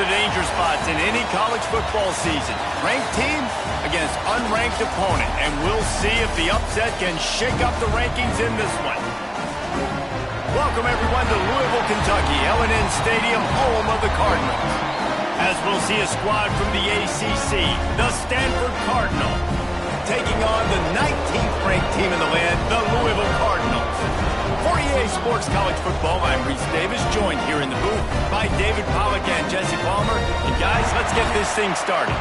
the danger spots in any college football season. Ranked team against unranked opponent, and we'll see if the upset can shake up the rankings in this one. Welcome, everyone, to Louisville, Kentucky, L&N Stadium, home of the Cardinals. As we'll see a squad from the ACC, the Stanford Cardinal, taking on the 19th ranked team in the land, the Louisville Cardinals. For EA Sports College Football, I'm Reese Davis, joined here in the booth by David Pollack and Jesse Palmer. And guys, let's get this thing started.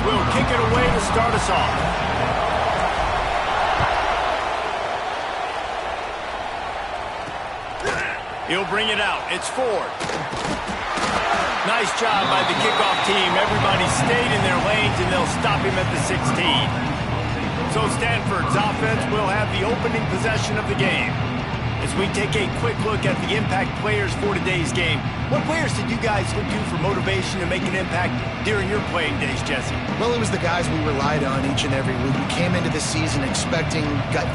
Will kick it away to start us off. He'll bring it out. It's Ford. Nice job by the kickoff team. Everybody stayed in their lanes, and they'll stop him at the 16. So Stanford's offense will have the opening possession of the game. As we take a quick look at the impact players for today's game, what players did you guys look to for motivation to make an impact during your playing days, Jesse? Well, it was the guys we relied on each and every week. We came into the season expecting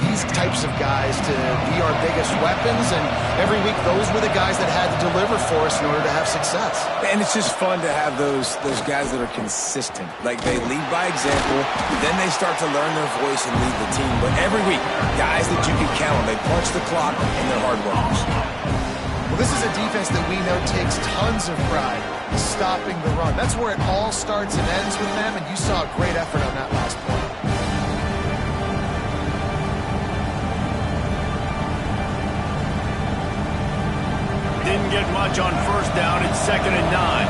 these types of guys to be our biggest weapons, and every week those were the guys that had to deliver for us in order to have success. And it's just fun to have those guys that are consistent. Like, they lead by example, then they start to learn their voice and lead the team. But every week, guys that you can count on, they punch the clock, and they're hard workers. Well, this is a defense that we know takes tons of pride in stopping the run. That's where it all starts and ends with them, and you saw a great effort on that last play. Didn't get much on first down. It's 2nd and 9.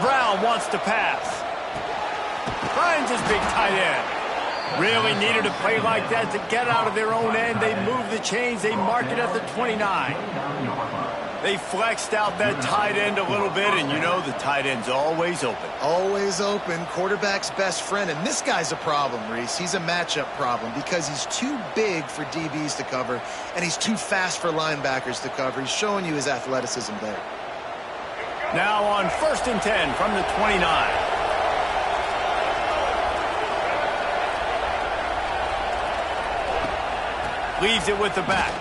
Brown wants to pass. Finds his big tight end. Really needed a play like that to get out of their own end. They move the chains. They mark it at the 29. They flexed out that tight end a little bit, and you know the tight end's always open. Always open. Quarterback's best friend. And this guy's a problem, Reese. He's a matchup problem because he's too big for DBs to cover, and he's too fast for linebackers to cover. He's showing you his athleticism there. Now on 1st and 10 from the 29. Leaves it with the back.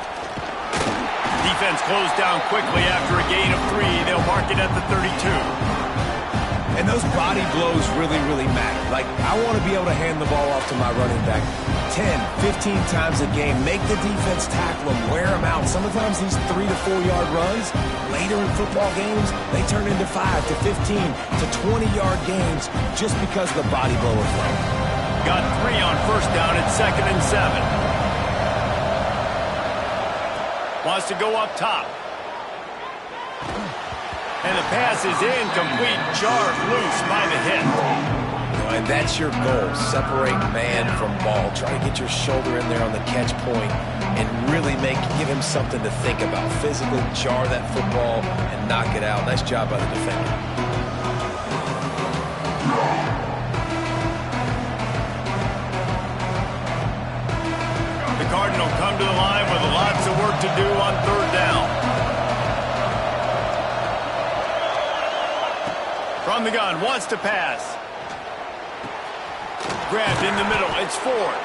Defense closed down quickly after a gain of 3. They'll mark it at the 32. And those body blows really, really matter. Like, I want to be able to hand the ball off to my running back 10, 15 times a game. Make the defense tackle them, wear them out. Sometimes these 3 to 4 yard runs, later in football games, they turn into 5 to 15 to 20 yard games just because of the body blow effect. Got 3 on first down. It's 2nd and 7. Wants to go up top. And the pass is incomplete. Jarred loose by the hit. And that's your goal. Separate man from ball. Try to get your shoulder in there on the catch point and really give him something to think about. Physically jar that football and knock it out. Nice job by the defender. Cardinal come to the line with lots of work to do on 3rd down. From the gun, wants to pass. Grabbed in the middle, it's Ford.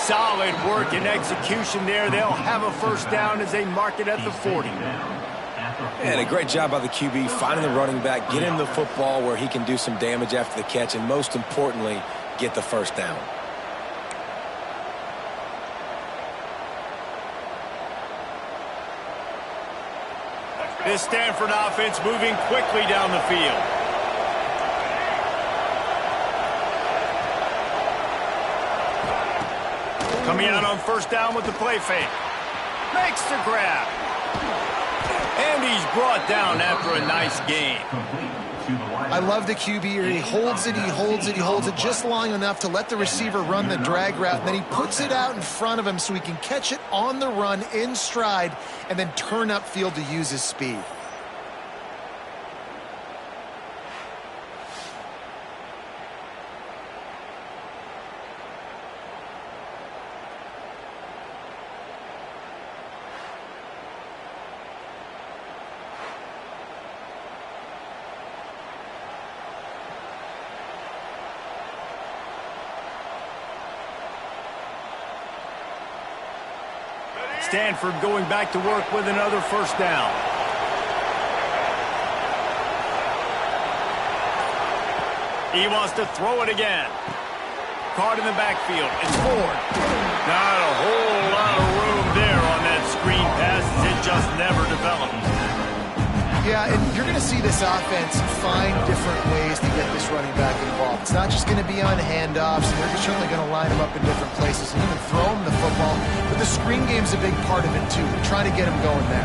Solid work and execution there. They'll have a first down as they mark it at the 40. And a great job by the QB finding the running back, get him the football where he can do some damage after the catch, and most importantly, get the first down. This Stanford offense moving quickly down the field. Coming out on first down with the play fake. Makes the grab. And he's brought down after a nice gain. I love the QB here. He holds it, he holds it, he holds it just long enough to let the receiver run the drag route, and then he puts it out in front of him so he can catch it on the run in stride and then turn upfield to use his speed. Stanford going back to work with another first down. He wants to throw it again. Caught in the backfield. It's Ford. Not a whole lot of room there on that screen pass. It just never developed. Yeah, and you're going to see this offense find different ways to get this running back involved. It's not just going to be on handoffs, and they're certainly going to line him up in different places and even throw him the football. But the screen game's a big part of it, too. They're trying to get him going there.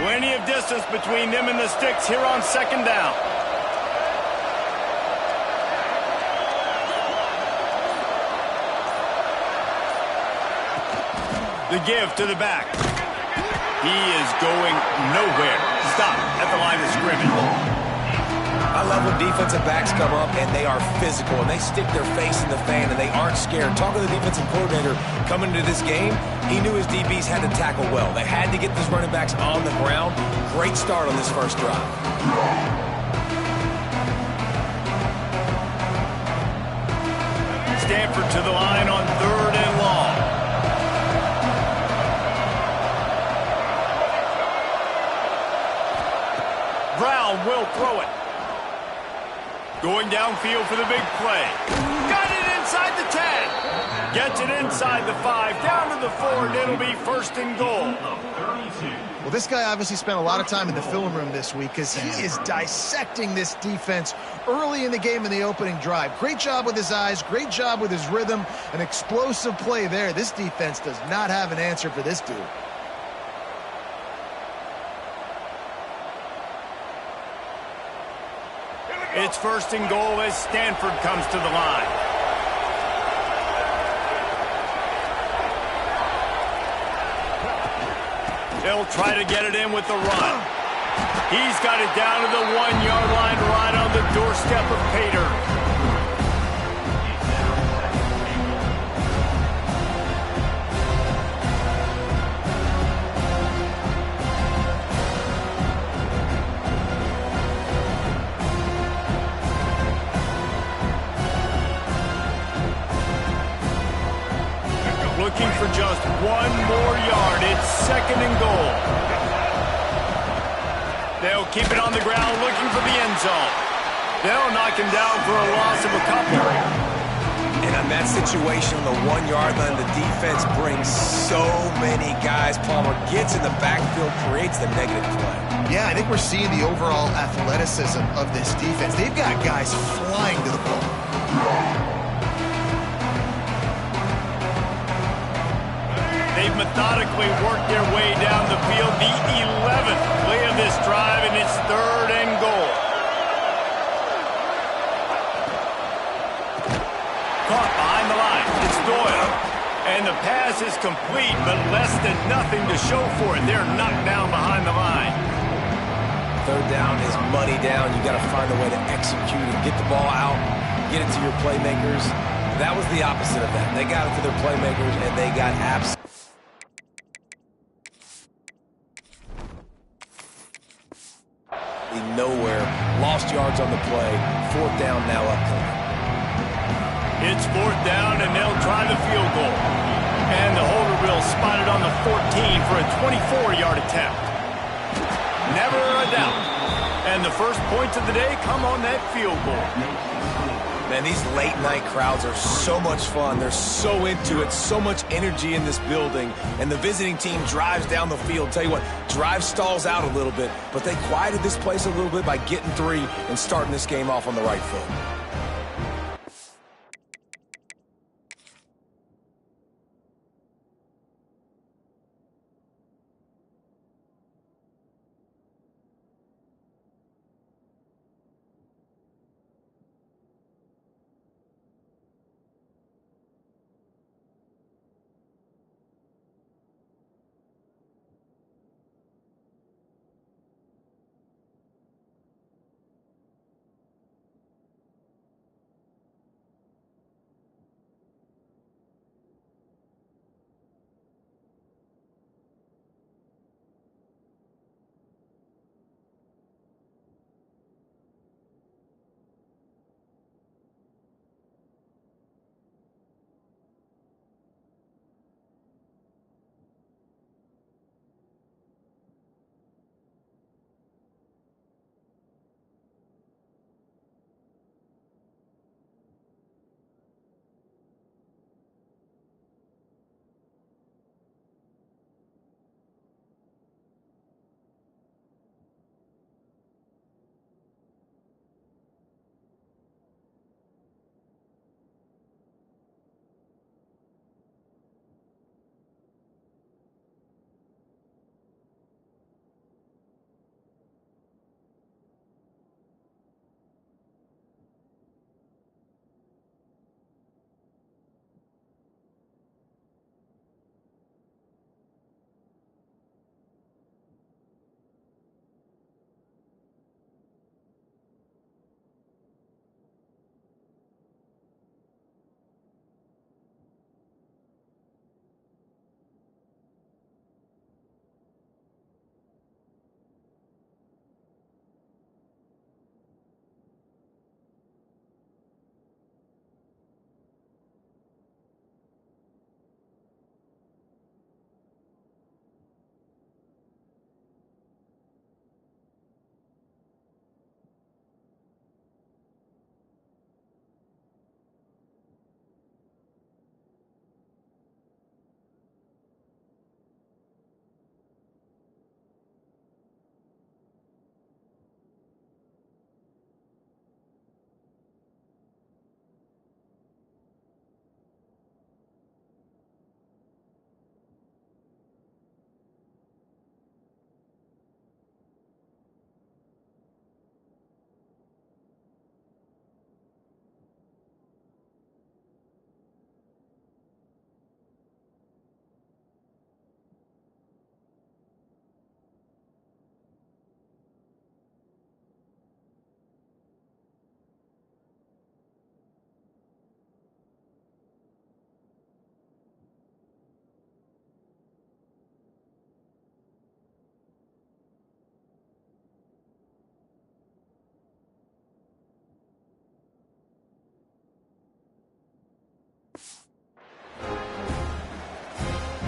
Plenty of distance between them and the sticks here on second down. The give to the back. He is going nowhere. Stop at the line of scrimmage. I love when defensive backs come up and they are physical and they stick their face in the fan and they aren't scared. Talking to the defensive coordinator coming into this game, he knew his DBs had to tackle well. They had to get these running backs on the ground. Great start on this first drive. Stanford to the line on third and long. Brown will throw it. Going downfield for the big play. Got it inside the 10. Gets it inside the 5. Down to the 4, and it'll be first and goal. Well, this guy obviously spent a lot of time in the film room this week because he is dissecting this defense early in the game in the opening drive. Great job with his eyes, great job with his rhythm, an explosive play there. This defense does not have an answer for this dude. It's first and goal as Stanford comes to the line. They'll try to get it in with the run. He's got it down to the 1-yard line right on the doorstep of Pater. Looking for just one more yard. It's second and goal. They'll keep it on the ground looking for the end zone. They'll knock him down for a loss of a couple. And on that situation, on the 1-yard line, the defense brings so many guys. Palmer gets in the backfield, creates the negative play. Yeah, I think we're seeing the overall athleticism of this defense. They've got guys flying to the ball. They've methodically worked their way down the field. The 11th play of this drive, and it's third and goal. Caught behind the line. It's Doyle. And the pass is complete, but less than nothing to show for it. They're knocked down behind the line. Third down is money down. You got to find a way to execute and get the ball out, get it to your playmakers. That was the opposite of that. They got it to their playmakers, and they got absolutely nowhere. lost yards on the play. 4th down now upcoming. It's 4th down, and they'll try the field goal. And the holder will spot it on the 14 for a 24-yard attempt. Never a doubt. And the first points of the day come on that field goal. Man, these late-night crowds are so much fun. They're so into it, so much energy in this building. And the visiting team drives down the field. Tell you what, drive stalls out a little bit, but they quieted this place a little bit by getting 3 and starting this game off on the right foot.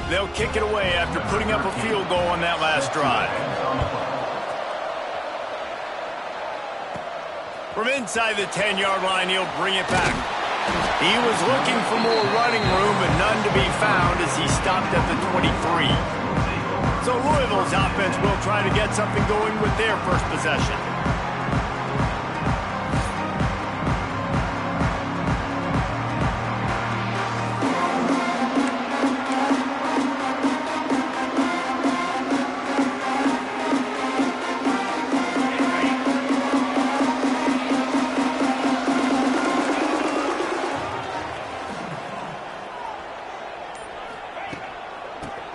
They'll kick it away after putting up a field goal on that last drive. From inside the 10-yard line, he'll bring it back. He was looking for more running room, but none to be found as he stopped at the 23. So Louisville's offense will try to get something going with their first possession.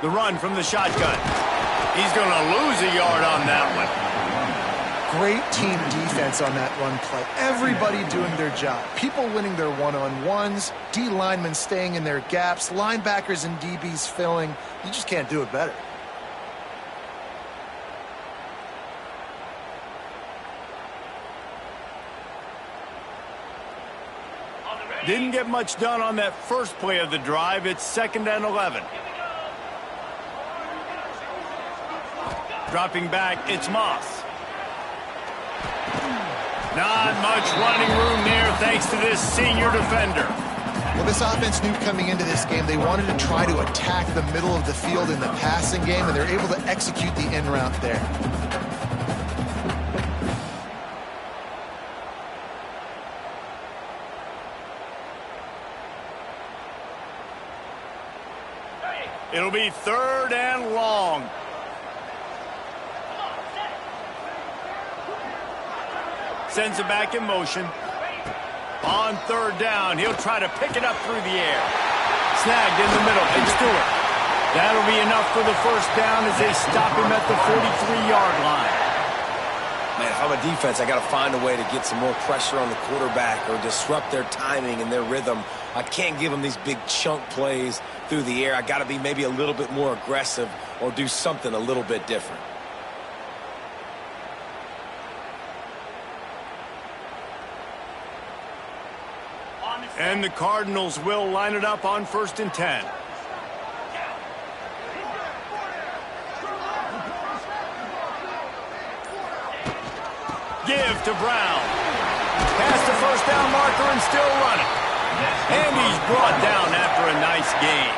The run from the shotgun. He's going to lose a yard on that one. Great team defense on that run play. Everybody doing their job. People winning their one-on-ones, D linemen staying in their gaps, linebackers and DBs filling. You just can't do it better. Didn't get much done on that first play of the drive. It's 2nd and 11. Dropping back, it's Moss. Not much running room there thanks to this senior defender. Well, this offense knew coming into this game they wanted to try to attack the middle of the field in the passing game, and they're able to execute the in route there. It'll be 3rd and long. Sends it back in motion. On 3rd down, he'll try to pick it up through the air. Snagged in the middle. It's Stewart. That'll be enough for the 1st down as they stop him at the 43-yard line. Man, if I'm a defense, I got to find a way to get some more pressure on the quarterback or disrupt their timing and their rhythm. I can't give them these big chunk plays through the air. I got to be maybe a little bit more aggressive or do something a little bit different. And the Cardinals will line it up on 1st and 10. Give to Brown. Past the 1st down marker and still running. And he's brought down after a nice gain.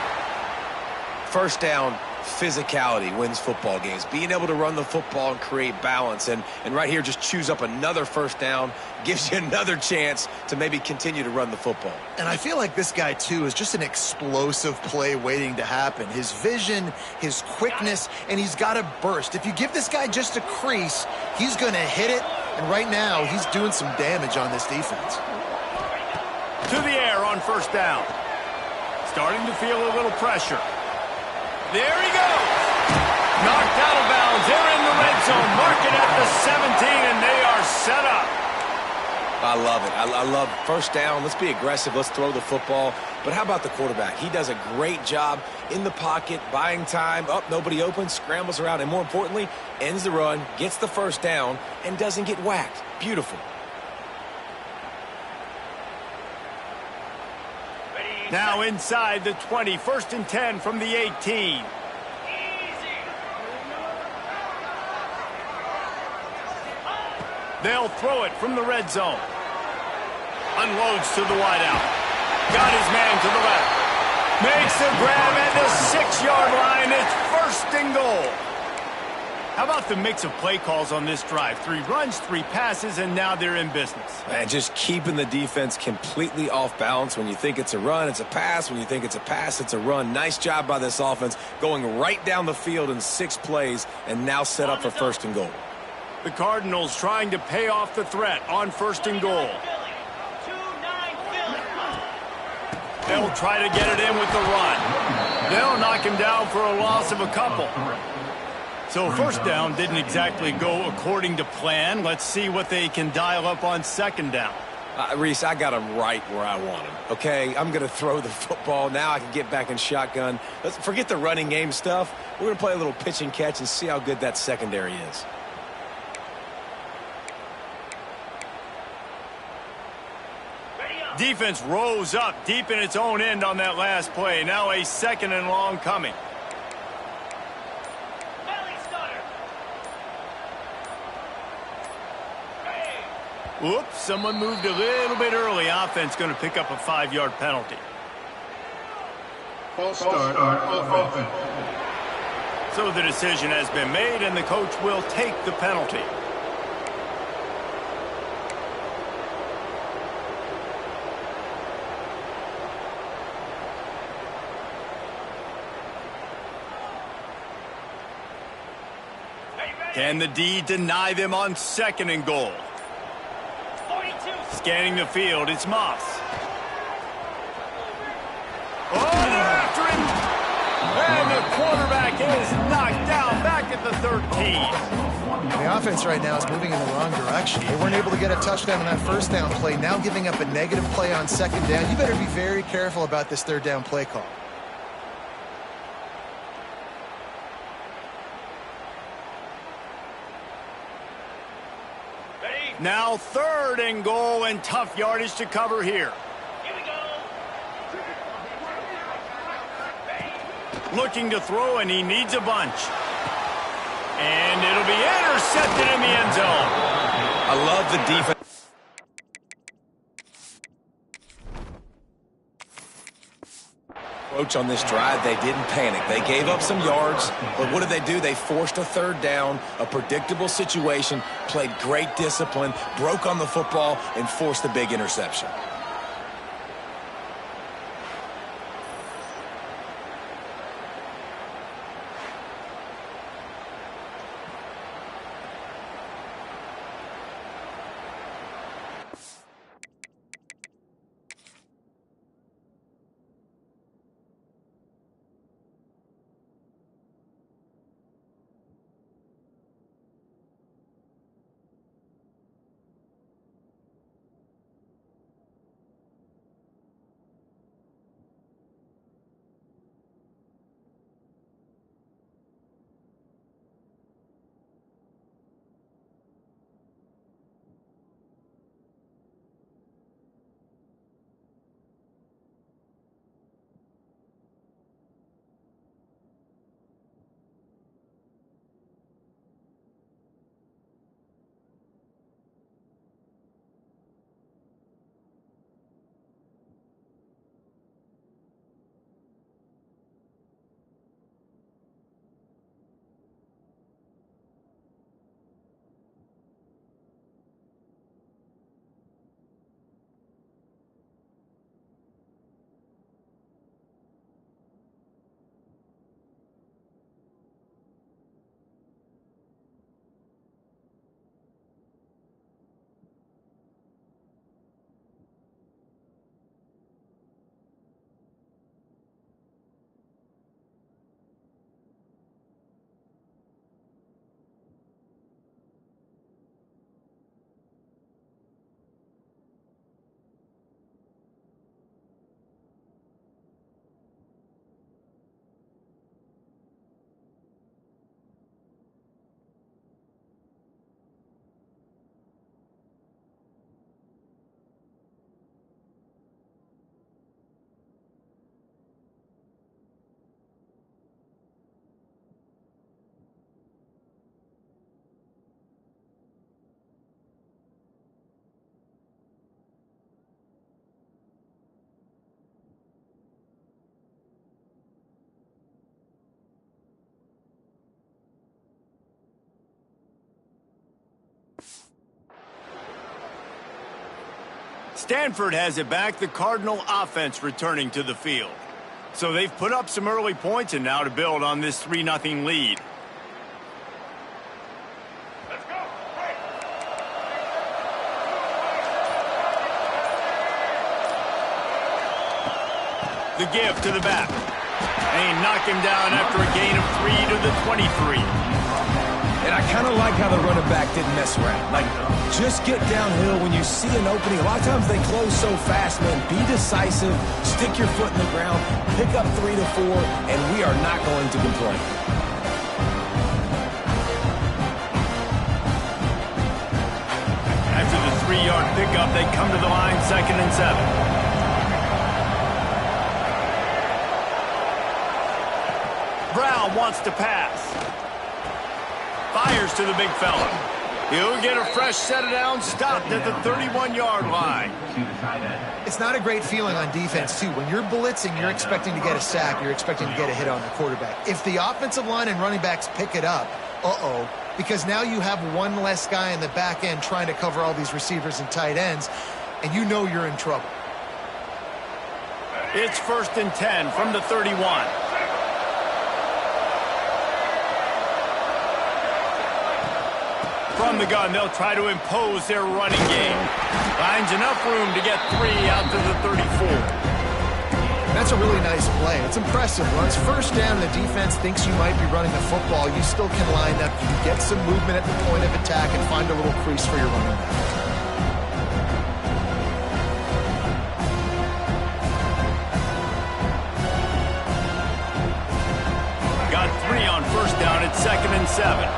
1st down, physicality wins football games. Being able to run the football and create balance. And right here, just choose up another 1st down. Gives you another chance to maybe continue to run the football. And I feel like this guy, too, is just an explosive play waiting to happen. His vision, his quickness, and he's got a burst. If you give this guy just a crease, he's going to hit it. And right now, he's doing some damage on this defense. To the air on 1st down. Starting to feel a little pressure. There he goes. Knocked out of bounds. They're in the red zone. Mark it at the 17, and they are set up. I love it. I love 1st down. Let's be aggressive. Let's throw the football. But how about the quarterback? He does a great job in the pocket, buying time. Up, nobody open, scrambles around, and more importantly, ends the run, gets the 1st down, and doesn't get whacked. Beautiful. Now inside the 20, 1st and 10 from the 18. They'll throw it from the red zone. Unloads to the wideout. Got his man to the left. Makes the grab at the 6-yard line. It's 1st and goal. How about the mix of play calls on this drive? 3 runs, 3 passes, and now they're in business. Man, just keeping the defense completely off balance. When you think it's a run, it's a pass. When you think it's a pass, it's a run. Nice job by this offense, going right down the field in 6 plays, and now set up for 1st and goal. The Cardinals trying to pay off the threat on 1st and goal. They'll try to get it in with the run. They'll knock him down for a loss of a couple. So 1st down didn't exactly go according to plan. Let's see what they can dial up on 2nd down. Reese, I got him right where I want him, okay? I'm going to throw the football. Now I can get back in shotgun. Let's forget the running game stuff. We're going to play a little pitch and catch and see how good that secondary is. Defense rose up deep in its own end on that last play. Now a 2nd and long coming. Whoops, someone moved a little bit early. Offense going to pick up a 5-yard penalty. False start on offense. So the decision has been made, and the coach will take the penalty. Can the D deny them on 2nd and goal? Scanning the field, it's Moss. Oh, they're after him. And the quarterback is knocked down back at the 13. The offense right now is moving in the wrong direction. They weren't able to get a touchdown on that 1st down play. Now giving up a negative play on 2nd down. You better be very careful about this 3rd down play call. Now 3rd and goal, and tough yardage to cover here. Here we go. Looking to throw, and he needs a bunch. And it'll be intercepted in the end zone. I love the defense. Approach on this drive, they didn't panic. They gave up some yards, but what did they do? They forced a third down, a predictable situation, played great discipline, broke on the football, and forced a big interception. Stanford has it back, the Cardinal offense returning to the field. So they've put up some early points and now to build on this 3-0 lead. Let's go. The give to the back. And he knocked him down after a gain of 3 to the 23. And I kind of like how the running back didn't mess around. Like, just get downhill when you see an opening. A lot of times they close so fast, man. Be decisive, stick your foot in the ground, pick up 3 to 4, and we are not going to complain. After the 3-yard pickup, they come to the line, 2nd and 7. Brown wants to pass. Fires to the big fella. He'll get a fresh set of downs, stopped at the 31-yard line. It's not a great feeling on defense, too. When you're blitzing, you're expecting to get a sack. You're expecting to get a hit on the quarterback. If the offensive line and running backs pick it up, because now you have one less guy in the back end trying to cover all these receivers and tight ends, and you know you're in trouble. It's 1st and 10 from the 31. From the gun, they'll try to impose their running game. Finds enough room to get 3 out to the 34. That's a really nice play. It's impressive. Once first down, the defense thinks you might be running the football. You still can line up. You can get some movement at the point of attack and find a little crease for your running back. Got 3 on first down at 2nd and 7.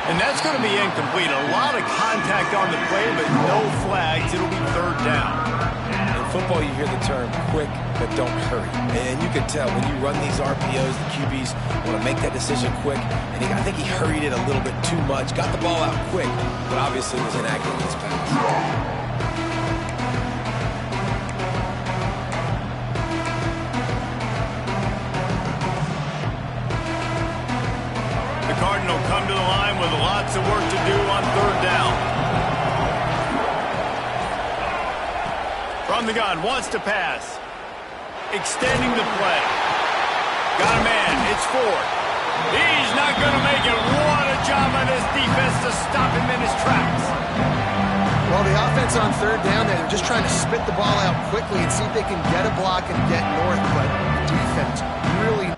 And that's That's going to be incomplete. A lot of contact on the play, but no flags. It'll be third down. In football, you hear the term quick, but don't hurry. And you can tell when you run these RPOs, the QBs want to make that decision quick. And I think he hurried it a little bit too much. Got the ball out quick, but obviously was inaccurate in his pass. Cardinal come to the line with lots of work to do on third down. From the gun, wants to pass. Extending the play. Got a man, it's Ford. He's not going to make it. What a job by this defense to stop him in his tracks. Well, the offense on third down, they're just trying to spit the ball out quickly and see if they can get a block and get north, but the defense really...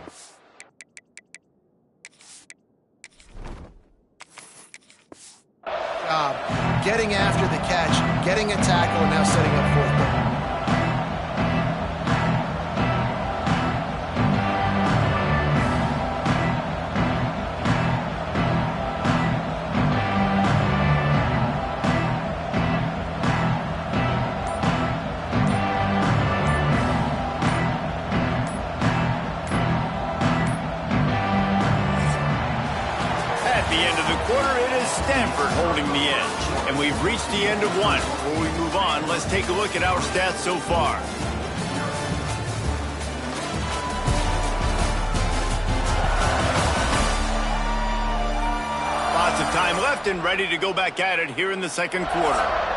getting after the catch, getting a tackle, and now setting up fourth down. At the end of the quarter, it is Stanford holding the edge. And we've reached the end of one. Before we move on, let's take a look at our stats so far. Lots of time left and ready to go back at it here in the second quarter.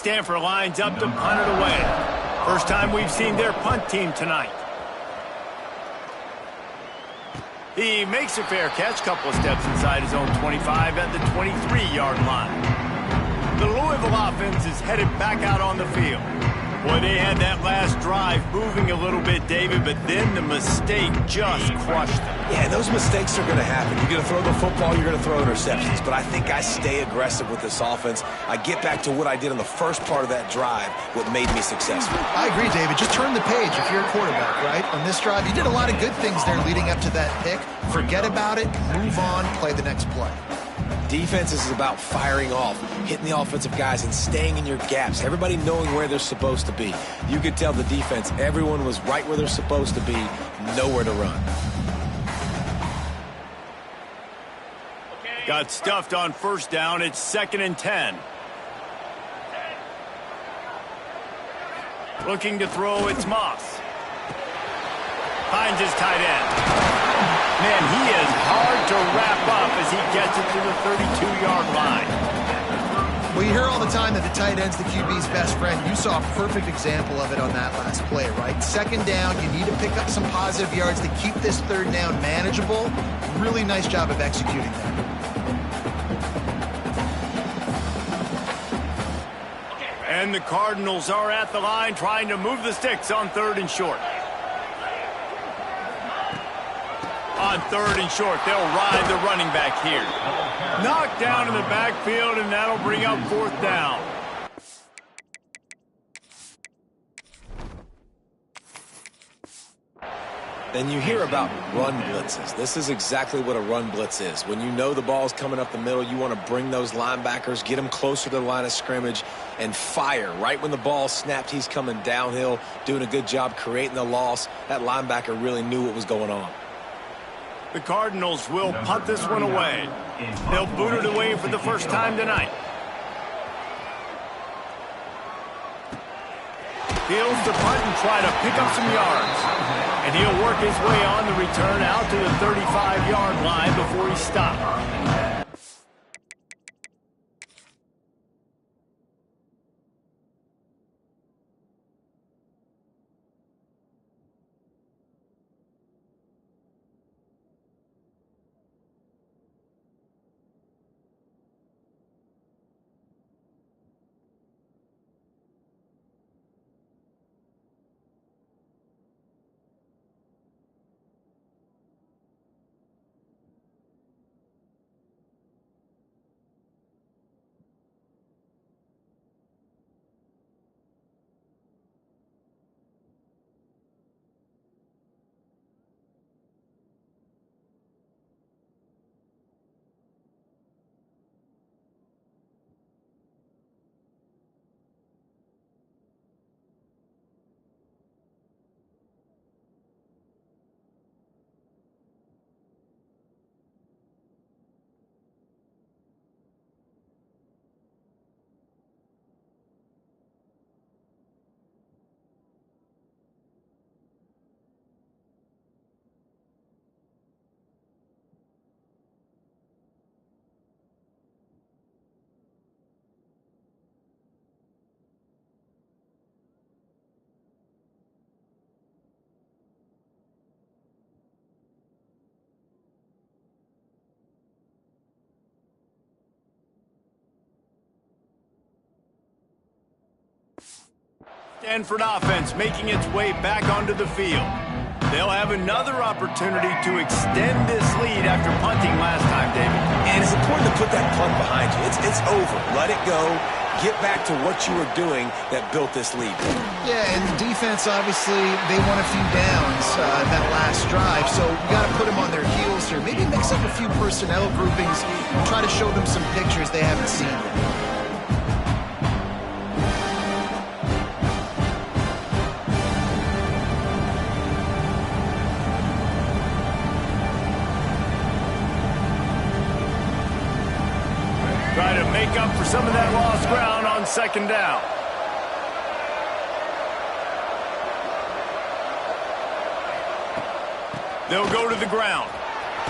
Stanford lines up to punt it away. First time we've seen their punt team tonight. He makes a fair catch, couple of steps inside his own 25 at the 23-yard line. The Louisville offense is headed back out on the field. Boy, they had that last drive moving a little bit, David, but then the mistake just crushed them. Yeah, those mistakes are going to happen. You're going to throw the football, you're going to throw interceptions. But I think I stay aggressive with this offense. I get back to what I did in the first part of that drive, what made me successful. I agree, David. Just turn the page if you're a quarterback, right? On this drive, you did a lot of good things there leading up to that pick. Forget about it, move on, play the next play. Defense is about firing off, hitting the offensive guys, and staying in your gaps. Everybody knowing where they're supposed to be. You could tell the defense, everyone was right where they're supposed to be, nowhere to run. Got stuffed on first down. It's 2nd and 10. Looking to throw, it's Moss. Finds his tight end. Man, he is hard to wrap up as he gets it to the 32-yard line. Well, you hear all the time that the tight end's the QB's best friend. You saw a perfect example of it on that last play, right? 2nd down, you need to pick up some positive yards to keep this 3rd down manageable. Really nice job of executing that. And the Cardinals are at the line trying to move the sticks on 3rd and short. On 3rd and short, they'll ride the running back here. Knocked down in the backfield, and that'll bring up 4th down. Then you hear about run blitzes. This is exactly what a run blitz is. When you know the ball's coming up the middle, you want to bring those linebackers, get them closer to the line of scrimmage, and fire. Right when the ball snapped, he's coming downhill, doing a good job creating the loss. That linebacker really knew what was going on. The Cardinals will punt this one away. They'll boot it away for the first time tonight. Fields to punt and try to pick up some yards. And he'll work his way on the return out to the 35-yard line before he stopped. Stanford offense making its way back onto the field. They'll have another opportunity to extend this lead after punting last time, David. And it's important to put that punt behind you. It's over. Let it go. Get back to what you were doing that built this lead. Yeah, and the defense, obviously, they won a few downs that last drive, so you got to put them on their heels here. Maybe mix up a few personnel groupings and try to show them some pictures they haven't seen yet. Try to make up for some of that lost ground on 2nd down. They'll go to the ground.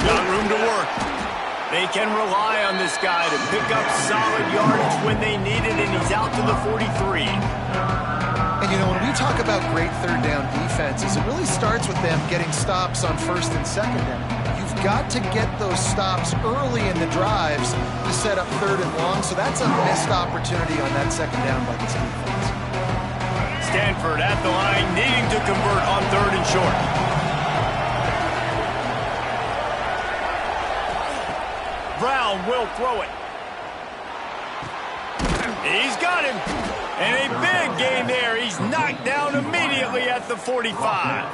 Got room to work. They can rely on this guy to pick up solid yardage when they need it, and he's out to the 43. And, you know, when we talk about great third down defenses, it really starts with them getting stops on first and second down. You've got to get those stops early in the drives to set up third and long, so that's a missed opportunity on that second down by this defense. Stanford at the line, needing to convert on third and short. Brown will throw it. He's got him. And a big gain there. He's knocked down immediately at the 45.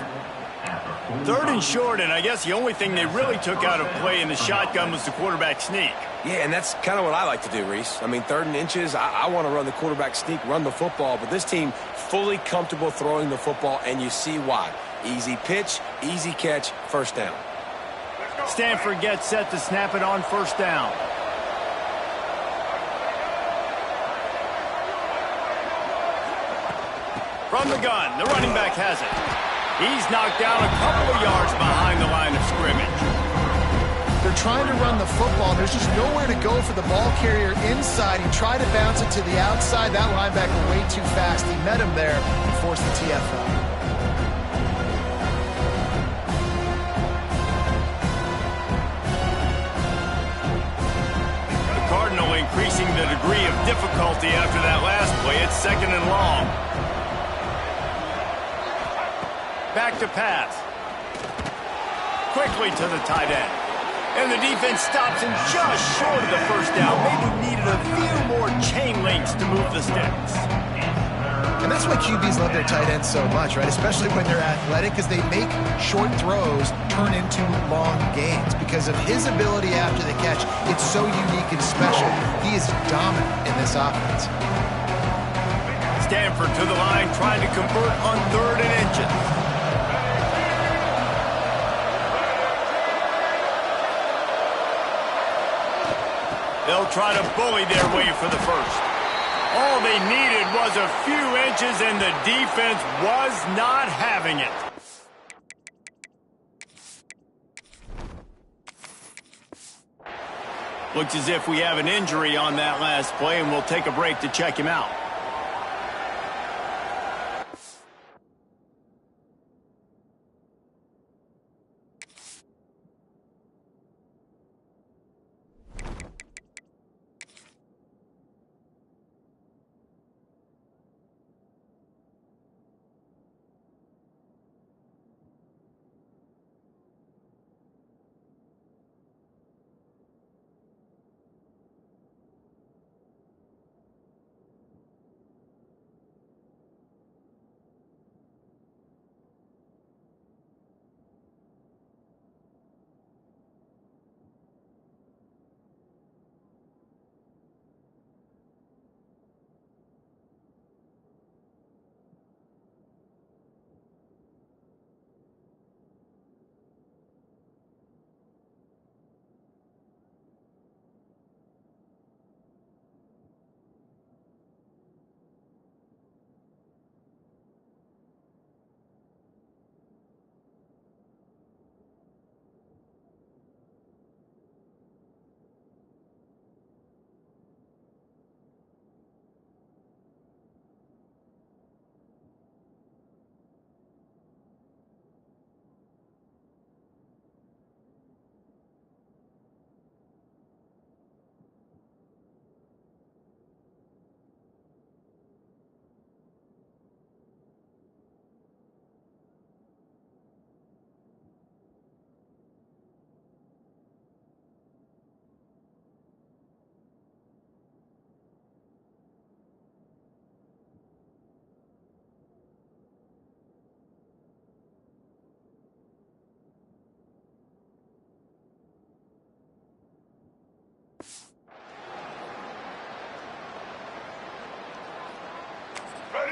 Third and short, and I guess the only thing they really took out of play in the shotgun was the quarterback sneak. Yeah, and that's kind of what I like to do, Reese. I mean, 3rd and inches, I want to run the quarterback sneak, run the football, but this team fully comfortable throwing the football, and you see why. Easy pitch, easy catch, first down. Stanford gets set to snap it on first down. From the gun, the running back has it. He's knocked down a couple of yards behind the line of scrimmage. They're trying to run the football. There's just nowhere to go for the ball carrier inside. He tried to bounce it to the outside. That linebacker way too fast. He met him there and forced the TFL. The Cardinal increasing the degree of difficulty after that last play. It's 2nd and long. Back to pass. Quickly to the tight end. And the defense stops him just short of the first down. Maybe needed a few more chain links to move the sticks. And that's why QBs love their tight ends so much, right? Especially when they're athletic, because they make short throws turn into long gains. Because of his ability after the catch, it's so unique and special. He is dominant in this offense. Stanford to the line, trying to convert on 3rd and inches. They'll try to bully their way for the first. All they needed was a few inches, and the defense was not having it. Looks as if we have an injury on that last play, and we'll take a break to check him out.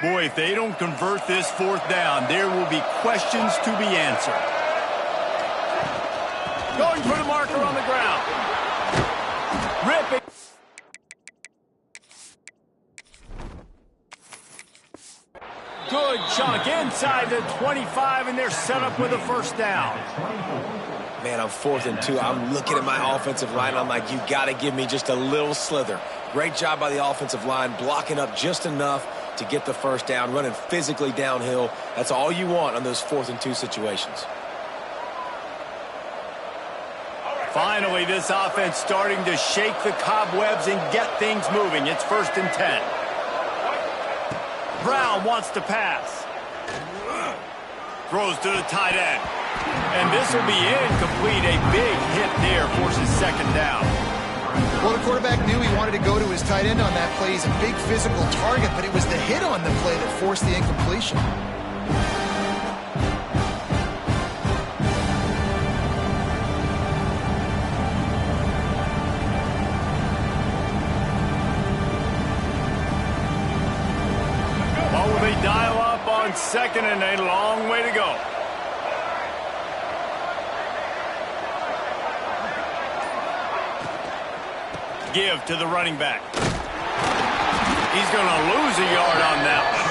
Boy, if they don't convert this 4th down, there will be questions to be answered. Going for the marker on the ground. Ripping. Good chunk inside the 25, and they're set up with a first down. Man, I'm 4th and 2. I'm looking at my offensive line. I'm like, you got to give me just a little slither. Great job by the offensive line, blocking up just enough to get the first down, running physically downhill. That's all you want on those 4th and 2 situations. Finally, this offense starting to shake the cobwebs and get things moving. It's 1st and 10. Brown wants to pass. Throws to the tight end. And this will be incomplete. A big hit there forces 2nd down. Well, the quarterback knew he wanted to go to his tight end on that play. He's a big physical target, but it was the hit on the play that forced the incompletion. What will they dial up on 2nd and a long way to go? Give to the running back. He's going to lose a yard on that one.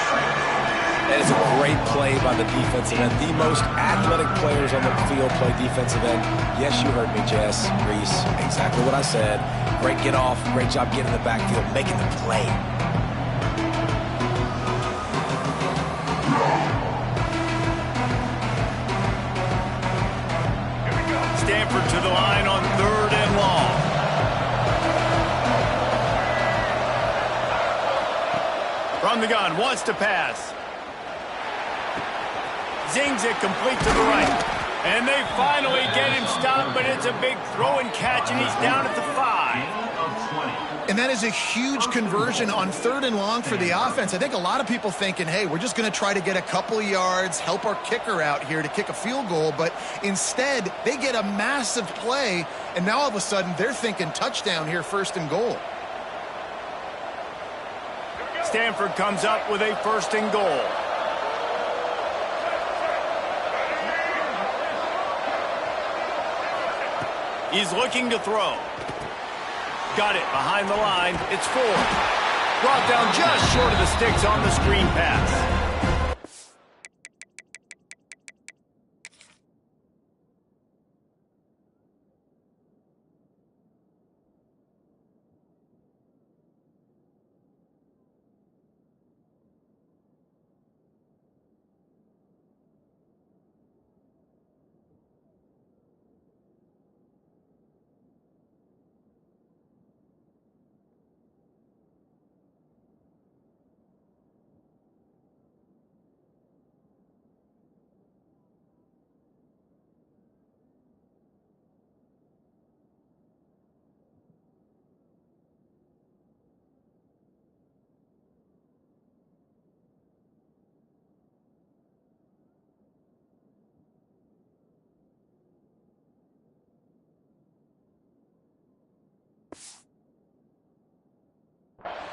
That is a great play by the defensive end. The most athletic players on the field play defensive end. Yes, you heard me, Jess, Reese. Exactly what I said. Great get off. Great job getting in the backfield, making the play. Stanford to the line on 3rd and long. From the gun, wants to pass. Zings it complete to the right. And they finally get him stopped, but it's a big throw and catch, and he's down at the 5. And that is a huge conversion on 3rd and long for the offense. I think a lot of people thinking, hey, we're just going to try to get a couple yards, help our kicker out here to kick a field goal. But instead, they get a massive play, and now all of a sudden they're thinking touchdown here, 1st and goal. Stanford comes up with a 1st and goal. He's looking to throw. Got it behind the line. It's 4. Brought down just short of the sticks on the screen pass.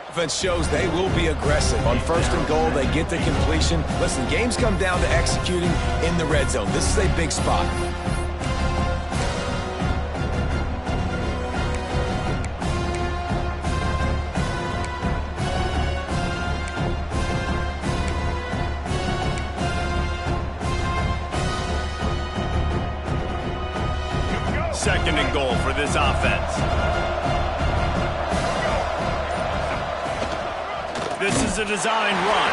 Offense shows they will be aggressive. On 1st and goal, they get the completion. Listen, games come down to executing in the red zone. This is a big spot. Second and goal for this offense. This is a designed run.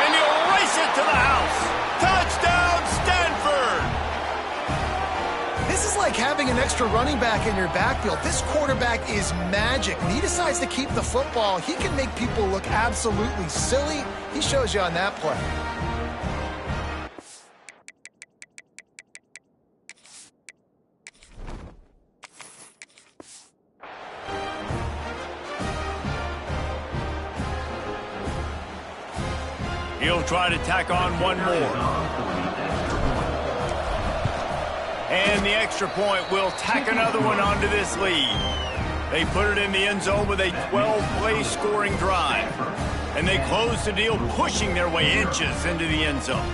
And he'll race it to the house. Touchdown, Stanford! This is like having an extra running back in your backfield. This quarterback is magic. When he decides to keep the football, he can make people look absolutely silly. He shows you on that play. He'll try to tack on one more. And the extra point will tack another one onto this lead. They put it in the end zone with a 12-play scoring drive. And they close the deal, pushing their way inches into the end zone.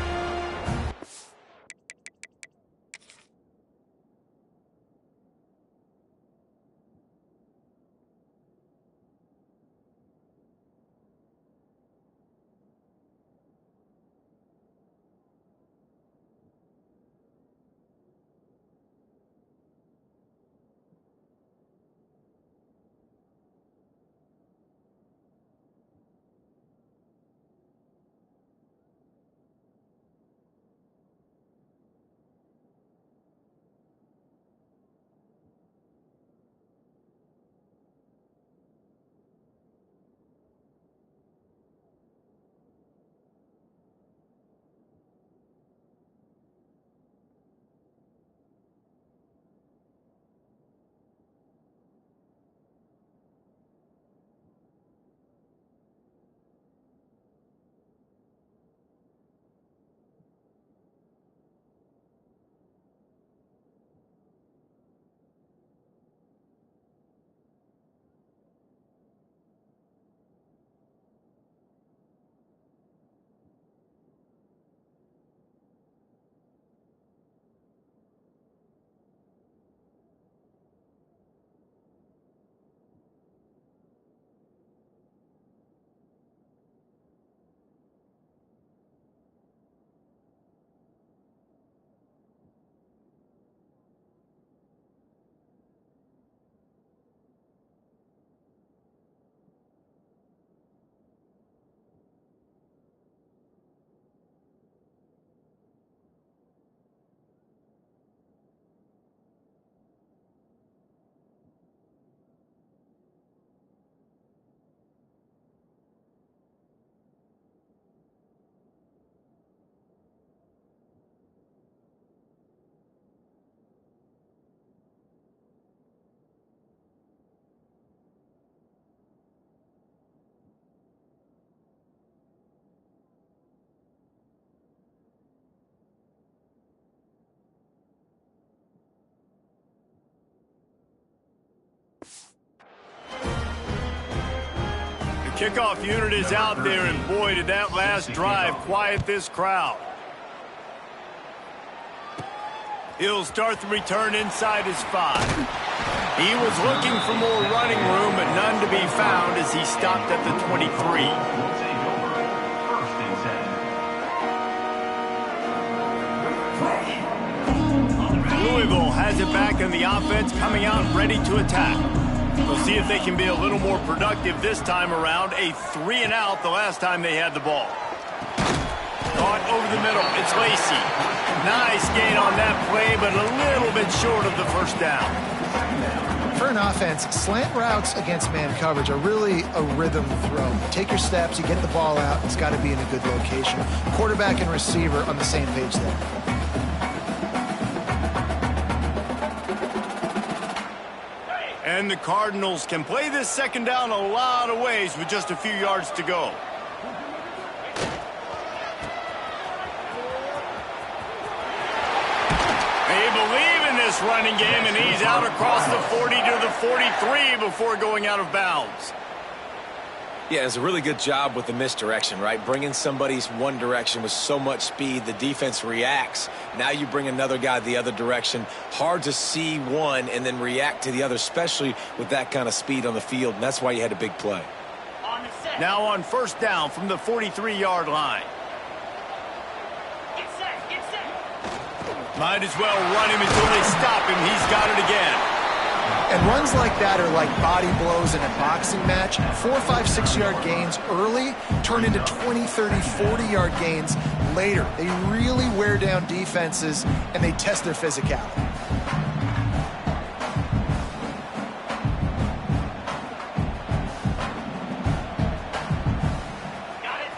Kickoff unit is out there, and boy, did that last drive quiet this crowd. He'll start the return inside his 5. He was looking for more running room, but none to be found as he stopped at the 23. Louisville has it back in the offense, coming out ready to attack. We'll see if they can be a little more productive this time around. A 3-and-out the last time they had the ball. Caught over the middle. It's Lacey. Nice gain on that play, but a little bit short of the first down. For an offense, slant routes against man coverage are really a rhythm throw. You take your steps, you get the ball out, it's got to be in a good location. Quarterback and receiver on the same page there. And the Cardinals can play this second down a lot of ways with just a few yards to go. They believe in this running game, and he's out across the 40 to the 43 before going out of bounds. Yeah, it's a really good job with the misdirection, right? Bringing somebody's one direction with so much speed, the defense reacts. Now you bring another guy the other direction. Hard to see one and then react to the other, especially with that kind of speed on the field, and that's why you had a big play. Now on first down from the 43-yard line. Might as well run him until they stop him. He's got it again. And runs like that are like body blows in a boxing match. 4, 5, 6-yard gains early turn into 20, 30, 40-yard gains later. They really wear down defenses, and they test their physicality.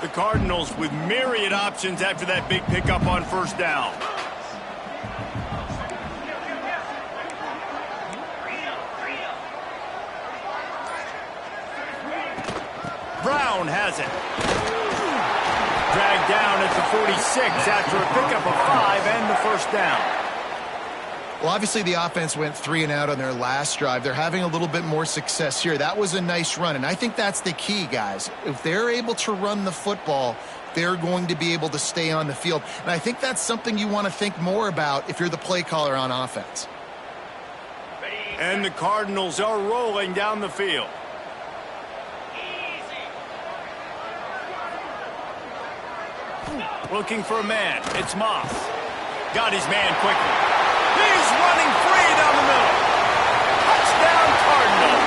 The Cardinals with myriad options after that big pickup on first down. Brown has it. Dragged down at the 46 after a pickup of 5 and the first down. Well, obviously the offense went 3-and-out on their last drive. They're having a little bit more success here. That was a nice run, and I think that's the key, guys. If they're able to run the football, they're going to be able to stay on the field. And I think that's something you want to think more about if you're the play caller on offense. And the Cardinals are rolling down the field. Looking for a man. It's Moss. Got his man quickly. He's running free down the middle. Touchdown Cardinals.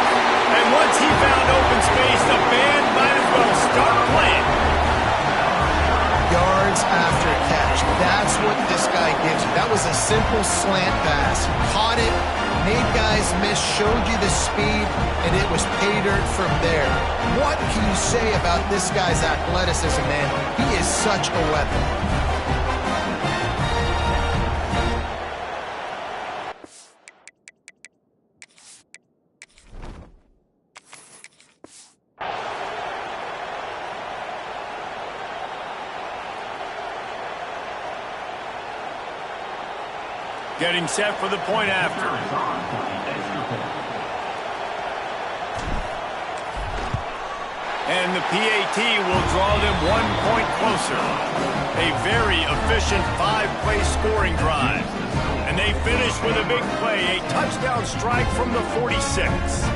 And once he found open space, the band might as well start playing. Yards after catch. That's what this guy gives you. That was a simple slant pass. Caught it, made guys miss, showed you the speed, and it was pay dirt from there. What can you say about this guy's athleticism, man? He is such a weapon. Getting set for the point after. And the PAT will draw them 1 point closer. A very efficient 5-play scoring drive. And they finish with a big play, a touchdown strike from the 46.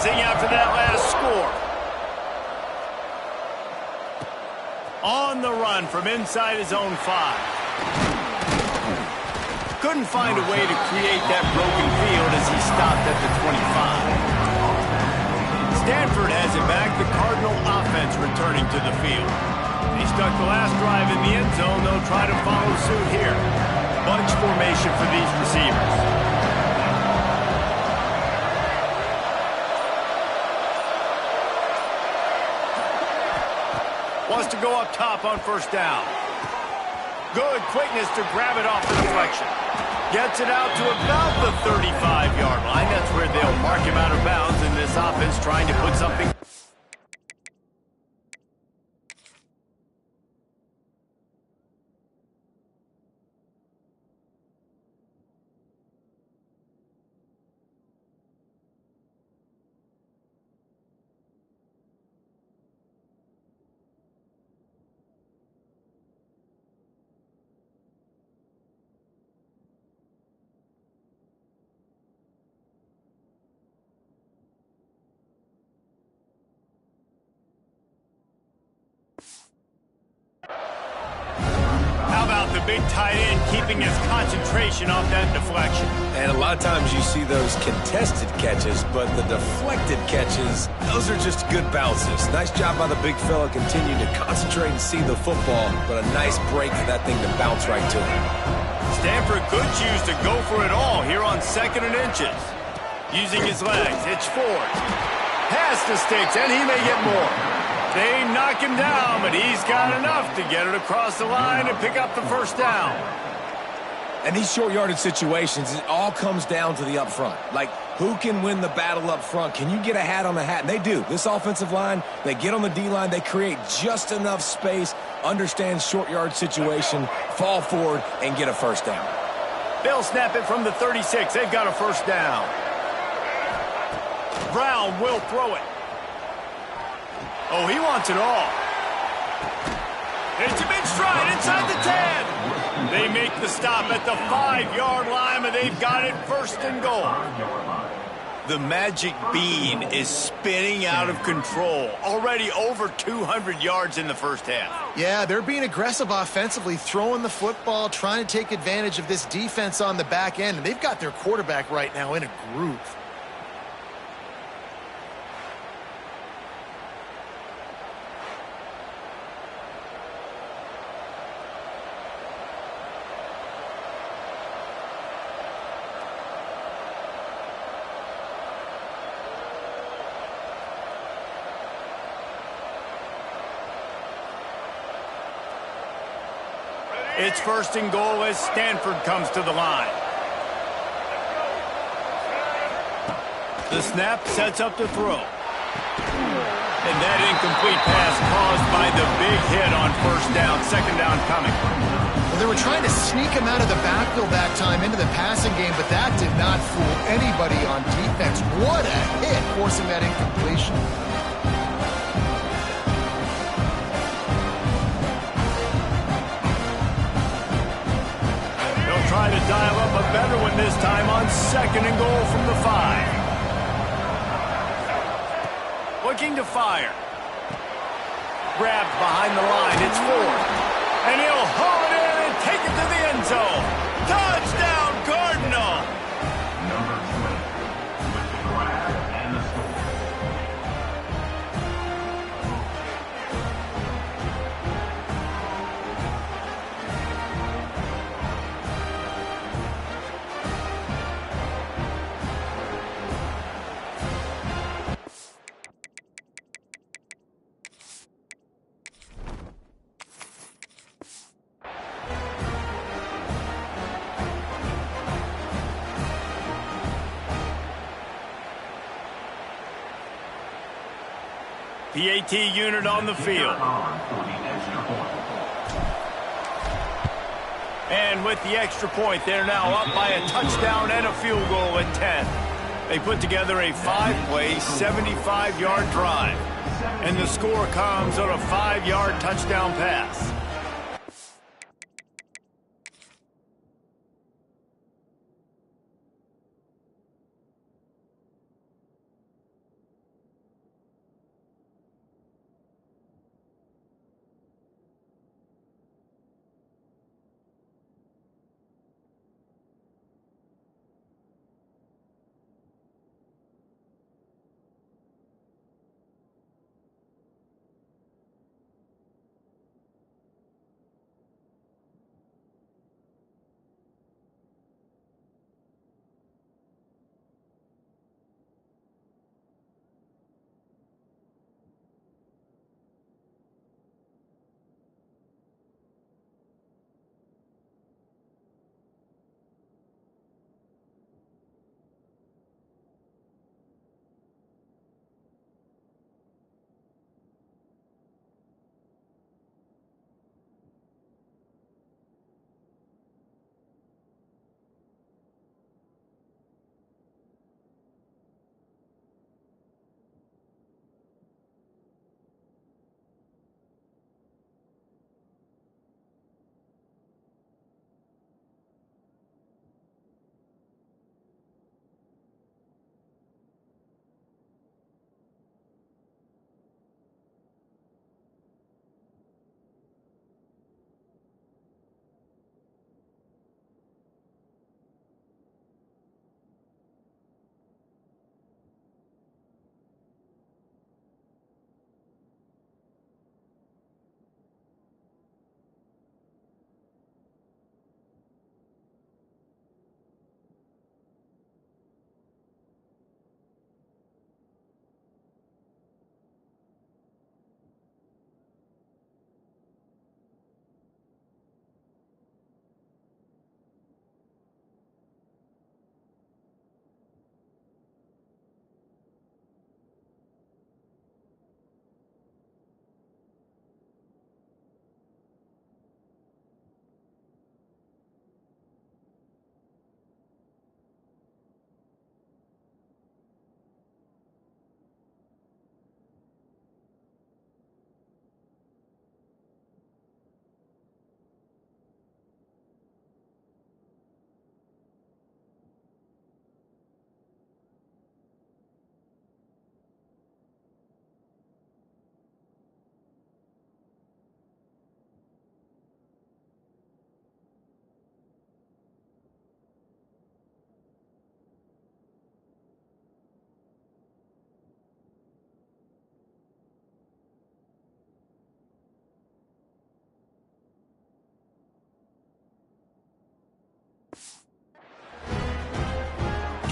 pausing after that last score. On the run from inside his own 5. Couldn't find a way to create that broken field as he stopped at the 25. Stanford has it back. The Cardinal offense returning to the field. They stuck the last drive in the end zone. They'll try to follow suit here. Bunch formation for these receivers. Wants to go up top on first down. Good quickness to grab it off the deflection. Gets it out to about the 35-yard line. That's where they'll mark him out of bounds in this offense trying to put something. How about the big tight end keeping his concentration off that deflection? And a lot of times you see those contested catches, but the deflected catches, those are just good bounces. Nice job by the big fella continuing to concentrate and see the football, but a nice break for that thing to bounce right to him. Stanford could choose to go for it all here on 2nd and inches. Using his legs, it's forward. Pass to Sticks, and he may get more. They knock him down, but he's got enough to get it across the line and pick up the first down. And these short yardage situations, it all comes down to the up front. Like, who can win the battle up front? Can you get a hat on the hat? And they do. This offensive line, they get on the D-line, they create just enough space, understand short yard situation, fall forward, and get a first down. They'll snap it from the 36. They've got a first down. Brown will throw it. Oh, he wants it all. It's a big stride inside the 10. They make the stop at the 5-yard line, but they've got it 1st and goal. The magic bean is spinning out of control. Already over 200 yards in the first half. Yeah, they're being aggressive offensively, throwing the football, trying to take advantage of this defense on the back end. And they've got their quarterback right now in a groove. It's 1st and goal as Stanford comes to the line. The snap sets up the throw. And that incomplete pass caused by the big hit on first down. 2nd down coming. Well, they were trying to sneak him out of the backfield that time into the passing game, but that did not fool anybody on defense. What a hit, forcing that incompletion. Try to dial up a better one this time on 2nd and goal from the 5. Looking to fire. Grabbed behind the line. It's 4. And he'll haul it in and take it to the end zone. Touchdown, Cardinal! Number 20, with the grab and the score. PAT unit on the field. And with the extra point, they're now up by a touchdown and a field goal at 10. They put together a 5-play, 75-yard drive. And the score comes on a 5-yard touchdown pass.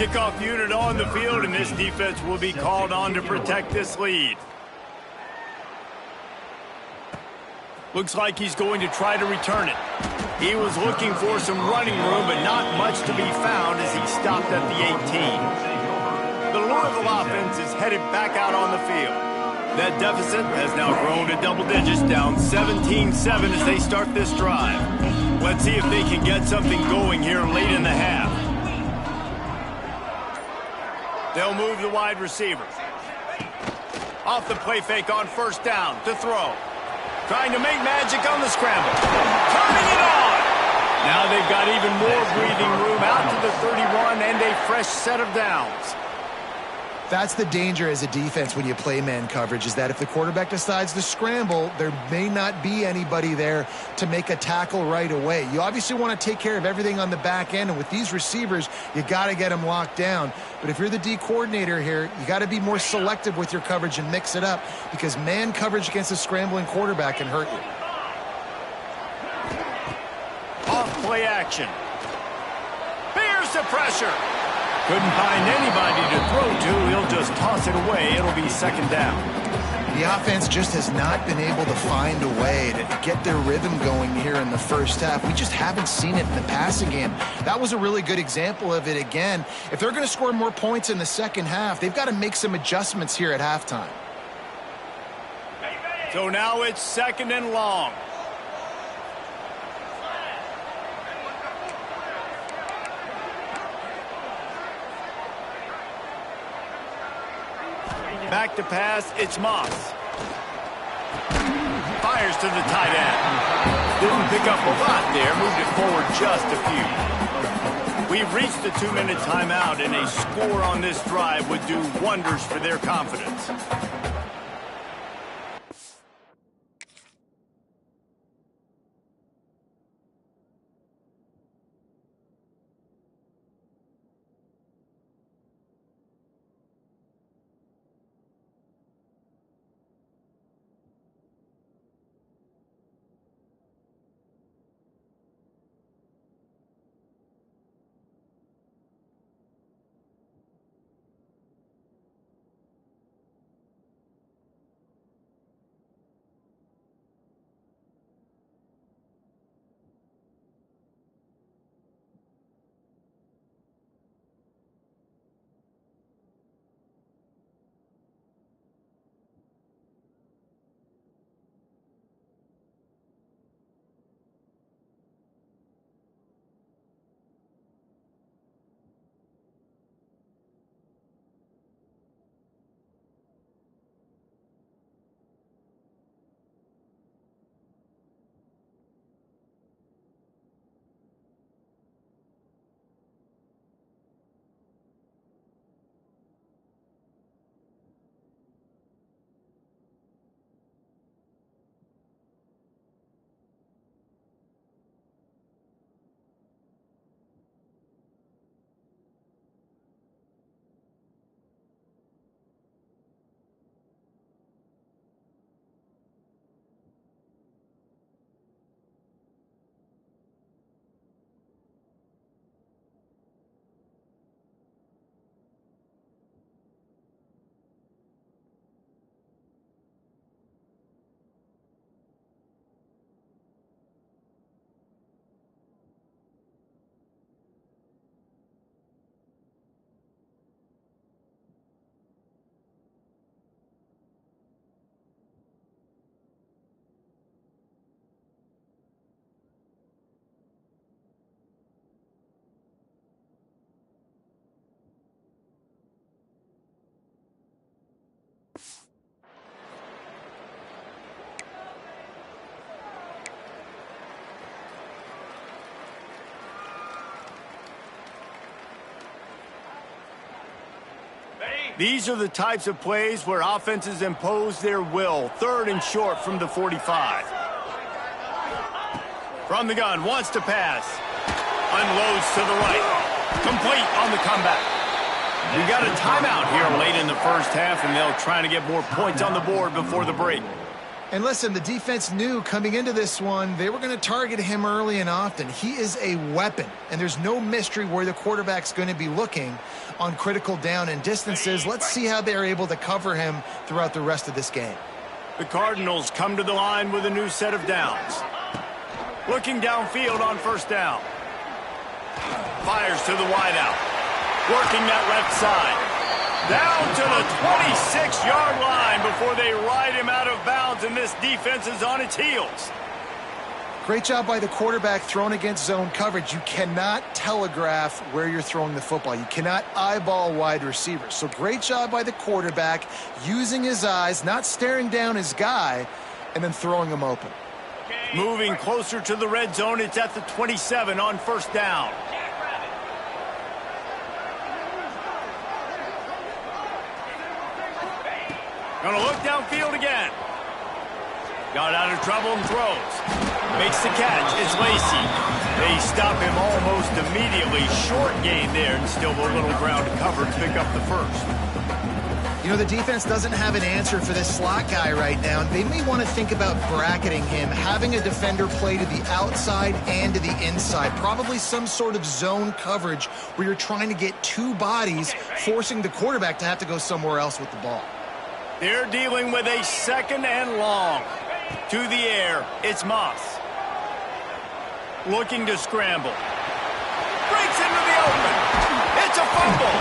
Kickoff unit on the field, and this defense will be called on to protect this lead. Looks like he's going to try to return it. He was looking for some running room, but not much to be found as he stopped at the 18. The Louisville offense is headed back out on the field. That deficit has now grown to double digits, down 17-7 as they start this drive. Let's see if they can get something going here late in the half. They'll move the wide receiver. Off the play fake on first down to throw. Trying to make magic on the scramble. Turning it on! Now they've got even more breathing room out to the 31 and a fresh set of downs. That's the danger as a defense when you play man coverage, is that if the quarterback decides to scramble, there may not be anybody there to make a tackle right away. You obviously want to take care of everything on the back end, and with these receivers, you got to get them locked down. But if you're the D coordinator here, you got to be more selective with your coverage and mix it up, because man coverage against a scrambling quarterback can hurt you. Off play action. Here's the pressure. Couldn't find anybody to throw to. He'll just toss it away. It'll be second down. The offense just has not been able to find a way to get their rhythm going here in the first half. We just haven't seen it in the passing game. That was a really good example of it again. If they're going to score more points in the second half, they've got to make some adjustments here at halftime. So now it's second and long. Back to pass, it's Moss. Fires to the tight end. Didn't pick up a lot there, moved it forward just a few. We've reached the 2-minute timeout, and a score on this drive would do wonders for their confidence. These are the types of plays where offenses impose their will. Third and short from the 45. From the gun, wants to pass. Unloads to the right. Complete on the comeback. We got a timeout here late in the first half, and they'll try to get more points on the board before the break. And listen, the defense knew coming into this one, they were going to target him early and often. He is a weapon, and there's no mystery where the quarterback's going to be looking on critical down and distances. Let's see how they're able to cover him throughout the rest of this game. The Cardinals come to the line with a new set of downs. Looking downfield on first down. Fires to the wideout. Working that left side. Down to the 26-yard line before they ride him out of bounds, and this defense is on its heels. Great job by the quarterback thrown against zone coverage. You cannot telegraph where you're throwing the football. You cannot eyeball wide receivers. So great job by the quarterback using his eyes, not staring down his guy, and then throwing him open. Moving closer to the red zone, it's at the 27 on first down. Gonna look downfield again. Got out of trouble and throws. Makes the catch. It's Lacy. They stop him almost immediately. Short gain there, and still a little ground to cover to pick up the first. You know, the defense doesn't have an answer for this slot guy right now. They may want to think about bracketing him, having a defender play to the outside and to the inside. Probably some sort of zone coverage where you're trying to get two bodies, forcing the quarterback to have to go somewhere else with the ball. They're dealing with a second and long. To the air, it's Moss. Looking to scramble. Breaks into the open. It's a fumble.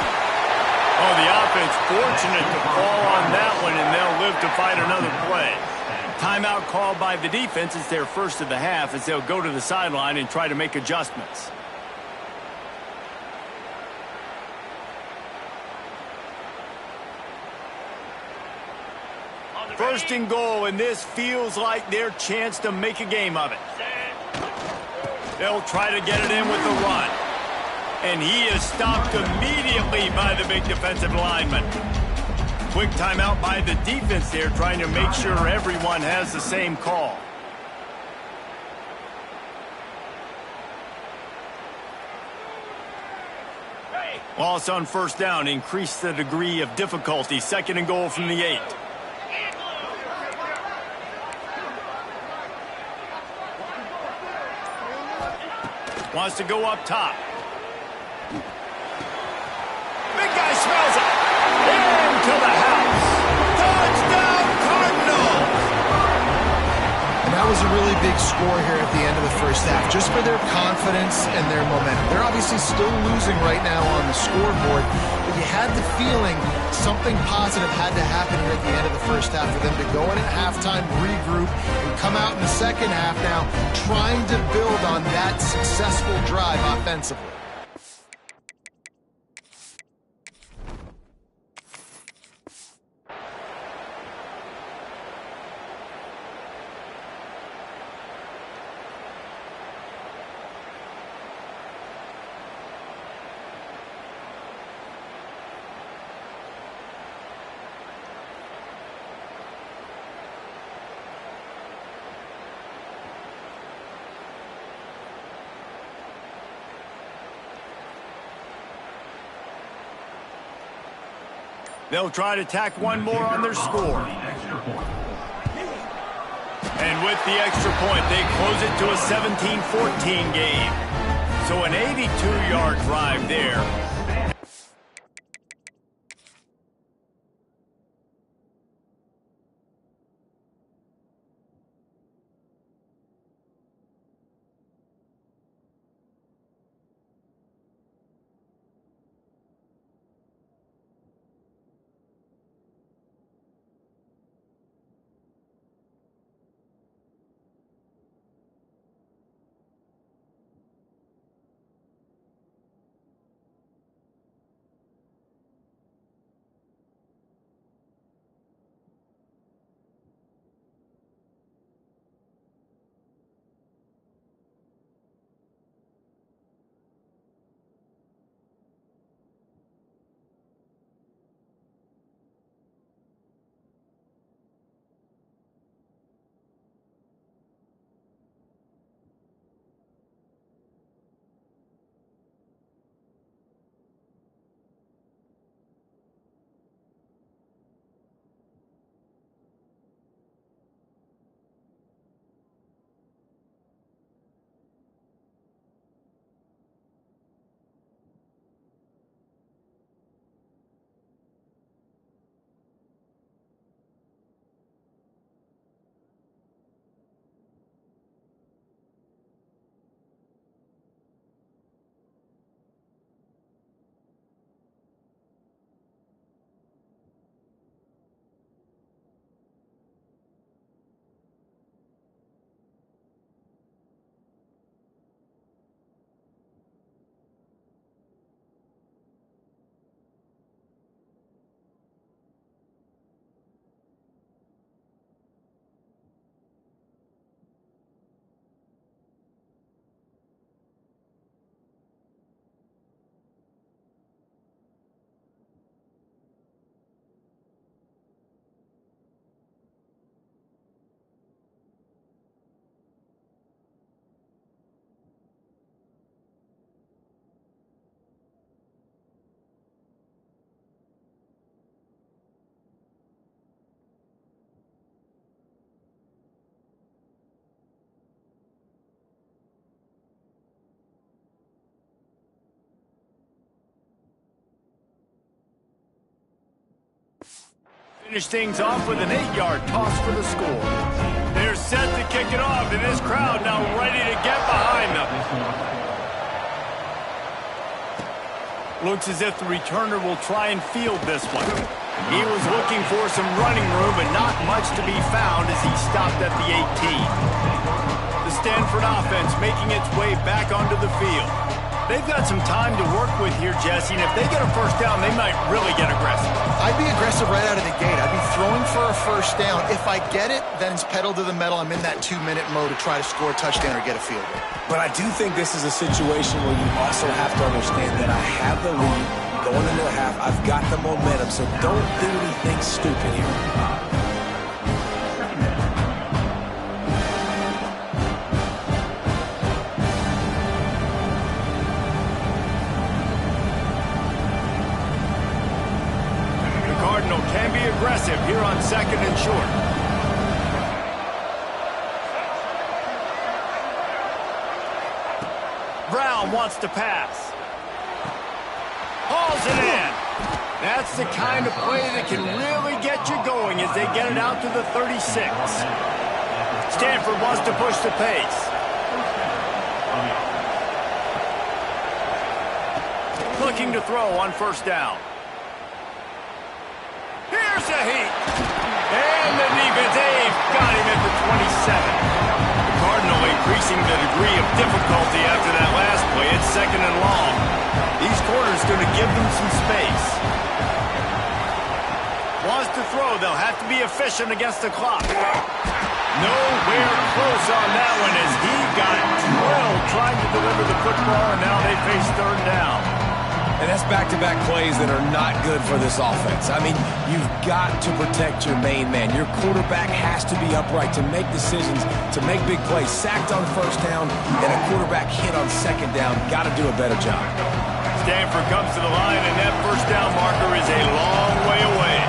Oh, the offense fortunate to fall on that one, and they'll live to fight another play. Timeout called by the defense. It's their first of the half as they'll go to the sideline and try to make adjustments. First and goal, and this feels like their chance to make a game of it. They'll try to get it in with the run. And he is stopped immediately by the big defensive lineman. Quick timeout by the defense there, trying to make sure everyone has the same call. Loss on first down, increase the degree of difficulty. Second and goal from the 8. Wants to go up top. Big guy smells it. Into the house. Touchdown, Cardinals! And that was a really big score here at the end of the first half, just for their confidence and their momentum. They're obviously still losing right now on the scoreboard, but you had the feeling something positive had to happen here at the end of the first half for them to go in at halftime, regroup, and come out in the second half now trying to build on that successful drive offensively. They'll try to tack one more on their score. And with the extra point, they close it to a 17-14 game. So an 82-yard drive there. Finish things off with an 8-yard toss for the score. They're set to kick it off, and this crowd now ready to get behind them. Looks as if the returner will try and field this one. He was looking for some running room, but not much to be found as he stopped at the 18. The Stanford offense making its way back onto the field. They've got some time to work with here, Jesse, and if they get a first down, they might really get aggressive. I'd be aggressive right out of the gate. I'd be throwing for a first down. If I get it, then it's pedal to the metal. I'm in that 2-minute mode to try to score a touchdown or get a field goal. But I do think this is a situation where you also have to understand that I have the lead going into the half. I've got the momentum, so don't do anything stupid here. Can be aggressive here on 2nd and short. Brown wants to pass. Hauls it in. That's the kind of play that can really get you going as they get it out to the 36. Stanford wants to push the pace. Looking to throw on first down. Here's a heat. And the defense, they've got him at the 27. The Cardinal increasing the degree of difficulty after that last play. It's 2nd and long. These corners going to give them some space. Wants to throw. They'll have to be efficient against the clock. Nowhere close on that one as he got drilled trying to deliver the football, and now they face 3rd down. And that's back-to-back plays that are not good for this offense. I mean, you've got to protect your main man. Your quarterback has to be upright to make decisions, to make big plays. Sacked on first down and a quarterback hit on 2nd down. Got to do a better job. Stanford comes to the line, and that first down marker is a long way away.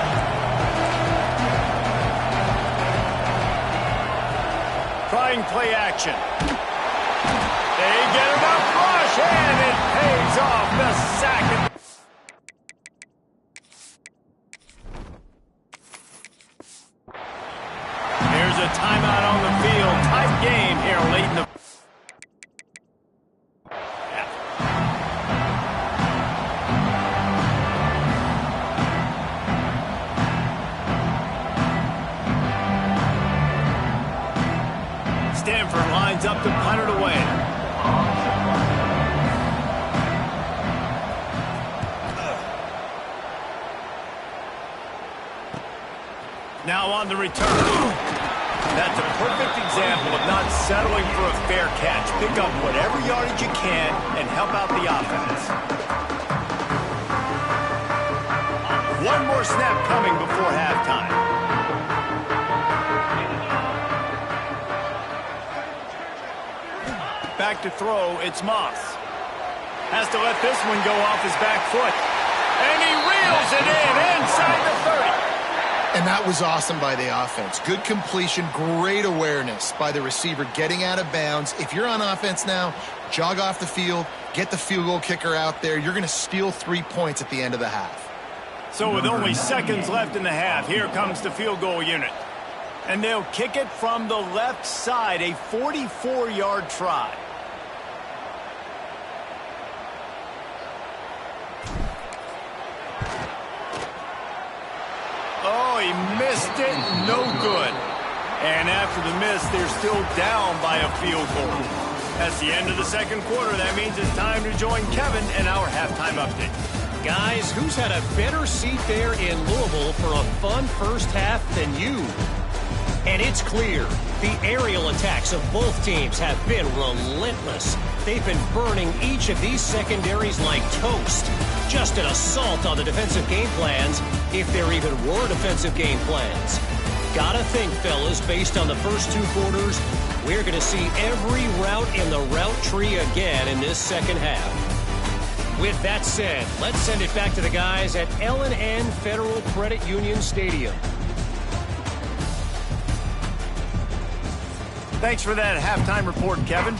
Trying play action. They get it up, rush, and it pays off the sack. Here's a timeout on the field. Tight game here late in the... Stanford lines up to punt it away. Now on the return. That's a perfect example of not settling for a fair catch. Pick up whatever yardage you can and help out the offense. One more snap coming before halftime. Back to throw, it's Moss. Has to let this one go off his back foot. And he reels it in inside the 30. And that was awesome by the offense. Good completion, great awareness by the receiver getting out of bounds. If you're on offense now, jog off the field, get the field goal kicker out there. You're going to steal 3 points at the end of the half. So with only seconds left in the half, here comes the field goal unit. And they'll kick it from the left side, a 44-yard try. Oh, he missed it. No good. And after the miss, they're still down by a field goal. That's the end of the 2nd quarter. That means it's time to join Kevin in our halftime update. Guys, who's had a better seat there in Louisville for a fun first half than you? And it's clear, the aerial attacks of both teams have been relentless. They've been burning each of these secondaries like toast. Just an assault on the defensive game plans, if there even were defensive game plans. Gotta think, fellas, based on the first 2 quarters, we're going to see every route in the route tree again in this second half. With that said, let's send it back to the guys at L&N Federal Credit Union Stadium. Thanks for that halftime report, Kevin.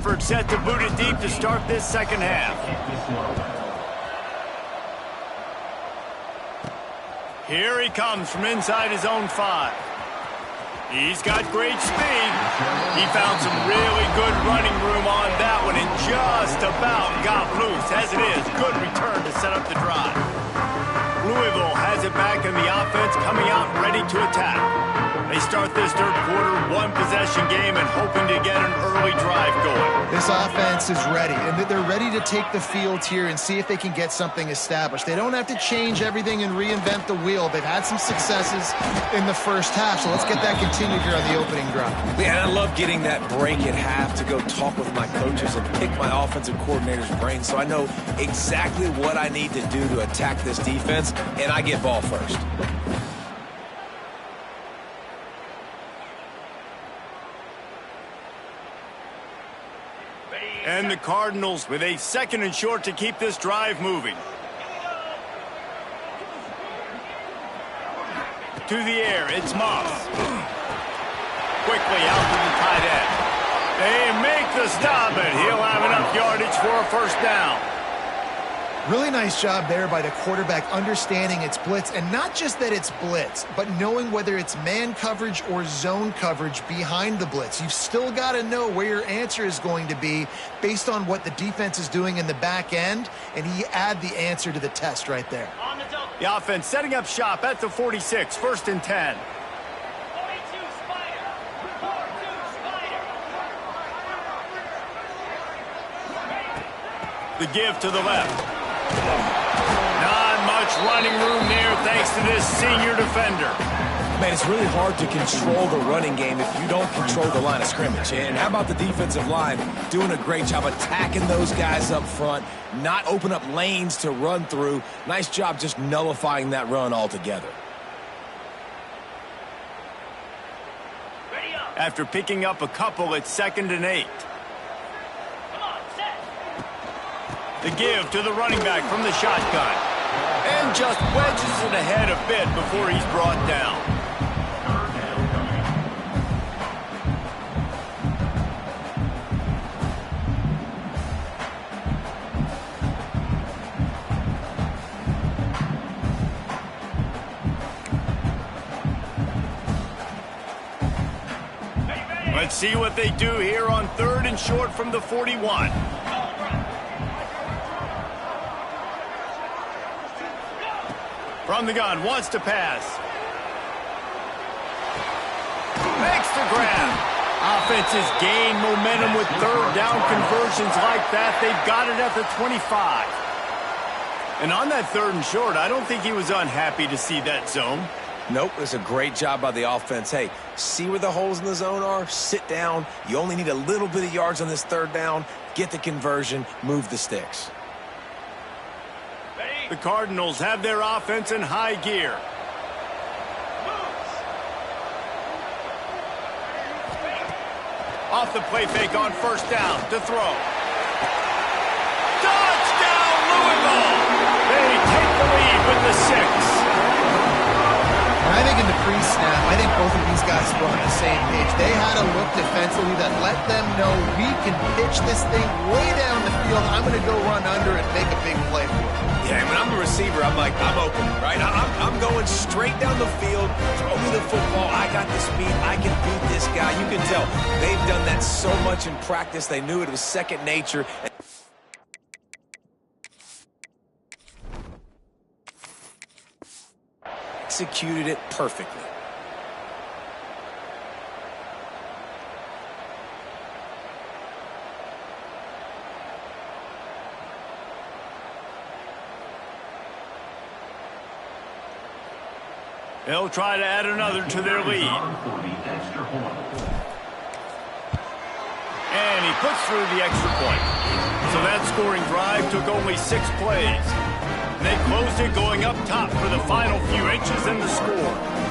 Stanford set to boot it deep to start this second half. Here he comes from inside his own 5. He's got great speed. He found some really good running room on that one and just about got loose. As it is, good return to set up the drive. Louisville has it back, and the offense coming out ready to attack. They start this third quarter, one-possession game, and hoping to get an early drive going. This offense is ready, and they're ready to take the field here and see if they can get something established. They don't have to change everything and reinvent the wheel. They've had some successes in the first half, so let's get that continued here on the opening drive. Man, I love getting that break at half to go talk with my coaches and pick my offensive coordinator's brain so I know exactly what I need to do to attack this defense, and I get ball first. And the Cardinals with a 2nd and short to keep this drive moving. To the air, it's Moss. Quickly out to the tight end. They make the stop, and he'll have enough yardage for a first down. Really nice job there by the quarterback understanding it's blitz, and not just that it's blitz, but knowing whether it's man coverage or zone coverage behind the blitz. You've still got to know where your answer is going to be based on what the defense is doing in the back end, and he add the answer to the test right there. The offense setting up shop at the 46, 1st and 10. The give to the left. Not much running room there thanks to this senior defender. Man, it's really hard to control the running game if you don't control the line of scrimmage. And how about the defensive line doing a great job attacking those guys up front, not open up lanes to run through. Nice job just nullifying that run altogether. After picking up a couple, it's 2nd and 8. The give to the running back from the shotgun. And just wedges it ahead a bit before he's brought down. Let's see what they do here on 3rd and short from the 41. From the gun, wants to pass. Makes the grab. Offenses gain momentum with 3rd down conversions like that. They've got it at the 25. And on that 3rd and short, I don't think he was unhappy to see that zone. Nope, it's a great job by the offense. Hey, see where the holes in the zone are? Sit down. You only need a little bit of yards on this 3rd down. Get the conversion. Move the sticks. The Cardinals have their offense in high gear. Off the play fake on 1st down to throw. Touchdown, Louisville! They take the lead with the 6. I think in the pre-snap, I think both of these guys were on the same page. They had a look defensively that let them know we can pitch this thing way down the field. I'm going to go run under and make a big play for it. Yeah, when I'm the receiver, I'm like, I'm open, right? I'm going straight down the field. Throw me the football. I got the speed. I can beat this guy. You can tell they've done that so much in practice. They knew it was second nature. Executed it perfectly. They'll try to add another to their lead. And he puts through the extra point. So that scoring drive took only 6 plays. They closed it going up top for the final few inches in the score.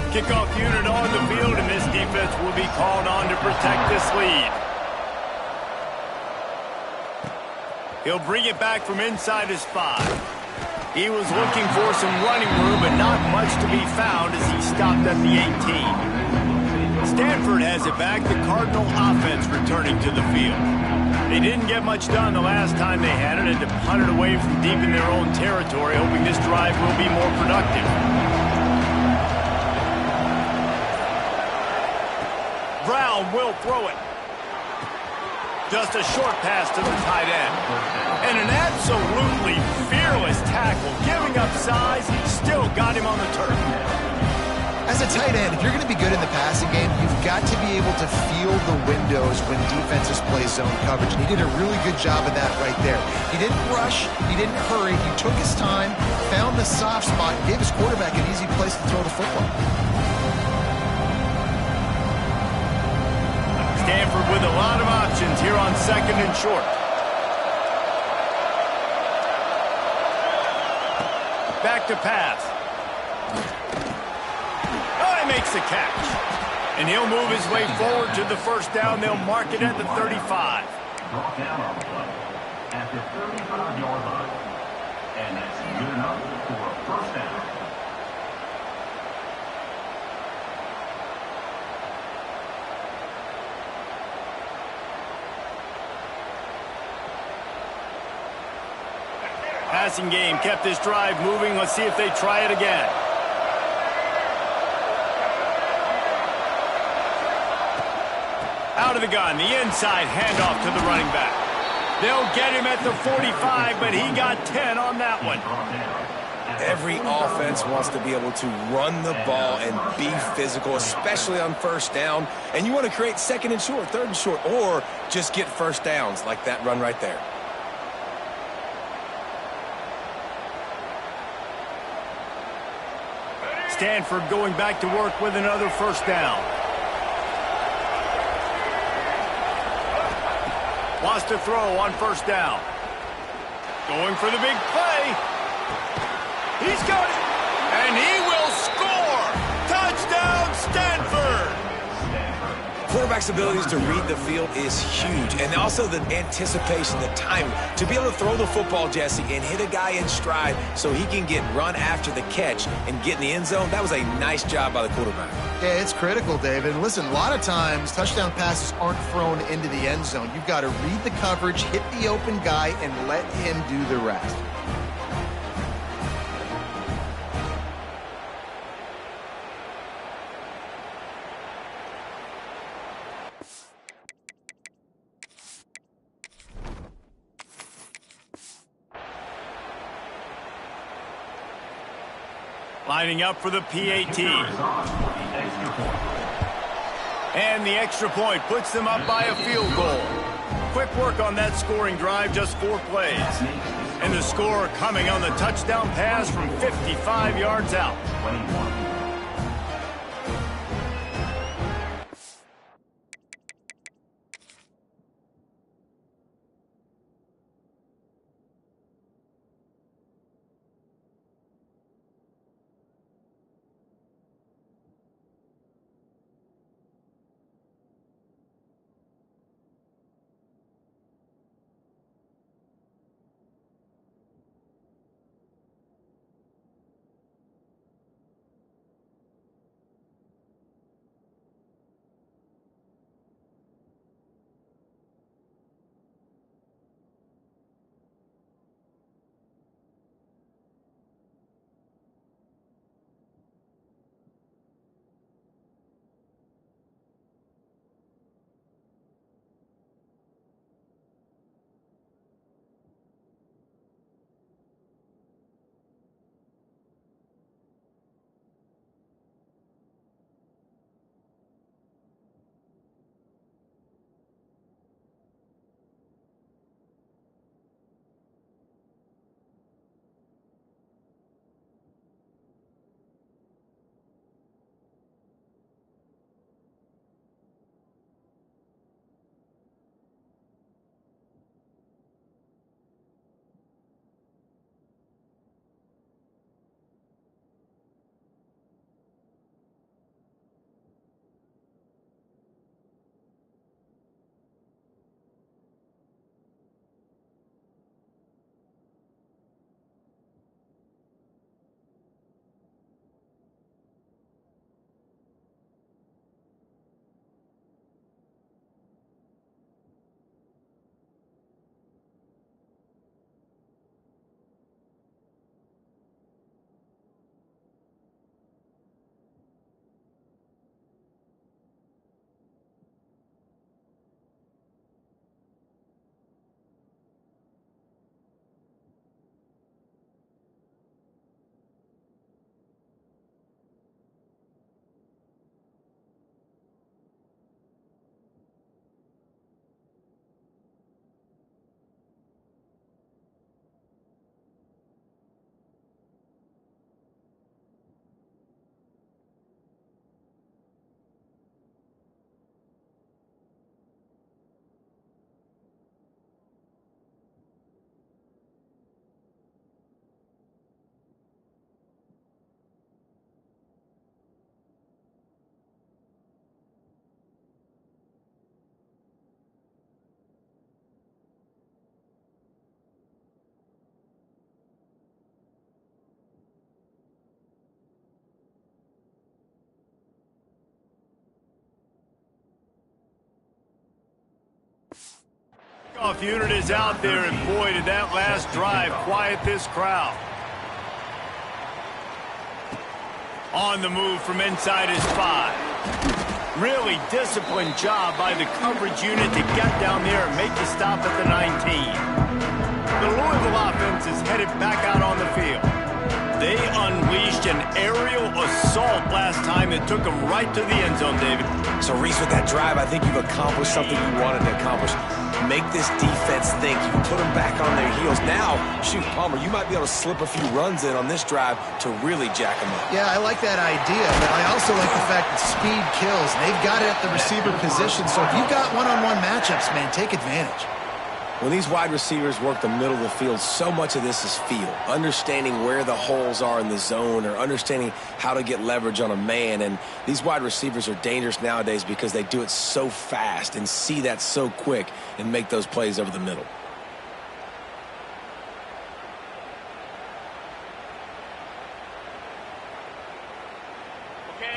Kickoff unit on the field, and this defense will be called on to protect this lead. He'll bring it back from inside his 5. He was looking for some running room, but not much to be found as he stopped at the 18. Stanford has it back, the Cardinal offense returning to the field. They didn't get much done the last time they had it, and to punt it away from deep in their own territory, hoping this drive will be more productive. Brown will throw it. Just a short pass to the tight end. And an absolutely fearless tackle. Giving up size, he still got him on the turf. As a tight end, if you're going to be good in the passing game, you've got to be able to feel the windows when defenses play zone coverage. And he did a really good job of that right there. He didn't rush. He didn't hurry. He took his time, found the soft spot, and gave his quarterback an easy place to throw the football. Stanford with a lot of options here on 2nd and short. Back to pass. Oh, he makes the catch. And he'll move his way forward to the first down. They'll mark it at the 35. Brought down on the play at the 35-yard line. And that's good enough for a first down. Passing game kept this drive moving. Let's see if they try it again. Out of the gun, the inside handoff to the running back. They'll get him at the 45, but he got 10 on that one. Every offense wants to be able to run the ball and be physical, especially on first down. And you want to create 2nd and short, 3rd and short, or just get first downs like that run right there. Stanford going back to work with another first down. Wants to throw on first down. Going for the big play. He's got it. And he will score. Touchdown, Stanford. Quarterback's abilities to read the field is huge. And also the anticipation, the timing. To be able to throw the football, Jesse, and hit a guy in stride so he can get run after the catch and get in the end zone, that was a nice job by the quarterback. Yeah, it's critical, David. And listen, a lot of times touchdown passes aren't thrown into the end zone. You've got to read the coverage, hit the open guy, and let him do the rest. Lining up for the PAT. And the extra point puts them up by a field goal. Quick work on that scoring drive, just 4 plays. And the score coming on the touchdown pass from 55 yards out. 21. Off unit is out there, and boy, did that last drive quiet this crowd. On the move from inside his 5. Really disciplined job by the coverage unit to get down there and make the stop at the 19. The Louisville offense is headed back out on the field. They unleashed an aerial assault last time that took them right to the end zone, David. So, Reese, with that drive, I think you've accomplished something you wanted to accomplish. Make this defense think. You can put them back on their heels. Now, shoot, Palmer, you might be able to slip a few runs in on this drive to really jack them up. Yeah, I like that idea, but I also like the fact that speed kills. They've got it at the receiver position, so if you've got one-on-one matchups, man, take advantage. When these wide receivers work the middle of the field, so much of this is feel. Understanding where the holes are in the zone or understanding how to get leverage on a man. And these wide receivers are dangerous nowadays because they do it so fast and see that so quick and make those plays over the middle.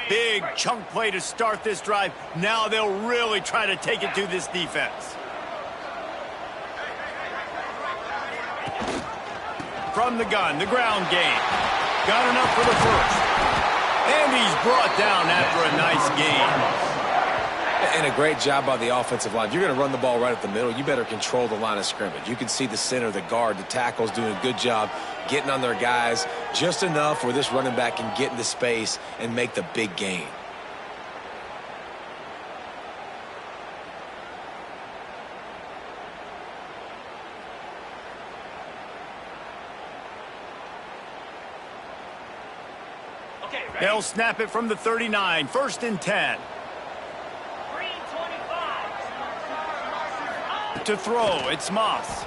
Big chunk play to start this drive. Now they'll really try to take it to this defense. From the gun, the ground game. Got enough for the first. And he's brought down after a nice gain. And a great job by the offensive line. If you're going to run the ball right at the middle, you better control the line of scrimmage. You can see the center, the guard, the tackles doing a good job getting on their guys just enough where this running back can get into space and make the big gain. They'll snap it from the 39. 1st and 10. To throw, it's Moss.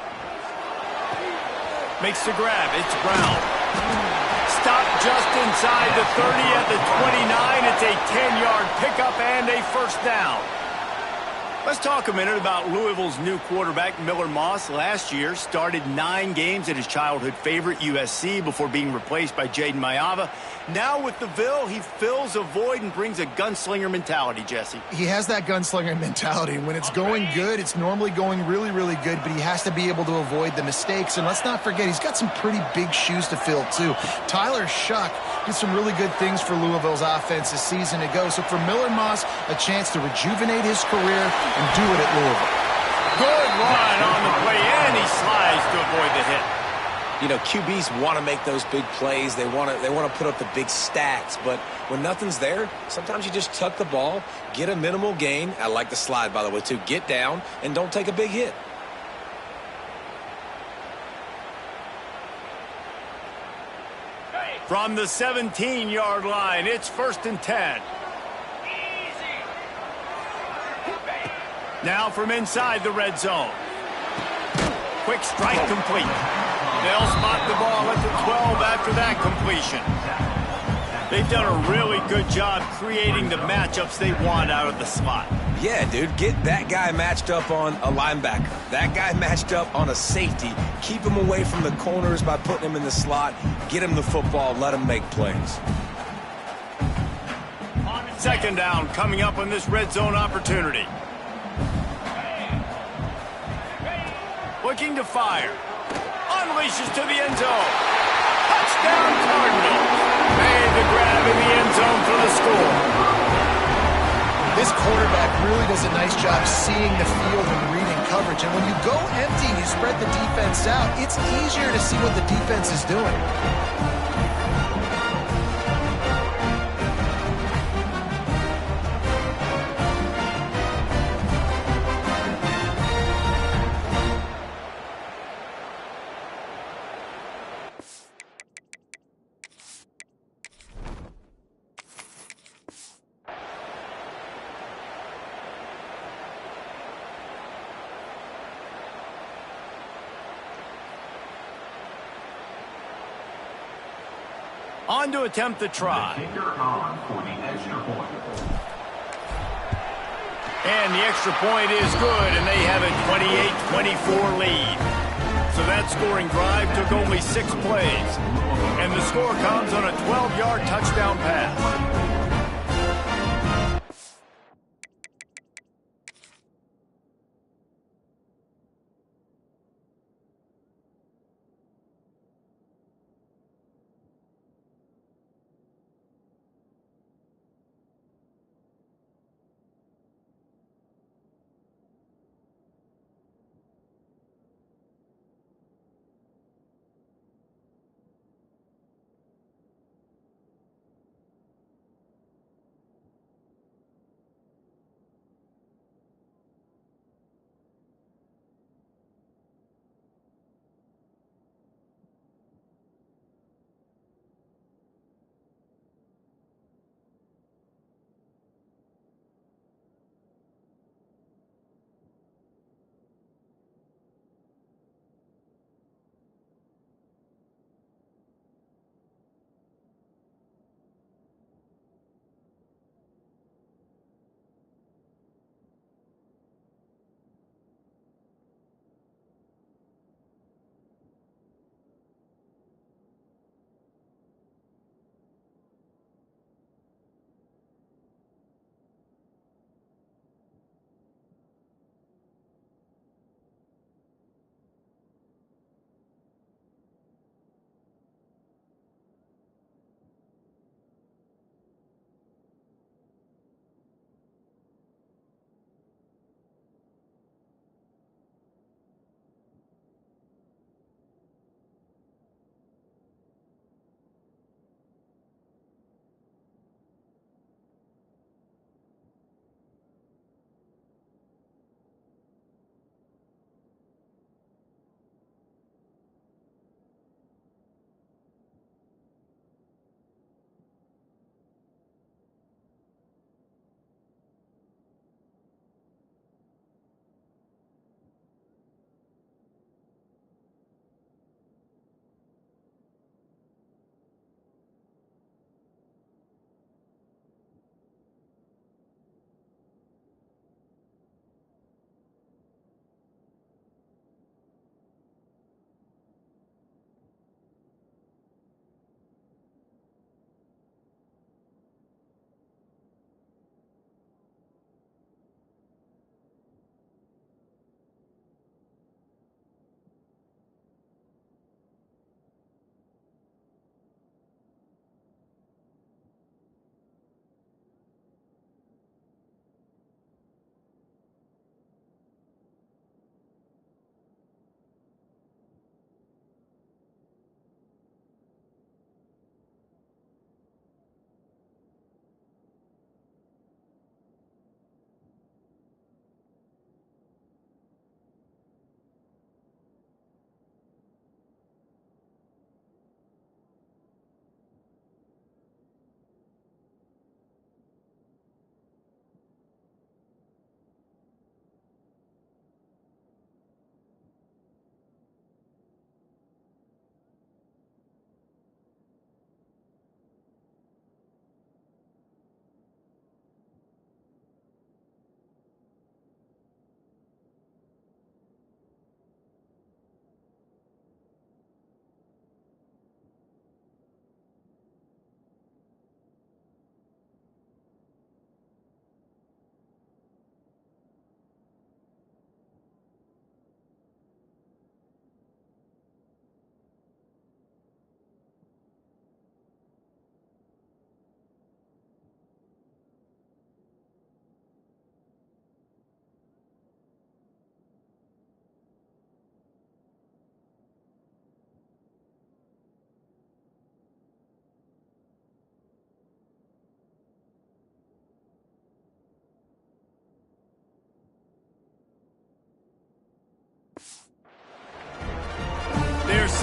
Makes the grab, it's Brown. Stop just inside the 30 at the 29. It's a 10-yard pickup and a first down. Let's talk a minute about Louisville's new quarterback, Miller Moss. Last year, started 9 games at his childhood favorite, USC, before being replaced by Jaden Mayava. Now with the Ville, he fills a void and brings a gunslinger mentality, Jesse. He has that gunslinger mentality. When it's going good, it's normally going really, really good, but he has to be able to avoid the mistakes. And let's not forget, he's got some pretty big shoes to fill, too. Tyler Shuck did some really good things for Louisville's offense this season ago. So for Miller Moss, a chance to rejuvenate his career and do it at Louisville. Good run on the play, and he slides to avoid the hit. You know, QBs want to make those big plays. They want to put up the big stats. But when nothing's there, sometimes you just tuck the ball, get a minimal gain. I like the slide, by the way, too. Get down and don't take a big hit. From the 17-yard line, it's 1st and 10. Now from inside the red zone. Quick strike complete. They'll spot the ball at the 12 after that completion. They've done a really good job creating the matchups they want out of the slot. Yeah, dude, get that guy matched up on a linebacker. That guy matched up on a safety. Keep him away from the corners by putting him in the slot. Get him the football. Let him make plays. 2nd down coming up on this red zone opportunity. Looking to fire. Unleashes to the end zone. Touchdown Cardinals. Made the grab in the end zone for the score. This quarterback really does a nice job seeing the field and reading coverage. And when you go empty and you spread the defense out, it's easier to see what the defense is doing. On to attempt the try. Kicker on for the extra point. And the extra point is good, and they have a 28-24 lead. So that scoring drive took only 6 plays. And the score comes on a 12-yard touchdown pass.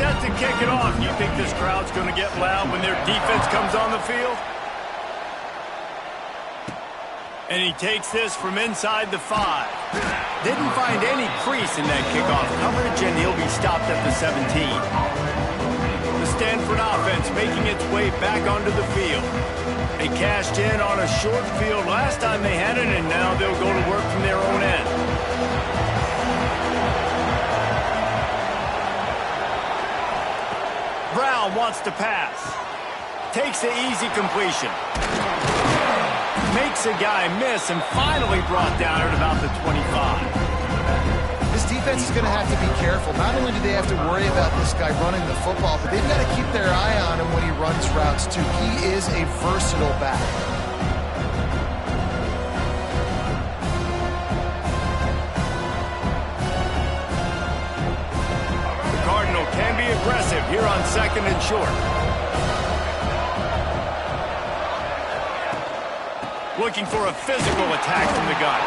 set to kick it off. You think this crowd's going to get loud when their defense comes on the field? And he takes this from inside the 5. Didn't find any crease in that kickoff coverage, and he'll be stopped at the 17. The Stanford offense making its way back onto the field. They cashed in on a short field last time they had it, and now they'll go to work from their own end. Brown wants to pass. Takes the easy completion. Makes a guy miss and finally brought down at about the 25. This defense is going to have to be careful. Not only do they have to worry about this guy running the football, but they've got to keep their eye on him when he runs routes, too. He is a versatile back. The Cardinal can be aggressive here on 2nd and short. Looking for a physical attack from the gun.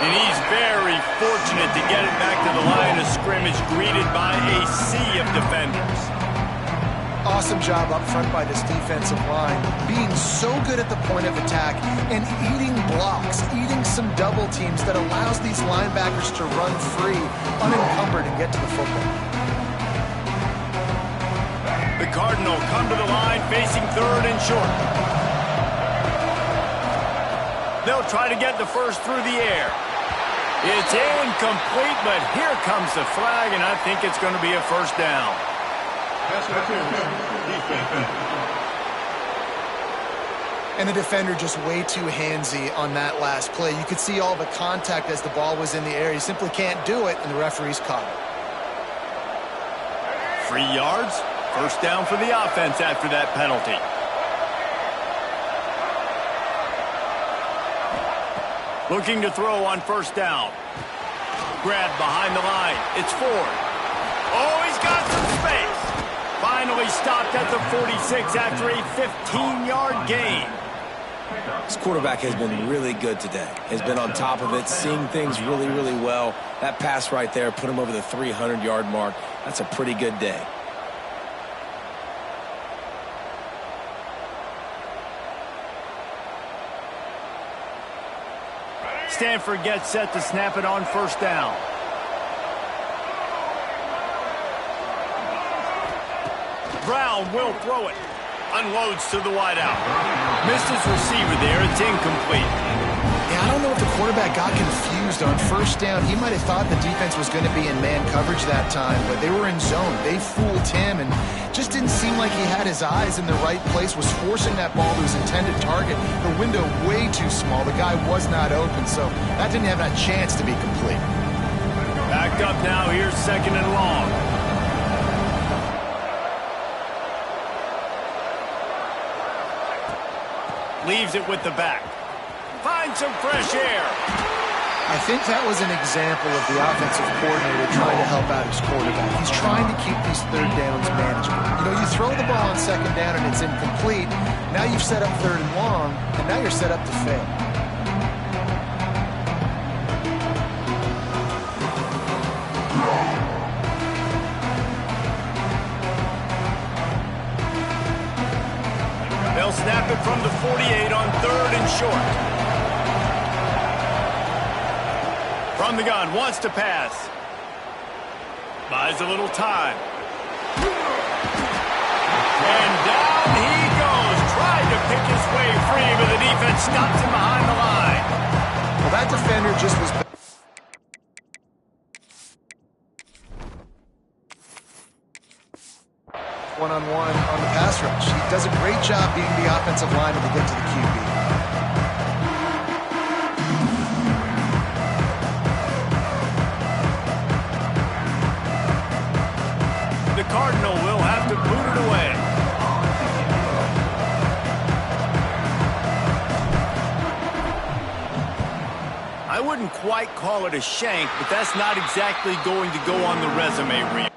And he's very fortunate to get it back to the line of scrimmage, greeted by a sea of defenders. Awesome job up front by this defensive line, being so good at the point of attack and eating blocks, eating some double teams that allows these linebackers to run free, unencumbered, and get to the football. The Cardinal come to the line facing 3rd and short. They'll try to get the first through the air. It's incomplete, but here comes the flag, and I think it's going to be a first down. And the defender just way too handsy on that last play. You could see all the contact as the ball was in the air. He simply can't do it, and the referee's caught it. 3 yards, first down for the offense after that penalty. Looking to throw on first down. Grabbed behind the line. It's Ford. Oh, he's got some space. Finally stopped at the 46 after a 15-yard gain. This quarterback has been really good today. Has been on top of it, seeing things really, really well. That pass right there put him over the 300-yard mark. That's a pretty good day. Stanford gets set to snap it on first down. Brown will throw it. Unloads to the wideout. Missed his receiver there. It's incomplete. Yeah, I don't know if the quarterback got confused on first down. He might have thought the defense was going to be in man coverage that time, but they were in zone. They fooled him and just didn't seem like he had his eyes in the right place, was forcing that ball to his intended target. The window way too small. The guy was not open, so that didn't have a chance to be complete. Backed up now. Here's 2nd and long. Leaves it with the back. Finds some fresh air. I think that was an example of the offensive coordinator trying to help out his quarterback. He's trying to keep these 3rd downs manageable. You know, you throw the ball on 2nd down and it's incomplete. Now you've set up 3rd and long, and now you're set up to fail. They'll snap it from the 48 on 3rd and short. From the gun, wants to pass. Buys a little time. And down he goes. Tried to pick his way free, but the defense stops him behind the line. Well, that defender just was... one-on-one on the pass rush. He does a great job being the offensive lineman to get to the QB. The Cardinal will have to boot it away. I wouldn't quite call it a shank, but that's not exactly going to go on the resume reel.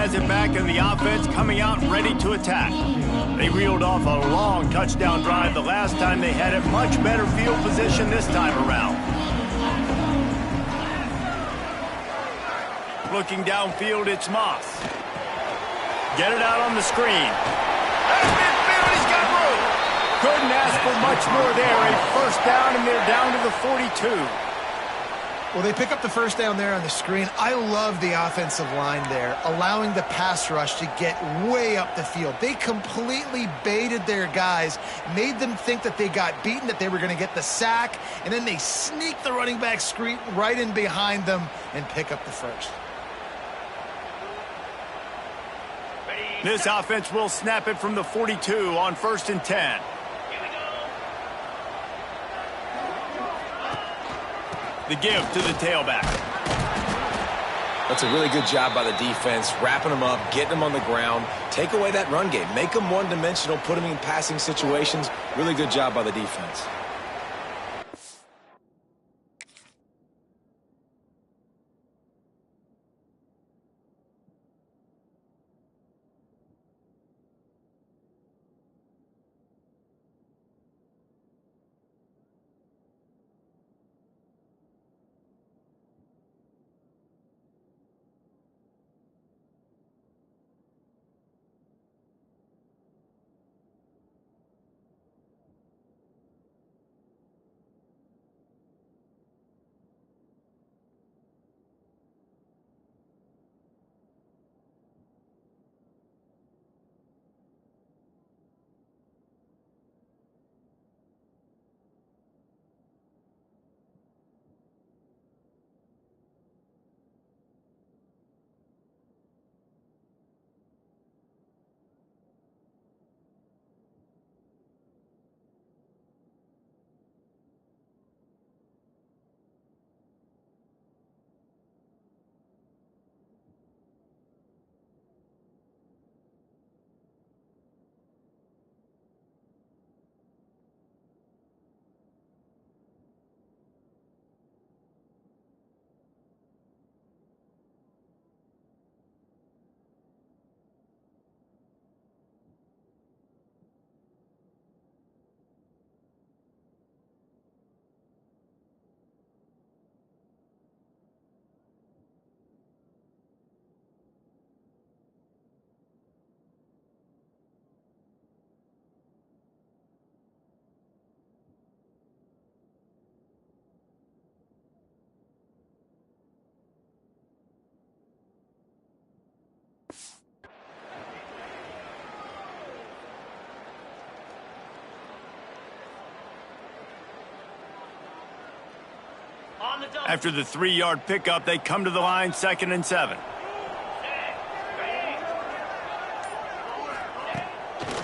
has it back, and the offense coming out ready to attack. They reeled off a long touchdown drive the last time they had it. Much better field position this time around. Looking downfield, it's Moss. Get it out on the screen. He's got room. Couldn't ask for much more there. A first down, and they're down to the 42. Well, they pick up the first down there on the screen. I love the offensive line there, allowing the pass rush to get way up the field. They completely baited their guys, made them think that they got beaten, that they were going to get the sack, and then they sneak the running back screen right in behind them and pick up the first. This offense will snap it from the 42 on 1st and 10. The give to the tailback. That's a really good job by the defense, wrapping them up, getting them on the ground. Take away that run game. Make them one-dimensional, put them in passing situations. Really good job by the defense. After the 3-yard pickup, they come to the line, 2nd and 7.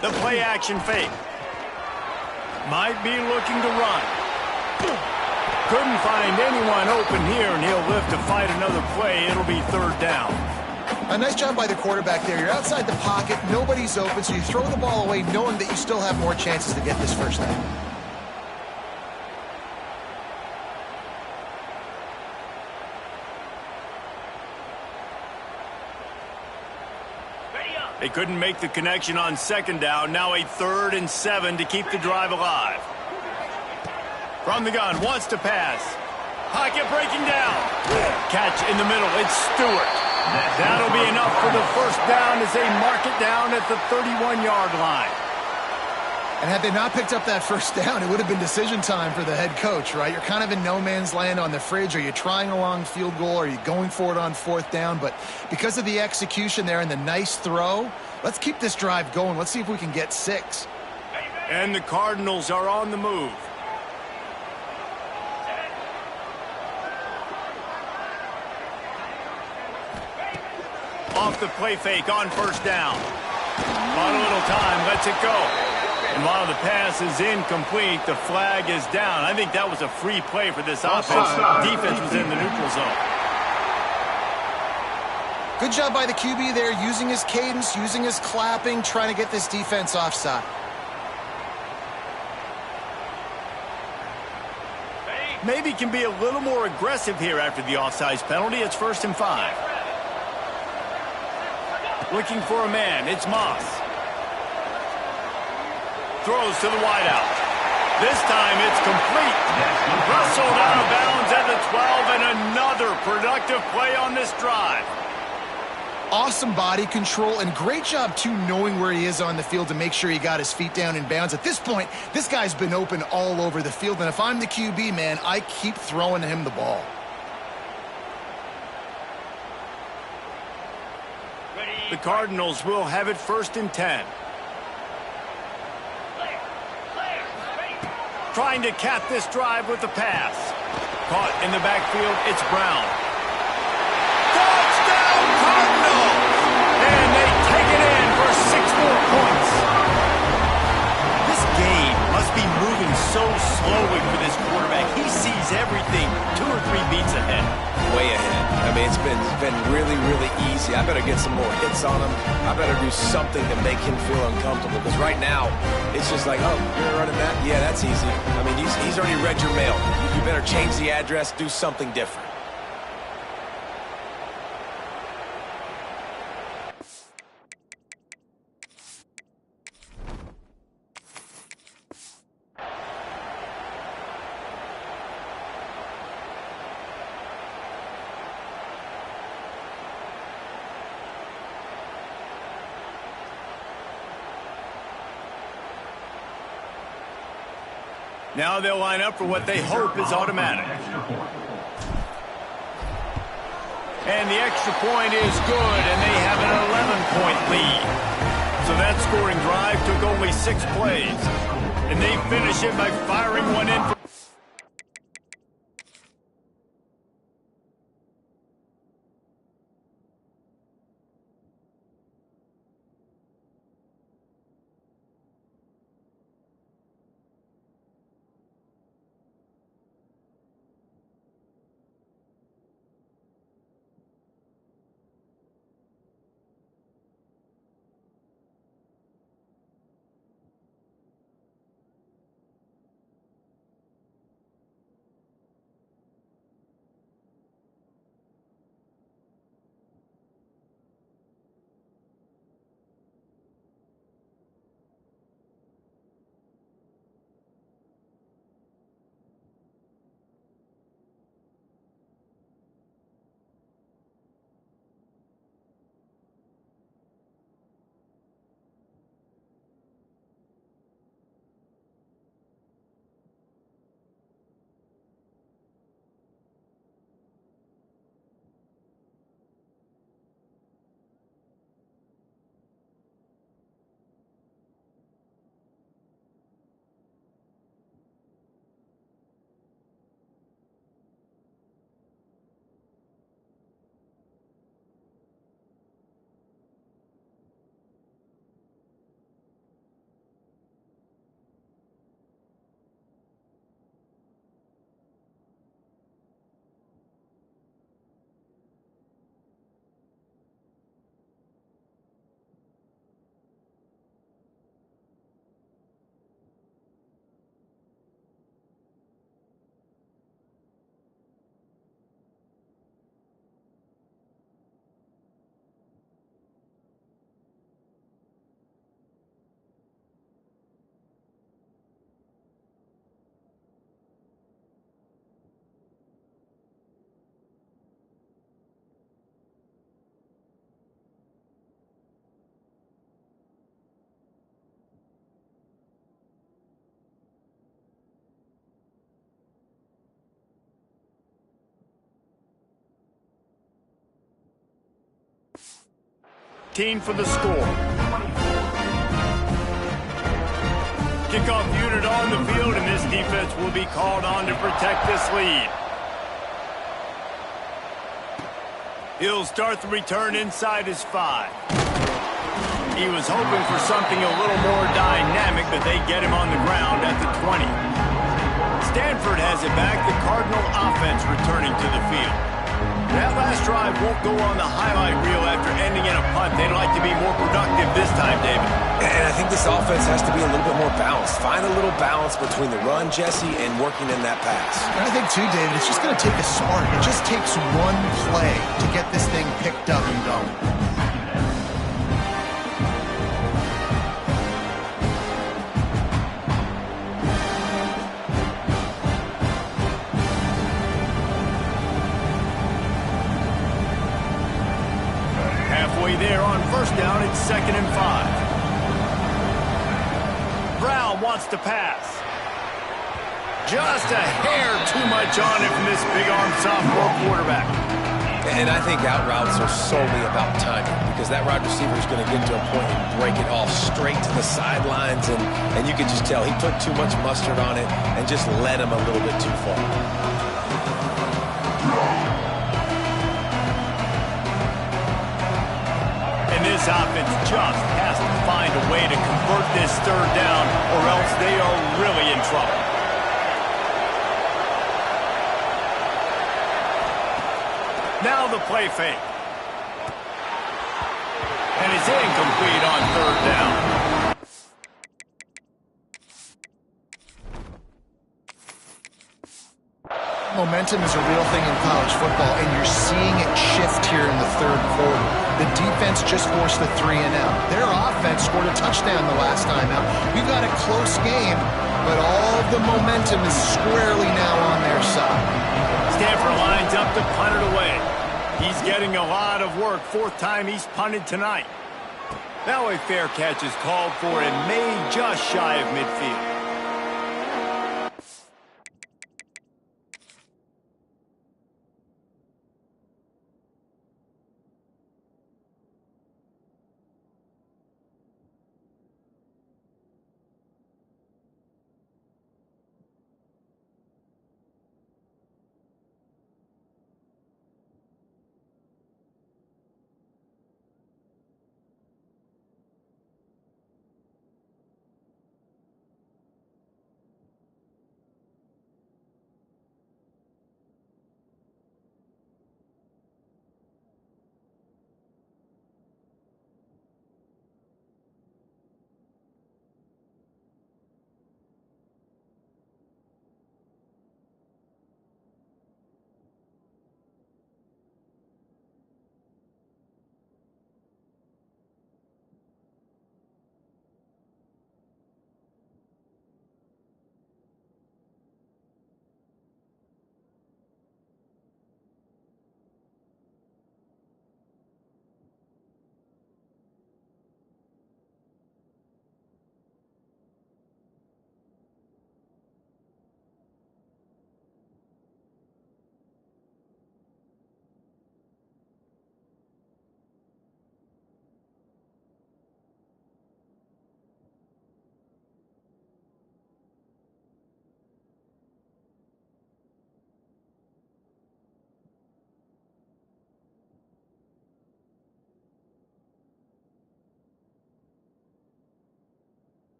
The play action fake. Might be looking to run. Couldn't find anyone open here, and he'll live to fight another play. It'll be 3rd down. A nice job by the quarterback there. You're outside the pocket, nobody's open, so you throw the ball away knowing that you still have more chances to get this first down. They couldn't make the connection on 2nd down. Now a 3rd and 7 to keep the drive alive. From the gun, wants to pass. Pocket breaking down. Catch in the middle. It's Stewart. That'll be enough for the first down as they mark it down at the 31-yard line. And had they not picked up that first down, it would have been decision time for the head coach, right? You're kind of in no man's land on the fridge. Are you trying a long field goal? Are you going for it on 4th down? But because of the execution there and the nice throw, let's keep this drive going. Let's see if we can get 6. And the Cardinals are on the move. Off the play fake on 1st down. Bought a little time, lets it go. And while the pass is incomplete, the flag is down. I think that was a free play for this offense. Defense was in the neutral zone. Good job by the QB there, using his cadence, using his clapping, trying to get this defense offside. Maybe can be a little more aggressive here after the offsides penalty. It's 1st and 5. Looking for a man. It's Moss. Throws to the wideout. This time it's complete. Wrestled out of bounds at the 12, and another productive play on this drive. Awesome body control, and great job, too, knowing where he is on the field to make sure he got his feet down in bounds. At this point, this guy's been open all over the field, and if I'm the QB, man, I keep throwing him the ball. The Cardinals will have it 1st and 10. Trying to cap this drive with the pass. Caught in the backfield, it's Brown. Touchdown Cardinals! And they take it in for 6 more points. This game must be moving so slowly for this quarterback. He sees everything 2 or 3 beats ahead. Way ahead. I mean, it's been really, really easy. I better get some more hits on him. I better do something to make him feel uncomfortable. Because right now, it's just like, oh, you're running that? Yeah, that's easy. I mean, he's already read your mail. You better change the address, do something different. Now they'll line up for what they hope is automatic. And the extra point is good, and they have an 11-point lead. So that scoring drive took only 6 plays. And they finish it by firing one in. For the score. Kickoff unit on the field, and this defense will be called on to protect this lead. He'll start the return inside his 5. He was hoping for something a little more dynamic, but they get him on the ground at the 20. Stanford has it back, the Cardinal offense returning to the field. That last drive won't go on the highlight reel after ending in a punt. They'd like to be more productive this time, David. And I think this offense has to be a little bit more balanced. Find a little balance between the run, Jesse, and working in that pass. And I think, too, David, it's just going to take a spark. It just takes one play to get this thing picked up and going. 2nd and 5. Brown wants to pass. Just a hair too much on it from this big-arm sophomore quarterback. And I think out routes are solely about timing, because that wide receiver is going to get to a point and break it off straight to the sidelines, and you can just tell he put too much mustard on it and just led him a little bit too far. And this offense just has to find a way to convert this 3rd down, or else they are really in trouble. Now the play fake. And it's incomplete on 3rd down. Momentum is a real thing in college football, and you're seeing it shift here in the 3rd quarter. The defense just forced the 3 and out. Their offense scored a touchdown the last time out. We've got a close game, but all of the momentum is squarely now on their side. Stanford lines up to punt it away. He's getting a lot of work. 4th time he's punted tonight. Now a fair catch is called for and made just shy of midfield.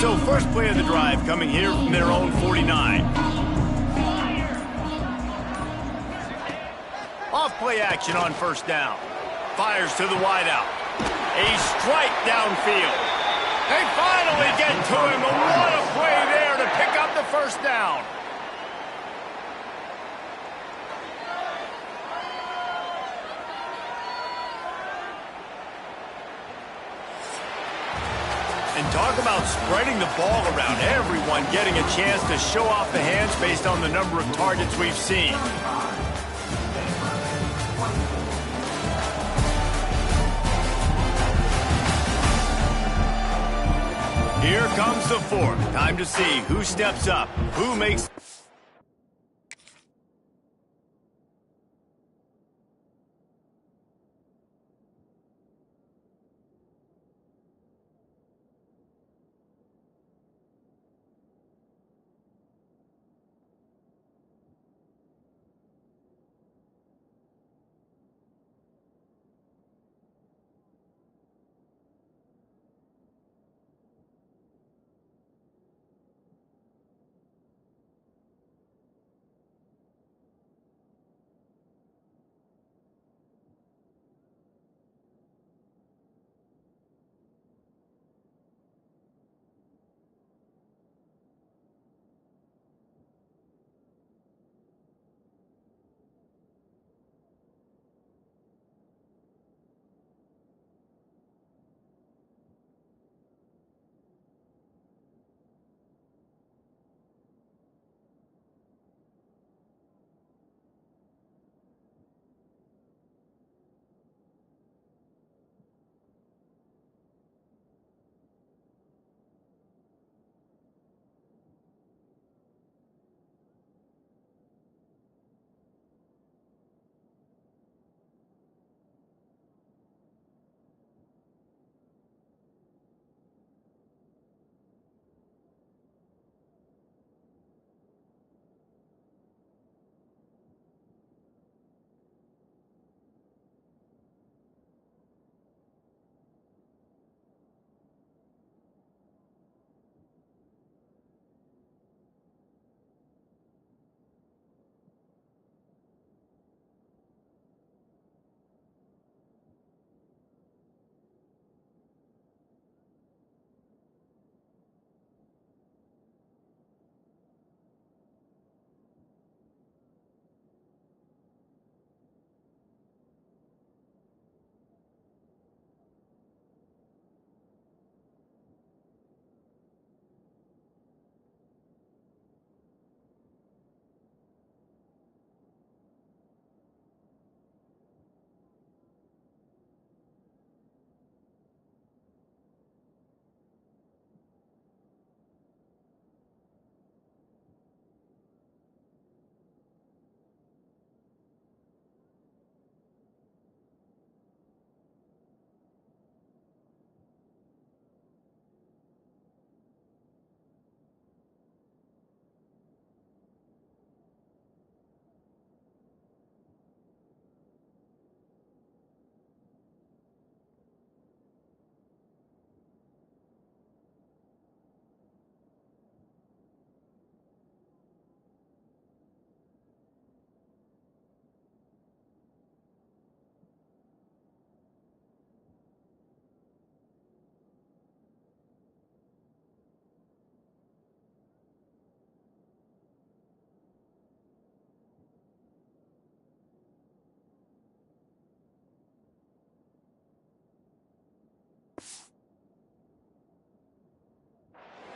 So first play of the drive coming here from their own 49. Off play action on 1st down. Fires to the wideout. A strike downfield. They finally get to him. What a play there to pick up the 1st down. And talk about spreading the ball around. Everyone getting a chance to show off the hands based on the number of targets we've seen. Here comes the 4th. Time to see who steps up, who makes...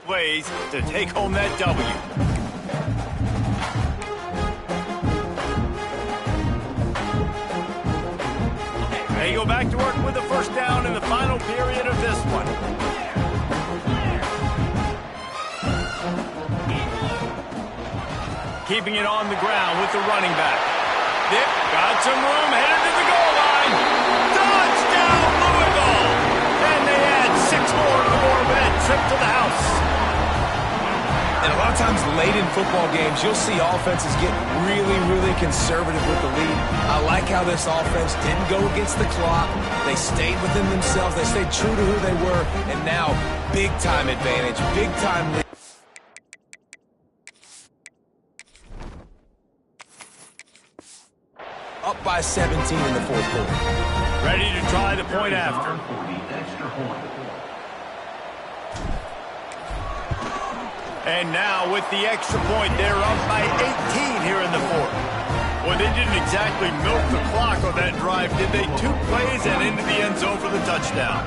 plays to take home that W. They go back to work with the first down in the final period of this one. Keeping it on the ground with the running back. Yep, got some room, headed to the goal line. Touchdown, Louisville! And they add 6 more to the board with that trip to the house. And a lot of times late in football games, you'll see offenses get really, really conservative with the lead. I like how this offense didn't go against the clock. They stayed within themselves. They stayed true to who they were. And now, big-time advantage, big-time lead. Up by 17 in the fourth quarter. Ready to try the point after. And now with the extra point, they're up by 18 here in the fourth. Well, they didn't exactly milk the clock on that drive, did they? 2 plays and into the end zone for the touchdown.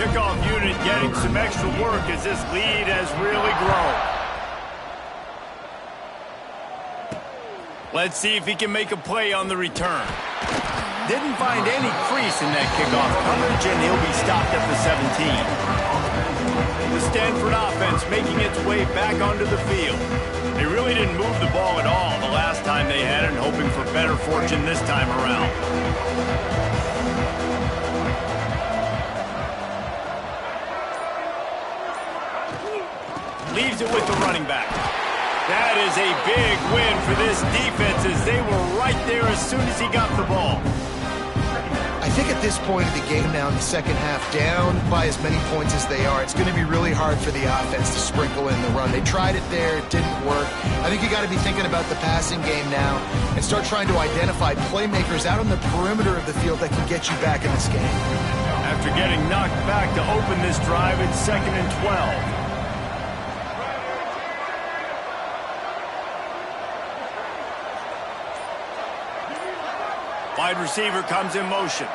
Kickoff unit getting some extra work as this lead has really grown. Let's see if he can make a play on the return. Didn't find any crease in that kickoff coverage, and he'll be stopped at the 17. The Stanford offense making its way back onto the field. They really didn't move the ball at all the last time they had it, and hoping for better fortune this time around. Leaves it with the running back. That is a big win for this defense as they were right there as soon as he got the ball. I think at this point of the game now in the second half, down by as many points as they are, it's going to be really hard for the offense to sprinkle in the run. They tried it there. It didn't work. I think you got to be thinking about the passing game now and start trying to identify playmakers out on the perimeter of the field that can get you back in this game. After getting knocked back to open this drive, it's 2nd and 12. Wide receiver comes in motion.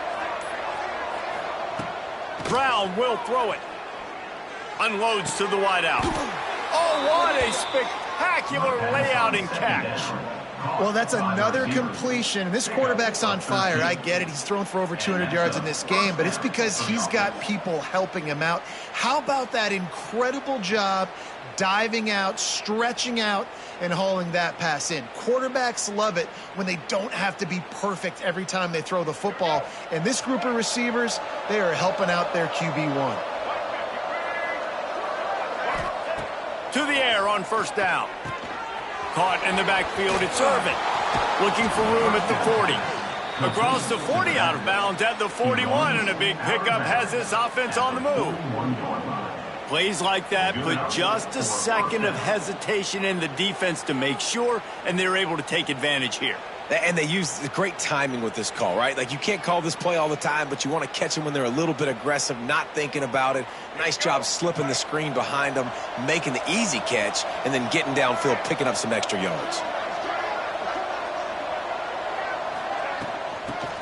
Brown will throw it. Unloads to the wideout. Oh, what a spectacular layout and catch. Well, that's another completion. This quarterback's on fire. I get it. He's thrown for over 200 yards in this game, but it's because he's got people helping him out. How about that incredible job diving out, stretching out, and hauling that pass in? Quarterbacks love it when they don't have to be perfect every time they throw the football. And this group of receivers, they are helping out their QB1. To the air on first down. Caught in the backfield, it's Irvin. Looking for room at the 40. Across the 40, out of bounds at the 41, and a big pickup has this offense on the move. Plays like that put just a second of hesitation in the defense to make sure, and they're able to take advantage here. And they use great timing with this call, right? Like, you can't call this play all the time, but you want to catch them when they're a little bit aggressive, not thinking about it. Nice job slipping the screen behind them, making the easy catch, and then getting downfield, picking up some extra yards.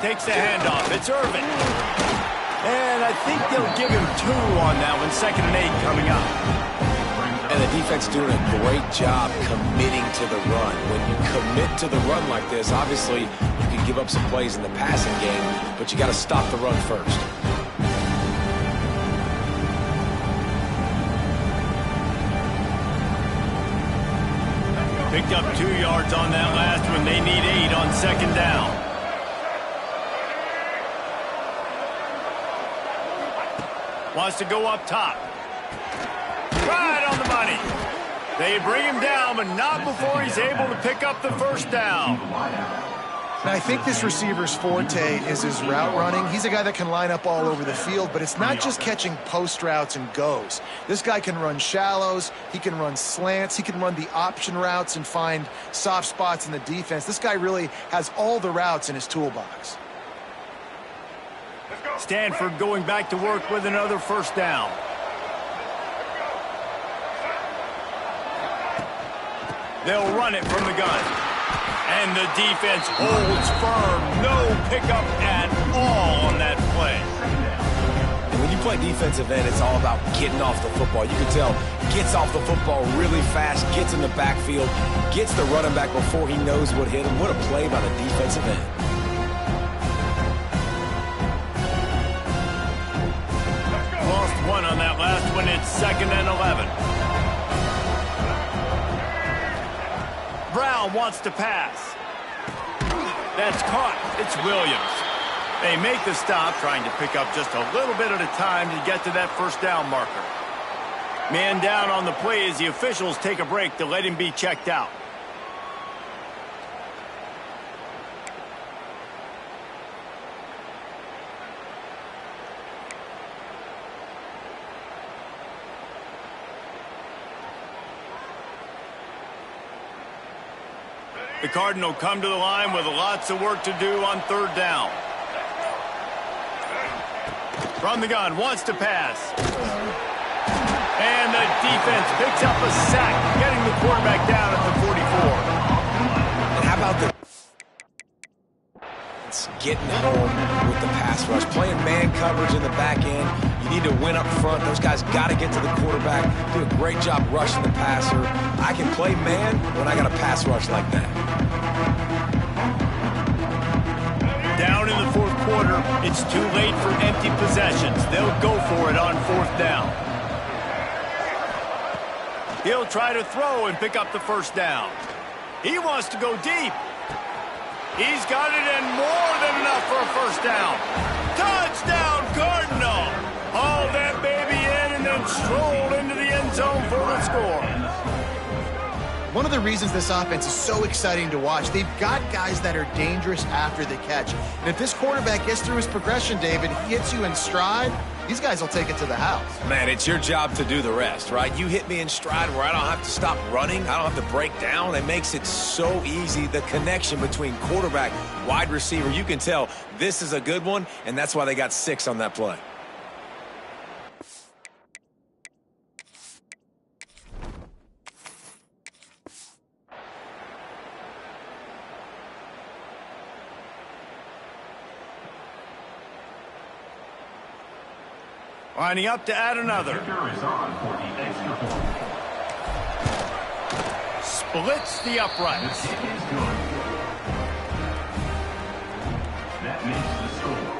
Takes the handoff. It's Irvin. And I think they'll give him 2 on that one. 2nd and 8 coming up. And the defense doing a great job committing to the run. When you commit to the run like this, obviously you can give up some plays in the passing game, but you got to stop the run first. Picked up 2 yards on that last one. They need 8 on 2nd down. Wants to go up top. Right on the money. They bring him down, but not before he's able to pick up the first down. Now, I think this receiver's forte is his route running. He's a guy that can line up all over the field, but it's not just catching post routes and goes. This guy can run shallows, he can run slants, he can run the option routes and find soft spots in the defense. This guy really has all the routes in his toolbox. Stanford going back to work with another first down. They'll run it from the gun. And the defense holds firm. No pickup at all on that play. And when you play defensive end, it's all about getting off the football. You can tell, gets off the football really fast, gets in the backfield, gets the running back before he knows what hit him. What a play by the defensive end. Lost 1 on that last one. It's 2nd and 11. Brown wants to pass. That's caught. It's Williams. They make the stop, trying to pick up just a little bit at a time to get to that first down marker. Man down on the play as the officials take a break to let him be checked out. The Cardinal come to the line with lots of work to do on 3rd down. From the gun, wants to pass. And the defense picks up a sack, getting the quarterback down at the 44. And how about the getting home with the pass rush, playing man coverage in the back end? You need to win up front. Those guys got to get to the quarterback, do a great job rushing the passer. I can play man when I got a pass rush like that. Down in the 4th quarter, it's too late for empty possessions. They'll go for it on 4th down. He'll try to throw and pick up the first down. He wants to go deep. He's got it and more than enough for a first down. Touchdown, Cardinal! Haul that baby in and then stroll into the end zone for the score. one of the reasons this offense is so exciting to watch. They've got guys that are dangerous after the catch. And if this quarterback gets through his progression, David, he hits you in stride, these guys will take it to the house. Man, it's your job to do the rest, right? You hit me in stride where I don't have to stop running. I don't have to break down. It makes it so easy. The connection between quarterback, wide receiver, you can tell this is a good one, and that's why they got 6 on that play. Lining up to add another. Kicker is on for the extra point. Splits the The uprights. kick is good. That makes the score.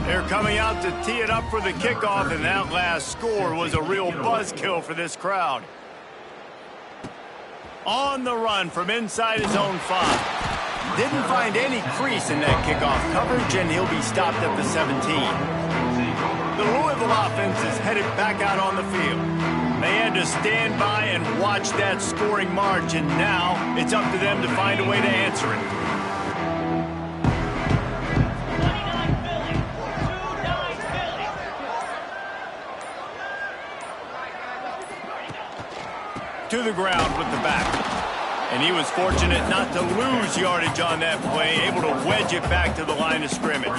They're coming out to tee it up for the kickoff, and that last score was a real buzzkill for this crowd. On the run from inside his own 5. Didn't find any crease in that kickoff coverage, and he'll be stopped at the 17. The Louisville offense is headed back out on the field. They had to stand by and watch that scoring margin. Now it's up to them to find a way to answer it. To the ground with the back. And he was fortunate not to lose yardage on that play, able to wedge it back to the line of scrimmage.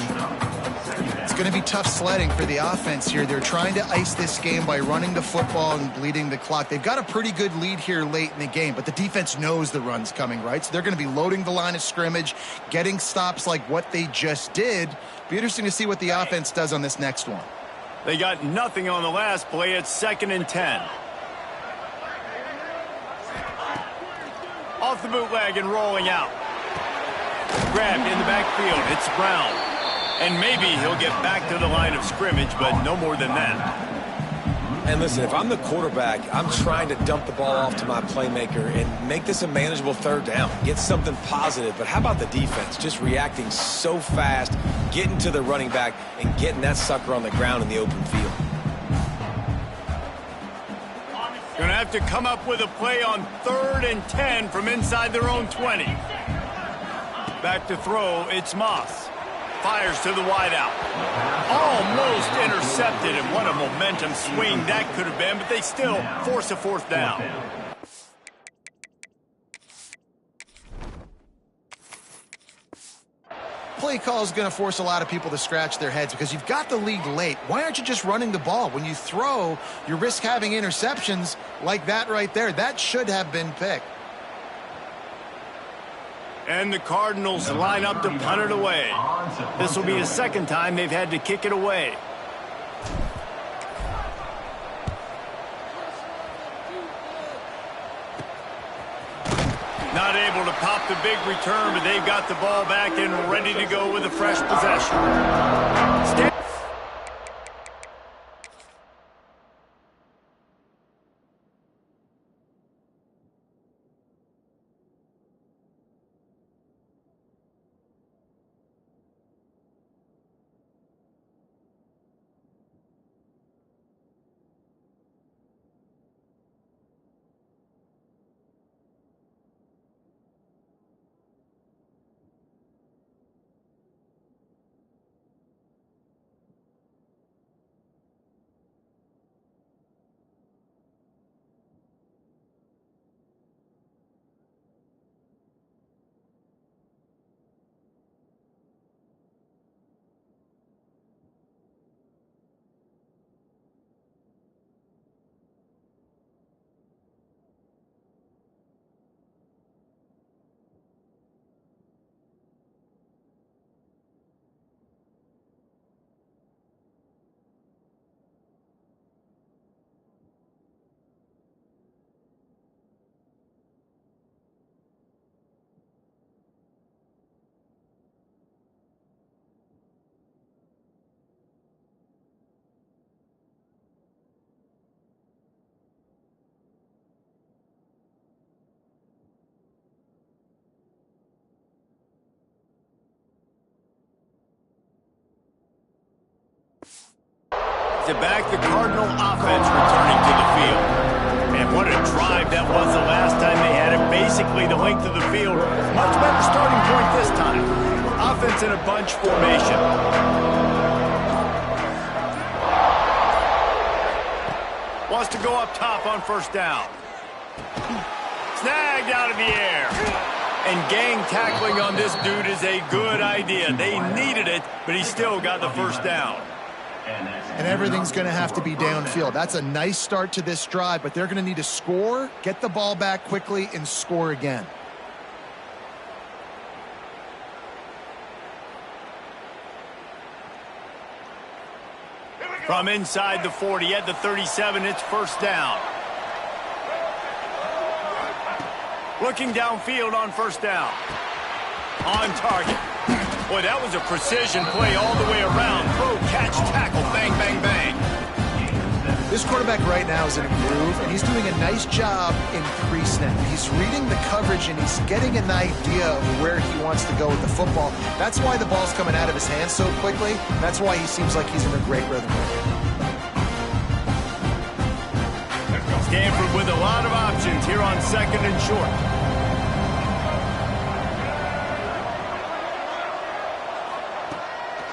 It's going to be tough sledding for the offense here. They're trying to ice this game by running the football and bleeding the clock. They've got a pretty good lead here late in the game, but the defense knows the run's coming, right? So they're going to be loading the line of scrimmage, getting stops like what they just did. Be interesting to see what the offense does on this next one. They got nothing on the last play. It's 2nd and 10. Off the bootleg and rolling out. Grabbed in the backfield. It's Brown. And maybe he'll get back to the line of scrimmage, but no more than that. And listen, if I'm the quarterback, I'm trying to dump the ball off to my playmaker and make this a manageable third down. Get something positive. But how about the defense? Just reacting so fast, getting to the running back, and getting that sucker on the ground in the open field. Going to have to come up with a play on 3rd and 10 from inside their own 20. Back to throw, it's Moss. Fires to the wideout. Almost intercepted, and what a momentum swing that could have been, but they still force a 4th down. Play call is going to force a lot of people to scratch their heads because you've got the lead late. Why aren't you just running the ball? When you throw, you risk having interceptions like that right there. That should have been picked. And the Cardinals line up to punt it away. This will be the 2nd time they've had to kick it away. Not able to pop the big return, but they've got the ball back and ready to go with a fresh possession. To back the Cardinal offense returning to the field. And what a drive that was the last time they had it. Basically the length of the field. Much better starting point this time. Offense in a bunch formation. Wants to go up top on 1st down. Snagged out of the air. And gang tackling on this dude is a good idea. They needed it, but he still got the 1st down. And everything's going to have to be downfield. That's a nice start to this drive, but they're going to need to score, get the ball back quickly, and score again. From inside the 40 at the 37, it's 1st down. Looking downfield on 1st down. On target. Boy, that was a precision play all the way around. Throw, catch, tackle, bang, bang, bang. This quarterback right now is in a groove, and he's doing a nice job in pre-snap. He's reading the coverage, and he's getting an idea of where he wants to go with the football. That's why the ball's coming out of his hands so quickly. That's why he seems like he's in a great rhythm. Stanford with a lot of options here on 2nd and short.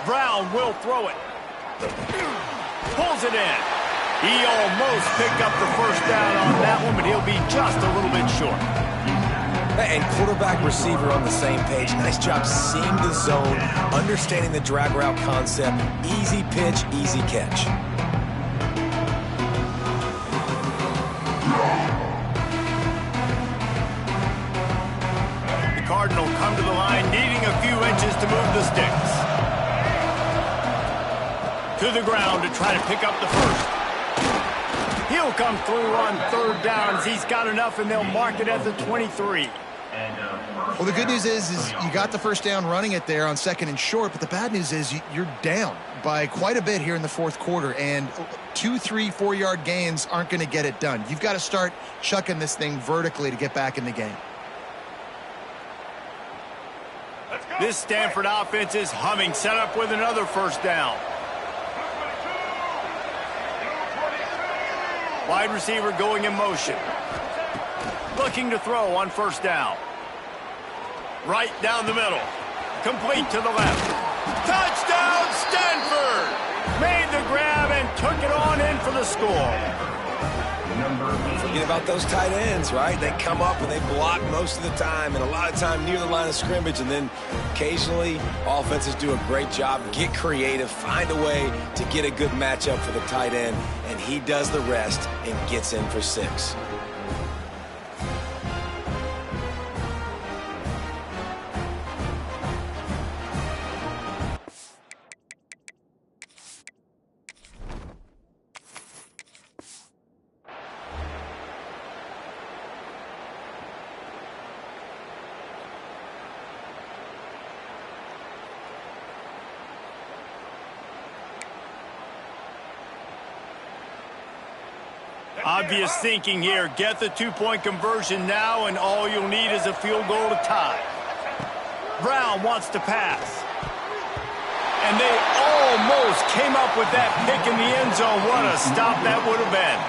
Brown will throw it. Pulls it in. He almost picked up the 1st down on that one, but he'll be just a little bit short. And quarterback receiver on the same page. Nice job seeing the zone, understanding the drag route concept. Easy pitch, easy catch. The Cardinal come to the line, needing a few inches to move the sticks. To the ground to try to pick up the 1st. He'll come through on 3rd downs. He's got enough, and they'll mark it at the 23. Well, the good news is you got the first down running it there on 2nd and short, but the bad news is you're down by quite a bit here in the 4th quarter, and 2, 3, 4-yard gains aren't going to get it done. You've got to start chucking this thing vertically to get back in the game. This Stanford offense is humming, set up with another first down. Wide receiver going in motion. Looking to throw on first down. Right down the middle. Complete to the left. Touchdown, Stanford! Made the grab and took it on in for the score. Forget about those tight ends, right? They come up and they block most of the time, and a lot of time near the line of scrimmage, and then occasionally offenses do a great job, get creative, find a way to get a good matchup for the tight end, and he does the rest and gets in for 6. Obvious thinking here. Get the 2-point conversion now, and all you'll need is a field goal to tie. Brown wants to pass. And they almost came up with that pick in the end zone. What a stop that would have been.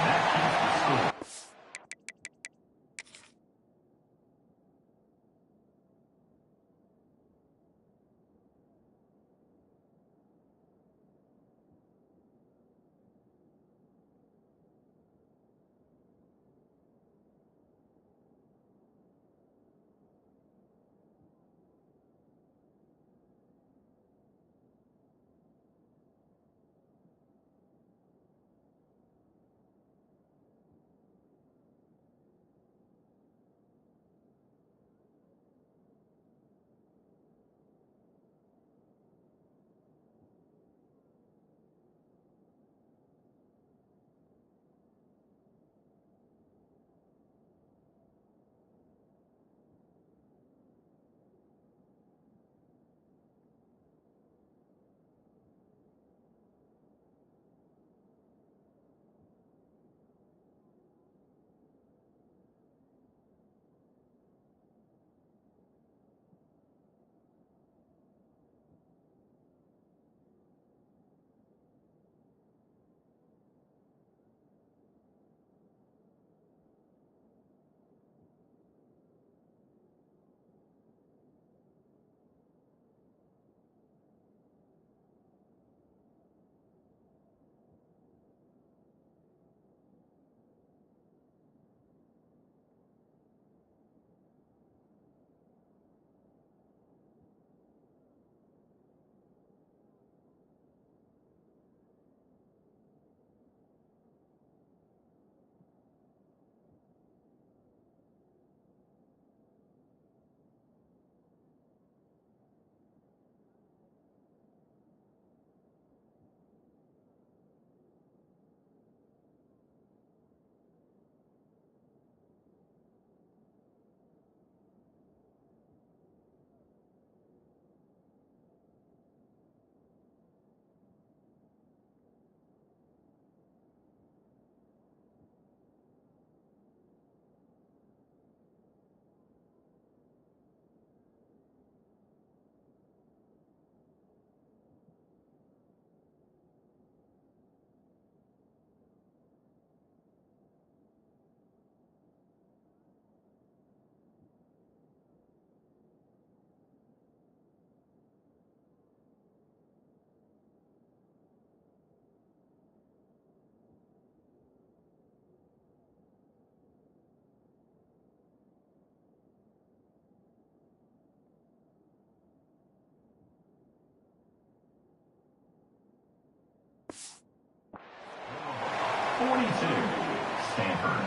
Stanford,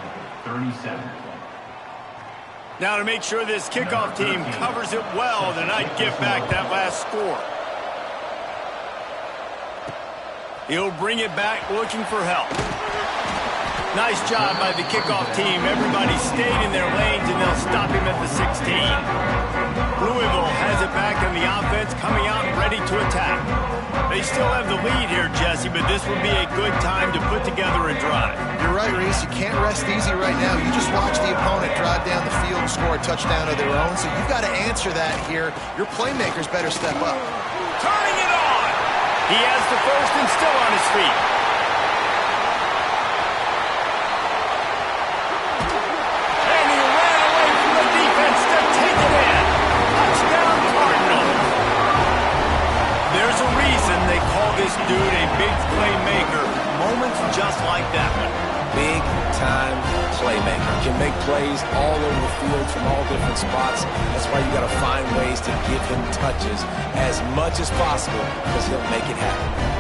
37. Now to make sure this kickoff team covers it well tonight, give back that last score. He'll bring it back looking for help. Nice job by the kickoff team. Everybody stayed in their lanes, and they'll stop him at the 16. Louisville has it back in the offense, coming out ready to attack. They still have the lead here, Jesse, but this would be a good time to put together a drive. You're right, Reese. You can't rest easy right now. You just watch the opponent drive down the field and score a touchdown of their own, so you've got to answer that here. Your playmakers better step up. Turning it on! He has the first and still on his feet. And he ran away from the defense to take it in. Touchdown, Cardinals. There's a reason they call this dude a big playmaker. Moments just like that one. Big-time playmaker. Can make plays all over the field from all different spots. That's why you got to find ways to give him touches as much as possible because he'll make it happen.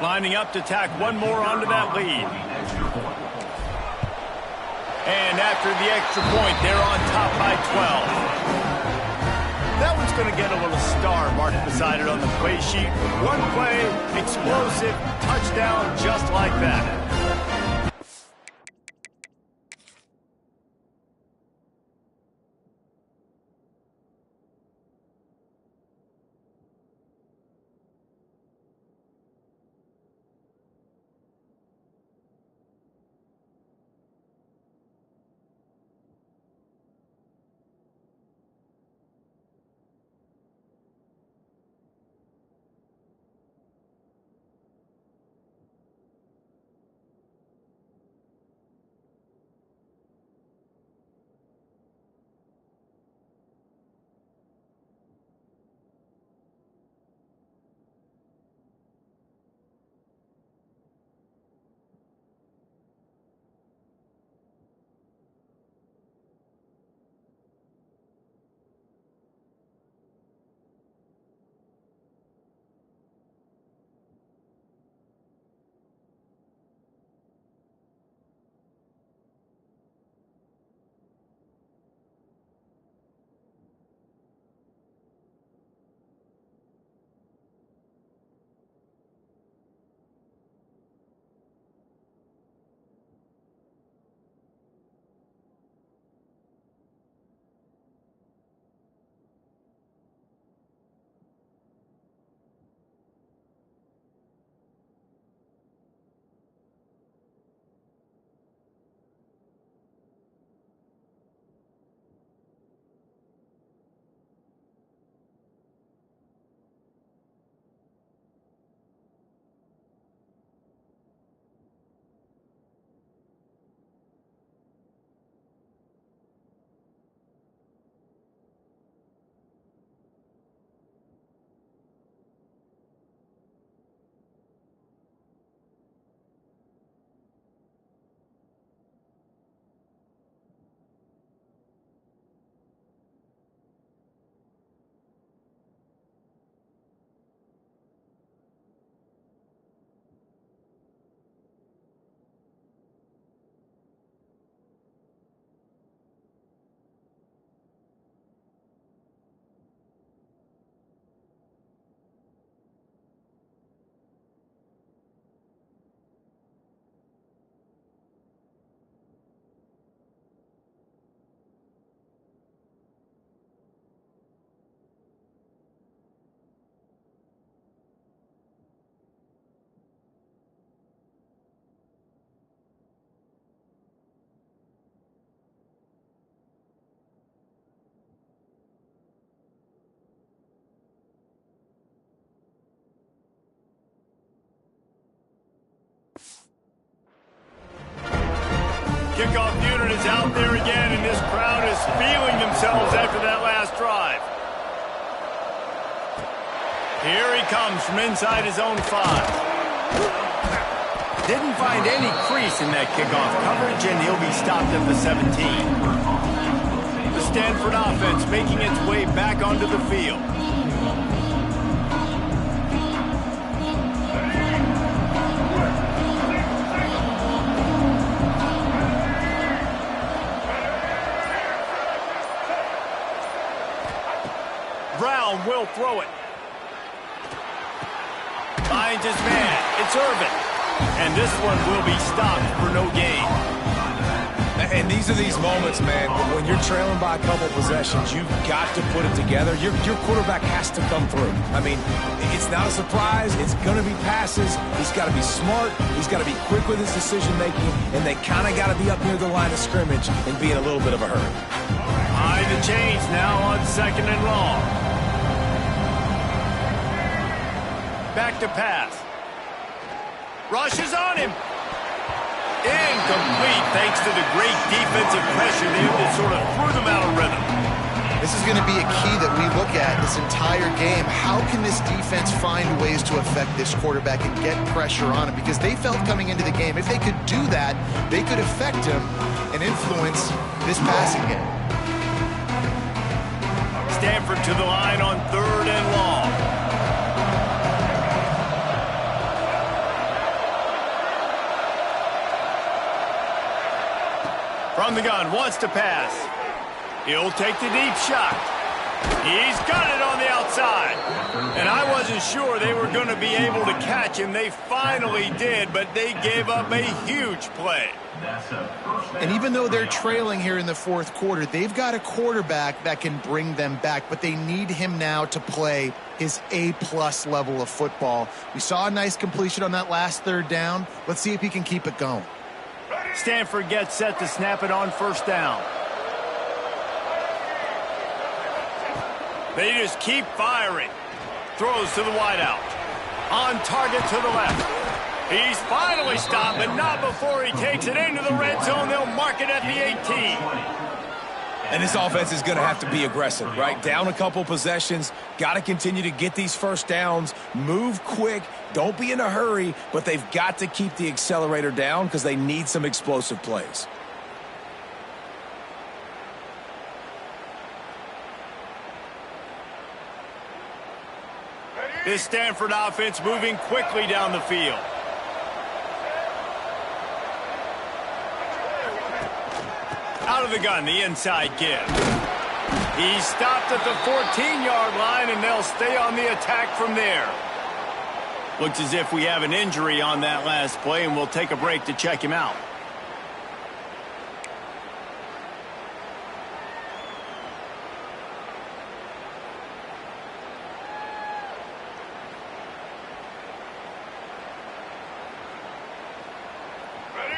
Lining up to tack one more onto that lead. And after the extra point, they're on top by 12. That one's going to get a little star marked beside it on the play sheet. One play, explosive, touchdown, just like that. Kickoff unit is out there again, and this crowd is feeling themselves after that last drive. Here he comes from inside his own 5. Didn't find any crease in that kickoff coverage, and he'll be stopped at the 17. The Stanford offense making its way back onto the field. Brown will throw it. Finds his man. It's Irvin. And this one will be stopped for no gain. And these are these moments, man, when you're trailing by a couple possessions, you've got to put it together. Your quarterback has to come through. I mean, it's not a surprise. It's going to be passes. He's got to be smart. He's got to be quick with his decision-making. And they kind of got to be up near the line of scrimmage and be in a little bit of a hurry. Behind the chains now on 2nd and long. Back to pass. Rushes on him. Incomplete thanks to the great defensive pressure there that sort of threw them out of rhythm. This is going to be a key that we look at this entire game. How can this defense find ways to affect this quarterback and get pressure on him? Because they felt coming into the game, if they could do that, they could affect him and influence this passing game. Stanford to the line on 3rd and long. From the gun, wants to pass. He'll take the deep shot. He's got it on the outside. And I wasn't sure they were going to be able to catch him. They finally did, but they gave up a huge play. And even though they're trailing here in the 4th quarter, they've got a quarterback that can bring them back, but they need him now to play his A-plus level of football. We saw a nice completion on that last 3rd down. Let's see if he can keep it going. Stanford gets set to snap it on 1st down. They just keep firing. Throws to the wideout. On target to the left. He's finally stopped, but not before he takes it into the red zone. They'll mark it at the 18. And this offense is going to have to be aggressive, right? Down a couple possessions, got to continue to get these 1st downs, move quick, don't be in a hurry, but they've got to keep the accelerator down because they need some explosive plays. This Stanford offense moving quickly down the field. Out of the gun, the inside give. He's stopped at the 14-yard line, and they'll stay on the attack from there. Looks as if we have an injury on that last play, and we'll take a break to check him out.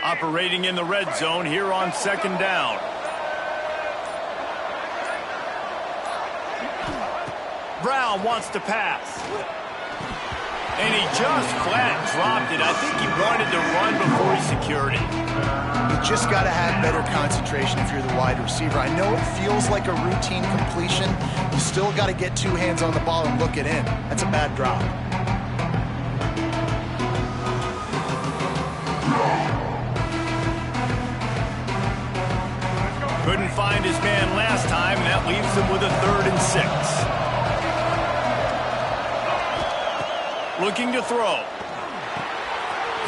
Operating in the red zone here on 2nd down. Brown wants to pass. And he just flat dropped it. I think he wanted to run before he secured it. You just got to have better concentration if you're the wide receiver. I know it feels like a routine completion. You still got to get 2 hands on the ball and look it in. That's a bad drop. Couldn't find his man last time, and that leaves him with a 3rd and 6. Looking to throw.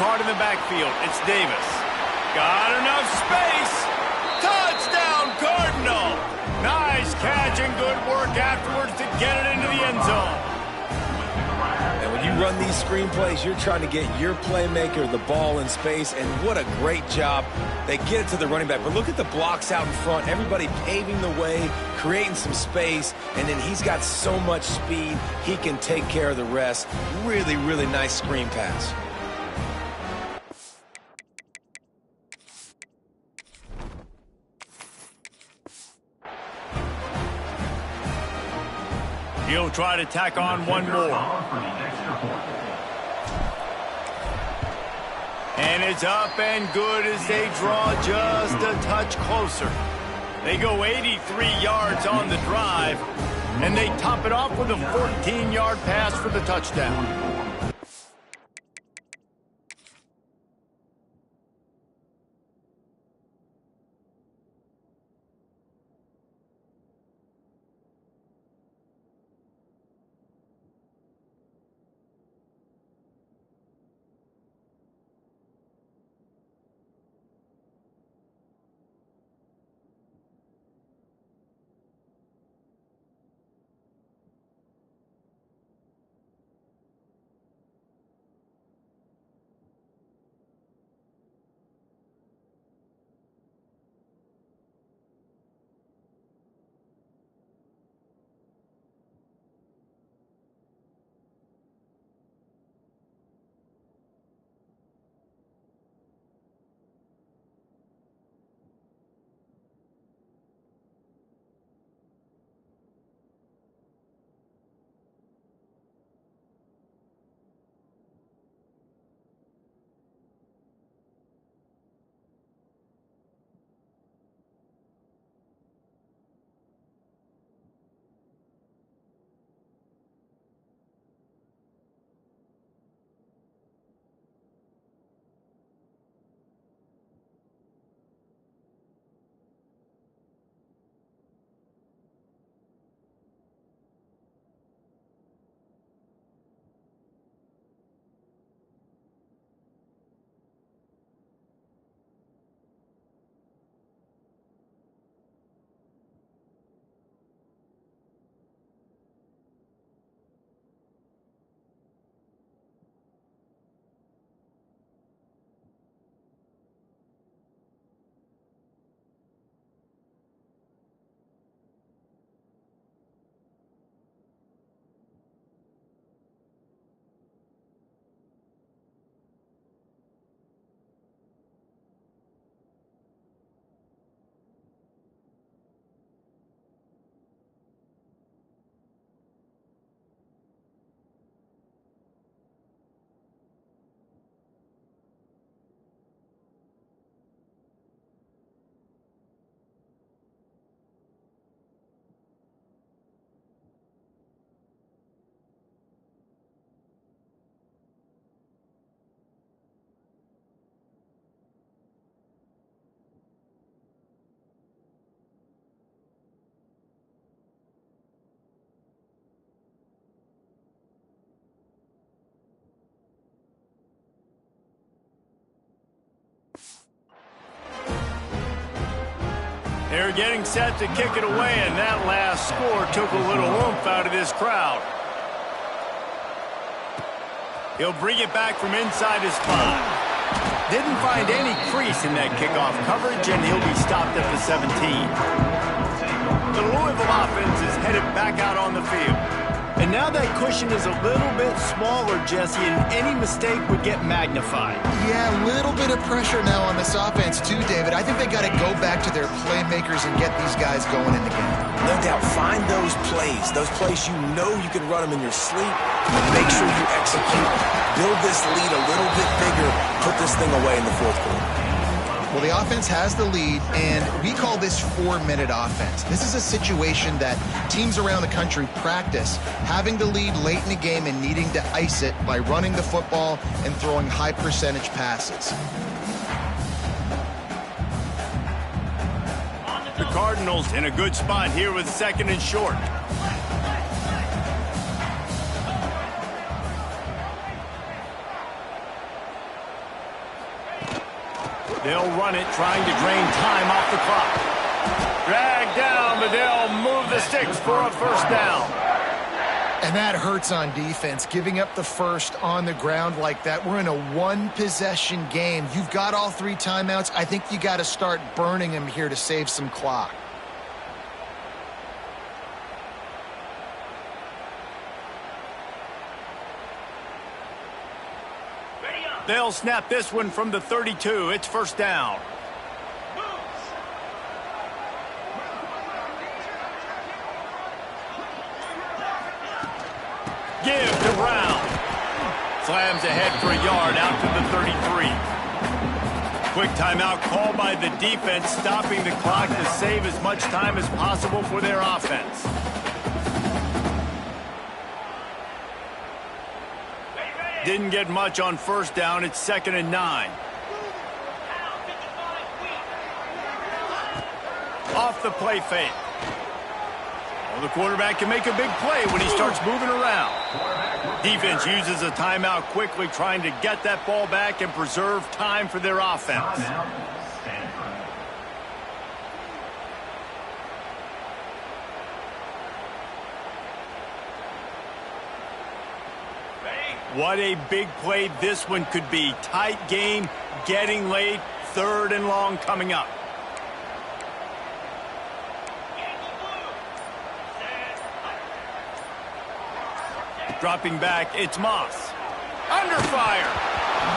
Caught in the backfield. It's Davis. Got enough space. Touchdown, Cardinal. Nice catch and good work afterwards to get it into the end zone. And when you run these screen plays, you're trying to get your playmaker the ball in space, and what a great job. They get it to the running back, but look at the blocks out in front. Everybody paving the way, creating some space, and then he's got so much speed, he can take care of the rest. Really, really nice screen pass. He'll try to tack on one more. And it's up and good as they draw just a touch closer. They go 83 yards on the drive, and they top it off with a 14-yard pass for the touchdown. They're getting set to kick it away, and that last score took a little oomph out of this crowd. He'll bring it back from inside his spot. Didn't find any crease in that kickoff coverage, and he'll be stopped at the 17. The Louisville offense is headed back out on the field. And now that cushion is a little bit smaller, Jesse, and any mistake would get magnified. Yeah, a little bit of pressure now on this offense too, David. I think they got to go back to their playmakers and get these guys going in the game. No doubt, find those plays you know you can run them in your sleep, and make sure you execute. Build this lead a little bit bigger, put this thing away in the fourth quarter. Well, the offense has the lead, and we call this 4-minute offense. This is a situation that teams around the country practice, having the lead late in the game and needing to ice it by running the football and throwing high-percentage passes. The Cardinals in a good spot here with 2nd and short. They'll run it, trying to drain time off the clock. Dragged down, but they'll move the sticks for a first down. And that hurts on defense, giving up the first on the ground like that. We're in a one-possession game. You've got all 3 timeouts. I think you got to start burning them here to save some clock. They'll snap this one from the 32. It's first down. Give to Brown. Slams ahead for a yard out to the 33. Quick timeout called by the defense, stopping the clock to save as much time as possible for their offense. Didn't get much on first down. It's 2nd and 9. Off the play fake. Well, the quarterback can make a big play when he starts moving around. Defense uses a timeout quickly, trying to get that ball back and preserve time for their offense. What a big play this one could be. Tight game, getting late, 3rd and long coming up. Dropping back, it's Moss. Under fire.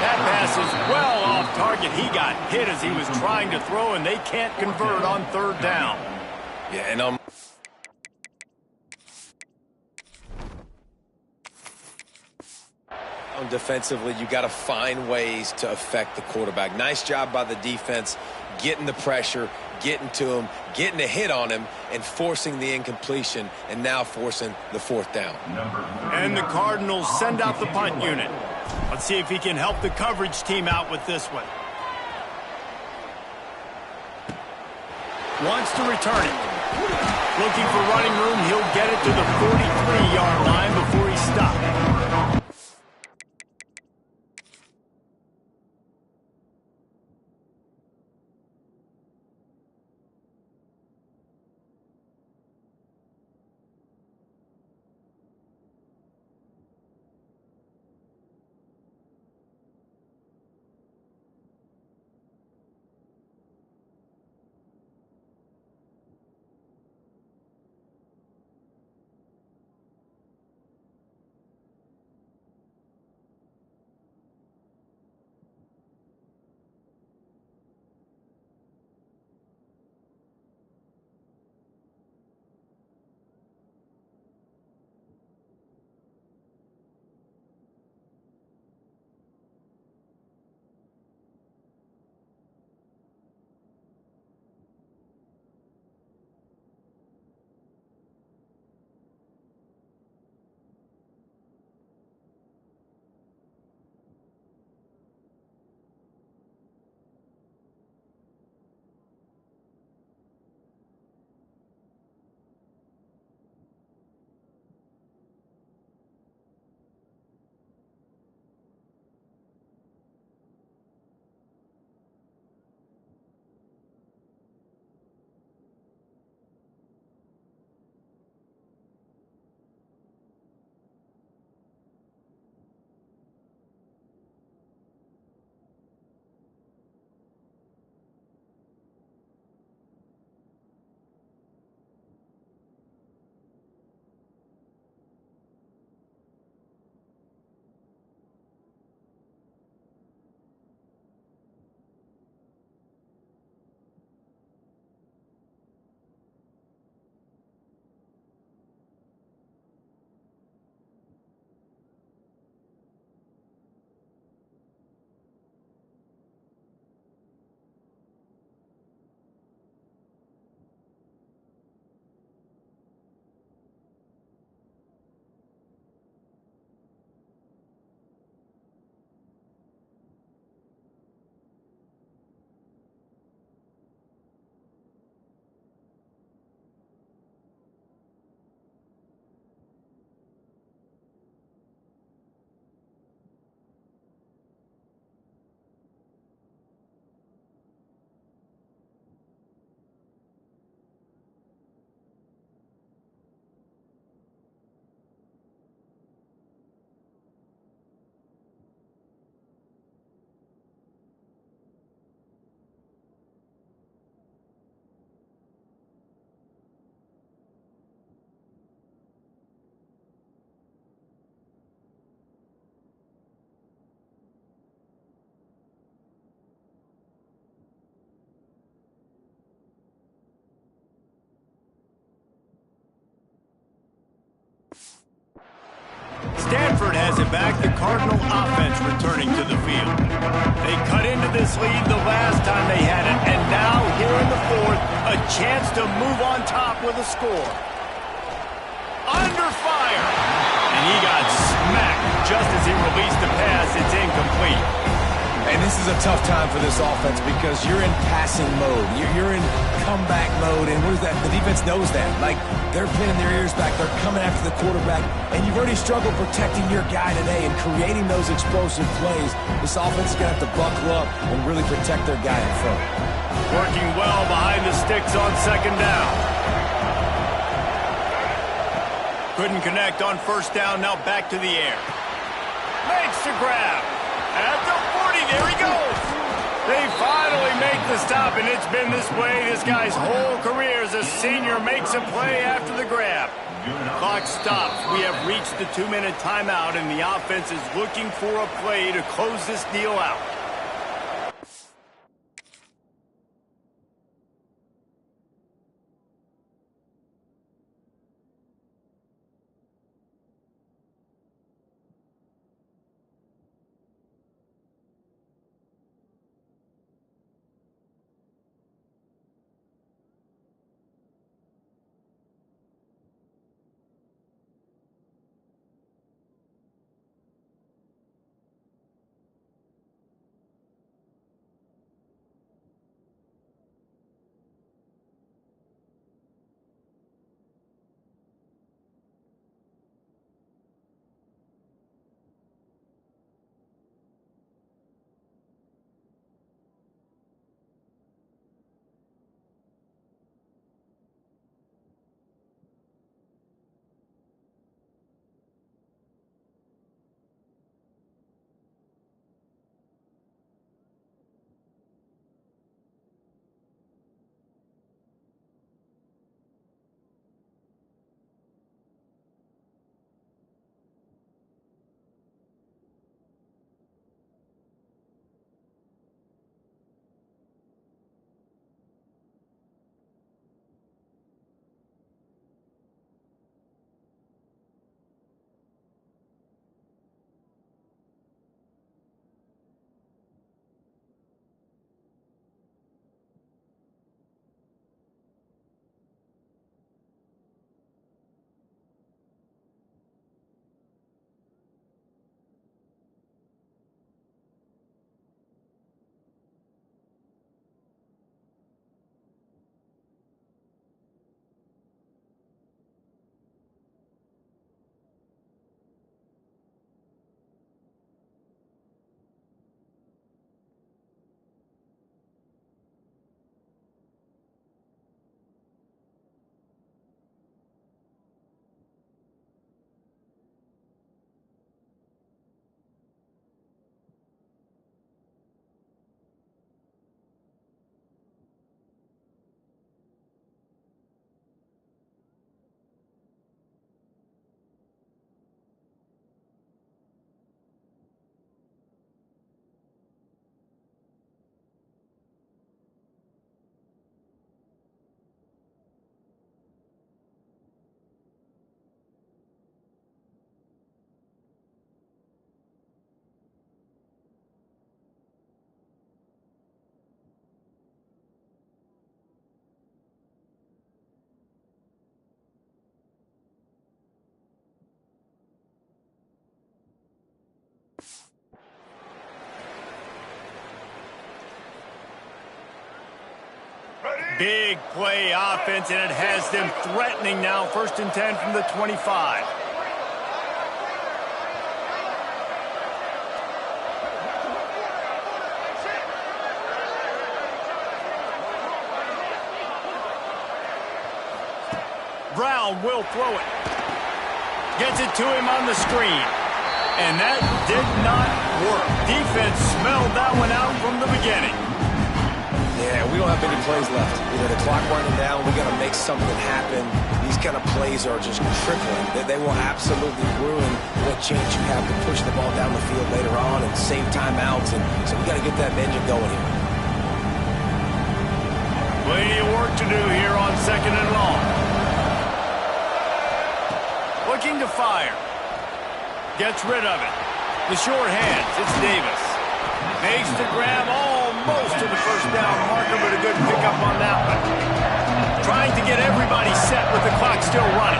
That pass is well off target. He got hit as he was trying to throw, and they can't convert on 3rd down. Yeah, and defensively, you got to find ways to affect the quarterback. Nice job by the defense, getting the pressure, getting to him, getting a hit on him, and forcing the incompletion, and now forcing the 4th down. And the Cardinals send out the punt unit. Let's see if he can help the coverage team out with this one. Wants to return it. Looking for running room, he'll get it to the 43-yard line before he's stopped. Stanford has it back, the Cardinal offense returning to the field. They cut into this lead the last time they had it, and now here in the fourth, a chance to move on top with a score. Under fire! And he got smacked just as he released the pass. It's incomplete. And this is a tough time for this offense because you're in passing mode. You're in comeback mode, and what is that? The defense knows that. Like, they're pinning their ears back. They're coming after the quarterback, and you've already struggled protecting your guy today and creating those explosive plays. This offense is going to have to buckle up and really protect their guy in front. Working well behind the sticks on second down. Couldn't connect on first down. Now back to the air. Makes the grab. At the 40, there he goes. They finally make the stop, and it's been this way this guy's whole career as a senior. Makes a play after the grab. Clock stops. We have reached the 2-minute timeout, and the offense is looking for a play to close this deal out. Big play offense, and it has them threatening now. 1st and 10 from the 25. Brown will throw it. Gets it to him on the screen. And that did not work. Defense smelled that one out from the beginning. Yeah, we don't have many plays left. The clock winding down. We got to make something happen. These kind of plays are just crippling. They will absolutely ruin what chance you have to push the ball down the field later on and save timeouts. And so we got to get that engine going here. Plenty of work to do here on 2nd and long. Looking to fire. Gets rid of it. The short hands. It's Davis. Makes the grab almost to the first down marker, but a good pickup on that one. Trying to get everybody set with the clock still running.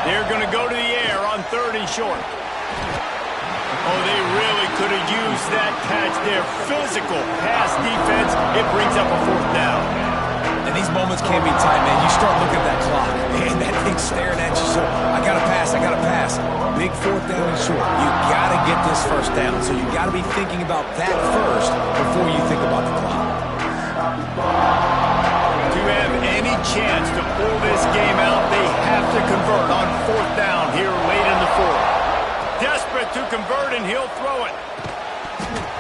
They're going to go to the air on 3rd and short. Oh, they really could have used that catch there. Physical pass defense. It brings up a 4th down. And these moments can be tight, man. You start looking at that clock, and that thing's staring at you. So I got to pass, I got to pass. Big 4th down and short. You got to get this first down. So you got to be thinking about that first before you think about the clock. To have any chance to pull this game out, they have to convert on 4th down here late in the 4th. Desperate to convert, and he'll throw it.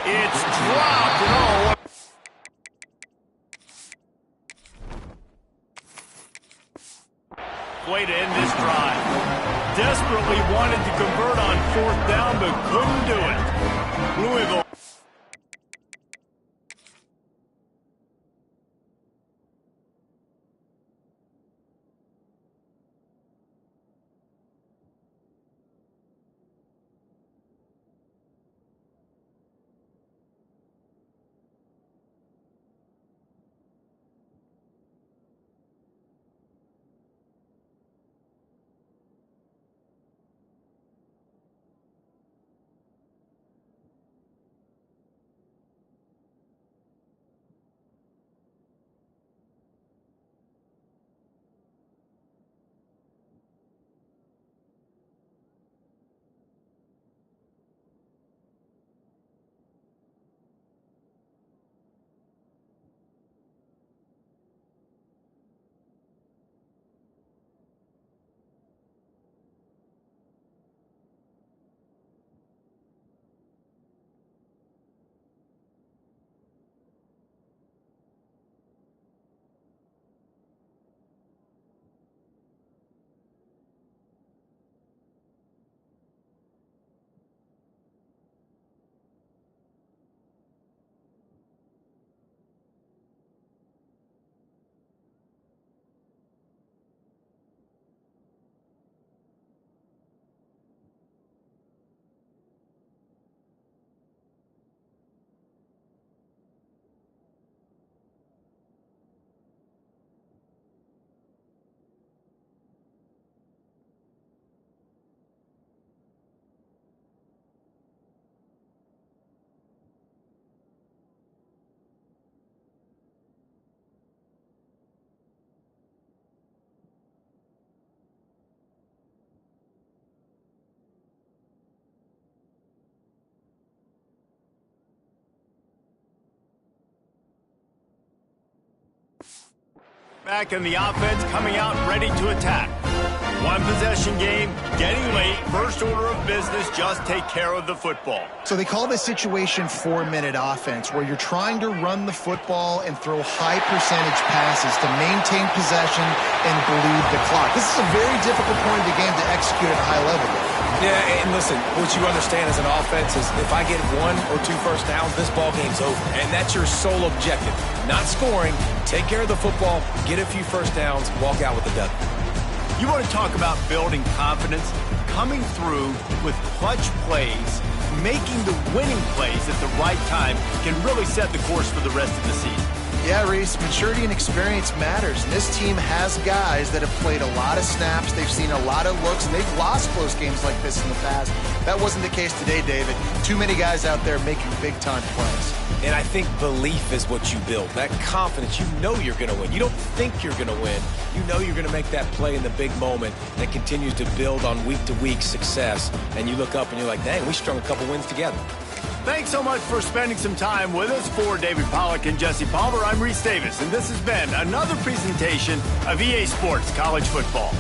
It's dropped, and oh, way to end this drive. Desperately wanted to convert on 4th down, but couldn't do it. Louisville. Back in the offense, coming out ready to attack. One possession game, getting late. First order of business, just take care of the football. So they call this situation 4-minute offense, where you're trying to run the football and throw high percentage passes to maintain possession and bleed the clock. This is a very difficult point of the game to execute at a high level. Yeah, and listen, what you understand as an offense is if I get 1 or 2 first downs, this ball game's over. And that's your sole objective. Not scoring, take care of the football, get a few first downs, walk out with a W. You want to talk about building confidence? Coming through with clutch plays, making the winning plays at the right time can really set the course for the rest of the season. Yeah, Reese, maturity and experience matters. And this team has guys that have played a lot of snaps. They've seen a lot of looks, and they've lost close games like this in the past. That wasn't the case today, David. Too many guys out there making big-time plays. And I think belief is what you build. That confidence, you know you're going to win. You don't think you're going to win. You know you're going to make that play in the big moment that continues to build on week-to-week success. And you look up and you're like, dang, we strung a couple wins together. Thanks so much for spending some time with us. For David Pollack and Jesse Palmer, I'm Reese Davis, and this has been another presentation of EA Sports College Football.